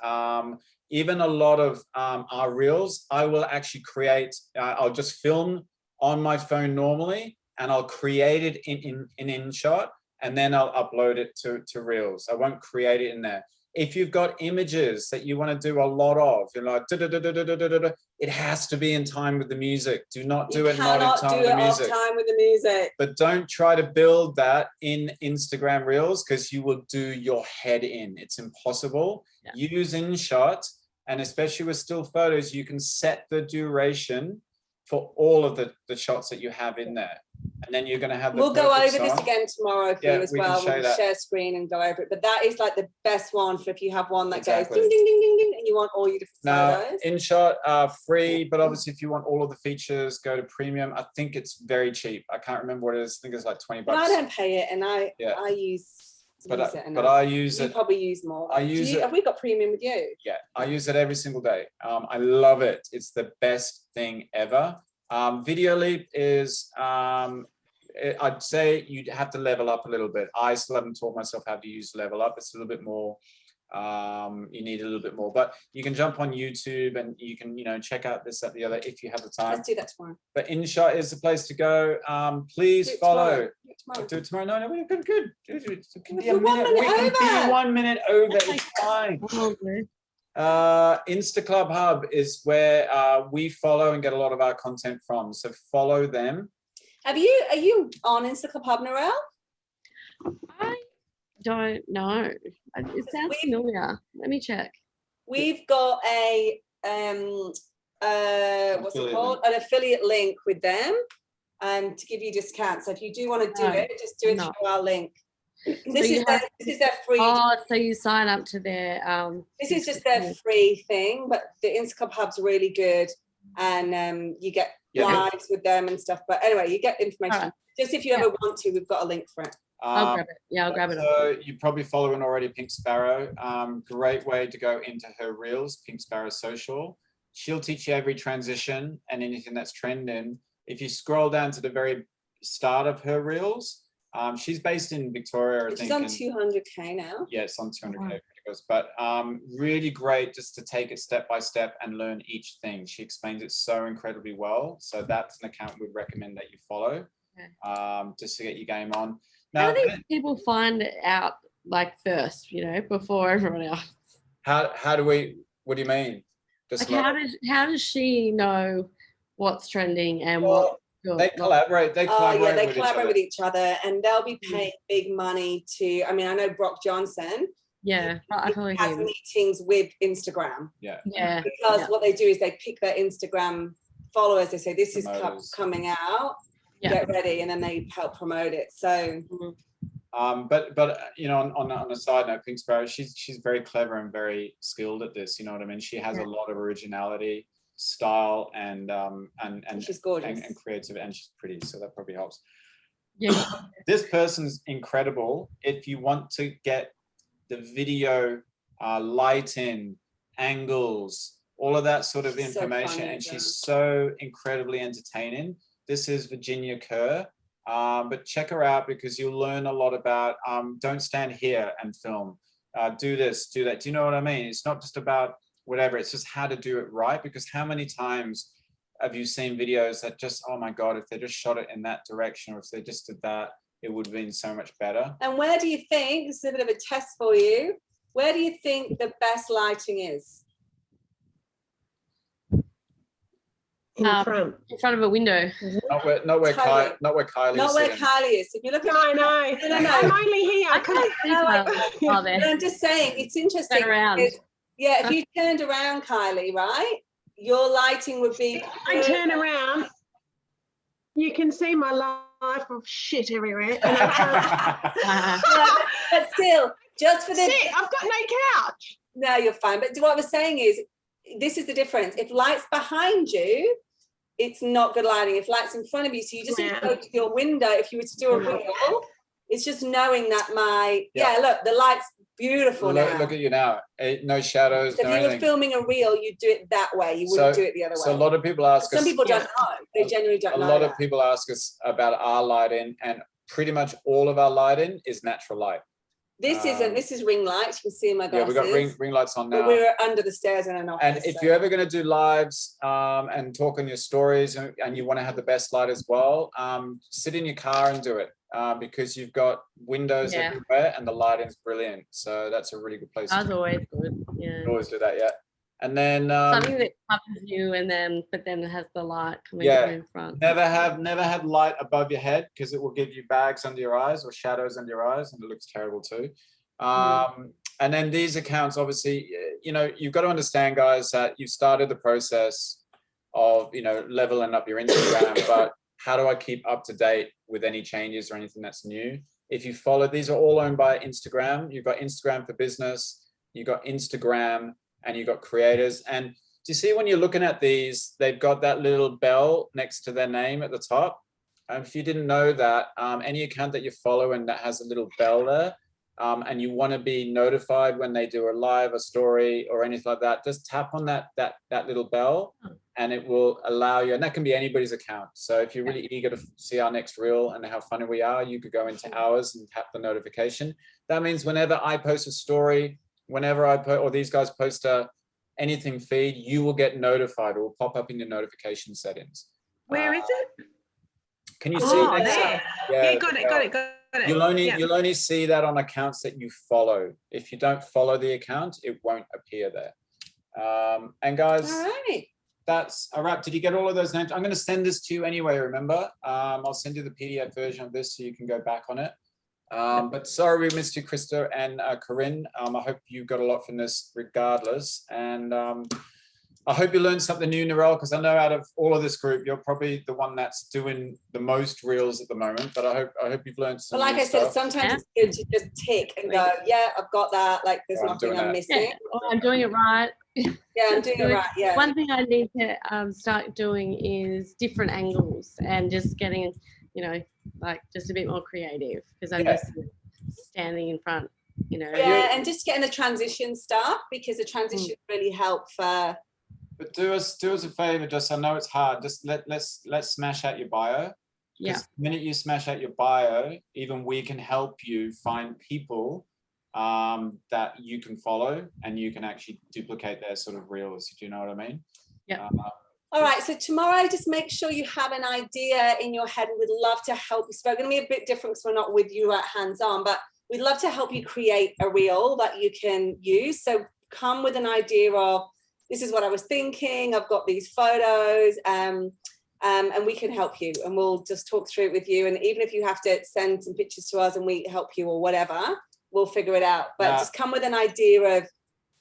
Even a lot of our reels, I will actually create, I'll just film on my phone normally, and I'll create it in InShot, and then I'll upload it to reels. I won't create it in there. If you've got images that you want to do a lot of, it has to be in time with the music. Do not do it not in time with the music. Off time with the music. But don't try to build that in Instagram Reels, because you will do your head in. It's impossible. Yeah. Use InShot, and especially with still photos, you can set the duration for all of the shots that you have in there. And then you're going to have the We'll go over song. this again tomorrow for you as well. We'll share screen and go over it. But that is like the best one for if you have one that goes ding, ding, ding, ding, ding, and you want all your different photos. InShot free, but obviously if you want all of the features, go to premium. I think it's very cheap. I can't remember what it is. I think it's like $20. But I don't pay it, and I use but I use it. You probably use more. I use it. Have we got premium with you? Yeah, I use it every single day. I love it. It's the best thing ever. Video Leap is, I'd say you'd have to level up a little bit. I still haven't taught myself how to use level up. It's a little bit more, you need a little bit more, but you can jump on YouTube and you can, check out this, that, the other if you have the time. Let's do that tomorrow. But InShot is the place to go. Please follow. Do it tomorrow. No, we're good. It can be a minute. We can be 1 minute over. It's fine. Insta Club Hub is where we follow and get a lot of our content from. So follow them. Are you on Insta Club Hub, Narelle? I don't know. It sounds familiar. Let me check. We've got a what's it called? An affiliate link with them, to give you discounts. So if you do want to do it, just do it through our link. This is their free. Oh, so you sign up to their. This is just their free thing, but the Insta Club Hub's really good, and you get lives with them and stuff. But anyway, you get information. Right. Just if you ever want to, we've got a link for it. I'll grab it. Yeah, I'll grab it. So you're probably following already Pink Sparrow. Great way to go into her reels, Pink Sparrow Social. She'll teach you every transition and anything that's trending. If you scroll down to the very start of her reels, she's based in Victoria, I think. She's on 200K now. Yeah, it's on 200K. But really great just to take it step by step and learn each thing. She explains it so incredibly well. So that's an account we'd recommend that you follow, just to get your game on. Now, how do people find it out first, before everyone else? How do we? What do you mean? Just how does she know what's trending and what They collaborate. They collaborate. They with collaborate with each each other, and they'll be paying big money to. I mean, I know Brock Johnson. Yeah, I follow has him. meetings with Instagram. Yeah. Because what they do is they pick their Instagram followers. They say this is coming out. Get ready, and then they help promote it. So. But you know, on a side note, Pink Sparrow, she's very clever and very skilled at this. You know what I mean? She has a lot of originality, style, and she's gorgeous and creative, and she's pretty. So that probably helps. Yeah. This person's incredible. If you want to get the video, lighting, angles, all of that sort of information, and she's so incredibly entertaining. This is Virginia Kerr. But check her out because you'll learn a lot about don't stand here and film. Do this, do that. Do you know what I mean? It's not just about whatever. It's just how to do it right. Because how many times have you seen videos that just, oh my God, if they just shot it in that direction or if they just did that, it would have been so much better. And where do you think, this is a bit of a test for you, where do you think the best lighting is? In front of a window. Not where Kylie Not where Kylie is. If you look at I know. No. I'm only here. But I'm just saying, it's interesting. Turn around. If you turned around, Kylie, right, your lighting would be. I turn around. You can see my life of shit everywhere. And but still, just for this. I've got no couch. No, you're fine. But what I was saying is, this is the difference. If light's behind you, it's not good lighting. If light's in front of you, so you just need to go to your window. If you were to do a reel, it's just knowing that look, the light's beautiful now. Look at you now. No shadows, so no if you anything. were filming a reel, you'd do it that way. You wouldn't do it the other way. So a lot of people ask us. Some people don't know. They genuinely don't know. A lot of people ask us about our lighting, and pretty much all of our lighting is natural light. This isn't. This is ring lights. You can see in my glasses. Yeah, we've got ring lights on now. But we're under the stairs in an office. And if you're ever going to do lives and talk on your stories and you want to have the best light as well, sit in your car and do it because you've got windows everywhere and the lighting's brilliant. So that's a really good place. That's always good. Yeah. You always do that, yeah. And then something that covers you, but then it has the light coming in front. Never have light above your head because it will give you bags under your eyes or shadows under your eyes, and it looks terrible too. And then these accounts, obviously, you know, you've got to understand, guys, that you've started the process of, you know, leveling up your Instagram, but how do I keep up to date with any changes or anything that's new? If you follow, these are all owned by Instagram. You've got Instagram for business, you've got Instagram, and you've got creators. And do you see when you're looking at these, they've got that little bell next to their name at the top. And if you didn't know that, any account that you follow and that has a little bell there, and you want to be notified when they do a live, a story, or anything like that, just tap on that little bell, and it will allow you. And that can be anybody's account. So if you're really eager to see our next reel and how funny we are, you could go into ours and tap the notification. That means whenever I post a story, whenever I post, or these guys post anything feed, you will get notified. It will pop up in your notification settings. Where is it? Can you see it? There? Yeah, got it. You'll only see that on accounts that you follow. If you don't follow the account, it won't appear there. And guys, all right, that's a wrap. Did you get all of those names? I'm going to send this to you anyway, remember? I'll send you the PDF version of this so you can go back on it. But sorry we missed you, Krista and Corinne. I hope you got a lot from this regardless. And I hope you learned something new, Narelle, because I know out of all of this group, you're probably the one that's doing the most reels at the moment. But I hope you've learned some. But like I said, sometimes it's good to just tick and go, yeah, I've got that. Like there's nothing I'm missing. Yeah. Oh, I'm doing it right. Yeah, I'm doing it right. Yeah. One thing I need to start doing is different angles and just getting, you know, like just a bit more creative because I'm just standing in front, you know. Yeah, and just getting the transition stuff because the transition really help for. But do us a favor, just I know it's hard. Just let's smash out your bio. Yeah. The minute you smash out your bio, even we can help you find people that you can follow and you can actually duplicate their sort of reels. Do you know what I mean? Yeah. All right, so tomorrow, just make sure you have an idea in your head. We'd love to help you. So it's going to be a bit different because we're not with you at hands-on, but we'd love to help you create a reel that you can use. So come with an idea of, this is what I was thinking. I've got these photos. and we can help you, and we'll just talk through it with you. And even if you have to send some pictures to us and we help you or whatever, we'll figure it out. But just come with an idea of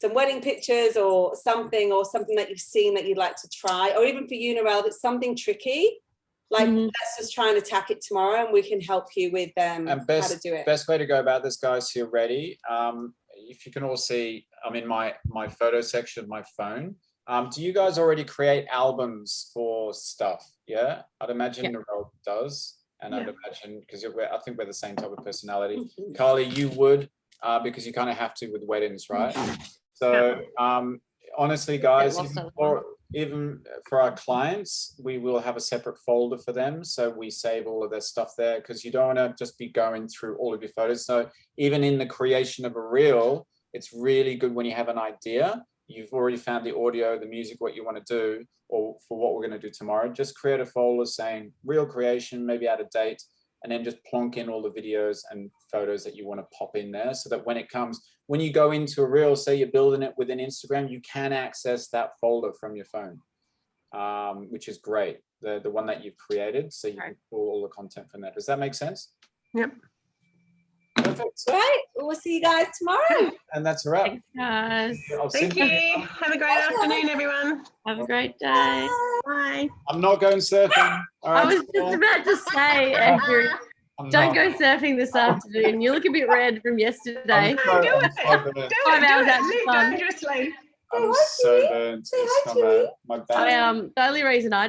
some wedding pictures or something that you've seen that you'd like to try, or even for you, Narelle, if it's something tricky, like let's just try and attack it tomorrow, and we can help you with how to do it. Best way to go about this, guys, so you're ready. If you can all see, I'm in my photo section of my phone. Do you guys already create albums for stuff? Yeah, I'd imagine Narelle does, and I'd imagine, because I think we're the same type of personality. Carly, you would, because you kind of have to with weddings, right? So honestly, guys, even for our clients, we will have a separate folder for them. So we save all of their stuff there, because you don't want to just be going through all of your photos. So even in the creation of a reel, it's really good when you have an idea, you've already found the audio, the music, what you want to do, or for what we're going to do tomorrow, just create a folder saying reel creation, maybe add a date, and then just plonk in all the videos and photos that you want to pop in there, so that when you go into a reel, say you're building it within Instagram, you can access that folder from your phone, which is great. The one that you've created, so you can pull all the content from that. Does that make sense? Yep. Perfect. Right. We'll see you guys tomorrow. And that's a wrap. Thanks, guys. Thank you. Have a great afternoon, everyone. Have a great day. Bye. I'm not going surfing. All right. I was just about to say, Andrew, don't go surfing this afternoon. You look a bit red from yesterday. Do it. 5 hours out in the Live sun. dangerously. I'm so burnt. It's not bad. My back. The only reason I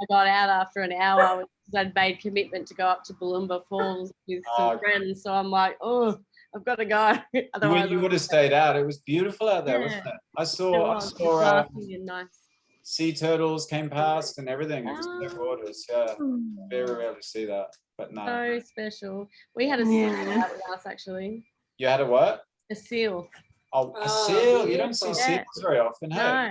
got out after an hour was because I'd made commitment to go up to Balloomba Falls with some friends. So I'm like, oh, I've got to go. Otherwise, You would have stayed out. It was beautiful out there, wasn't it? I saw nice. Sea turtles came past and everything. It was so gorgeous. Yeah, very rare to see that, but no. So special. We had a seal out with us, actually. You had a what? A seal. Oh, a seal. You don't see seals very often, hey? No,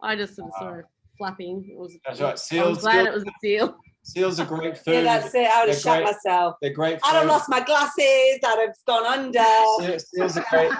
I just sort of saw it flapping. That's right. Seals. I'm glad it was a seal. Seals are great food. Yeah, that's it. I would have shot myself. They're great food. I'd have lost my glasses. I'd have gone under. Seals are great.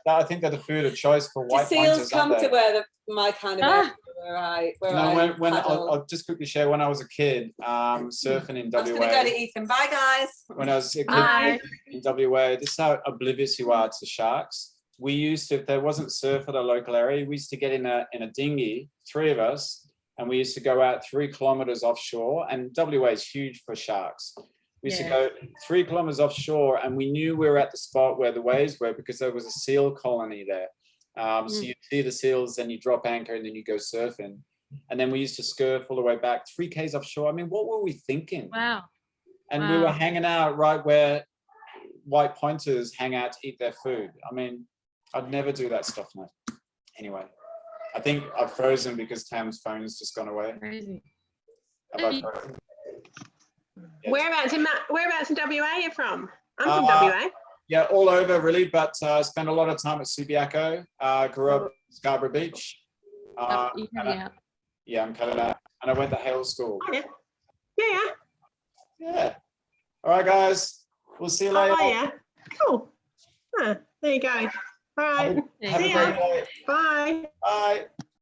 I think they're the food of choice for white pointers. Seals come to where my kind of area, when I'll just quickly share. When I was a kid, surfing in WA. I'm just gonna go to Ethan. Bye, guys. When I was a kid in WA, this is how oblivious you are to sharks. We used to, if there wasn't surf at a local area, we used to get in a dinghy, 3 of us, and we used to go out 3 kilometers offshore. And WA is huge for sharks. We used to go 3 kilometers offshore, and we knew we were at the spot where the waves were because there was a seal colony there. So you see the seals, then you drop anchor, and then you go surfing. And then we used to scurf all the way back 3 k's offshore. I mean, what were we thinking? Wow. And we were hanging out right where white pointers hang out to eat their food. I mean, I'd never do that stuff now. Anyway, I think I've frozen because Tam's phone's just gone away. Crazy. Whereabouts in WA are you from? I'm from WA. Yeah, all over really, but I spent a lot of time at Subiaco. Grew up at Scarborough Beach. You cut out. Yeah, I'm cutting out. And I went to Hale School. Oh, yeah. Yeah. All right, guys. We'll see you later. Oh, yeah. Cool. There you go. All right. Have a great day. Bye. Bye.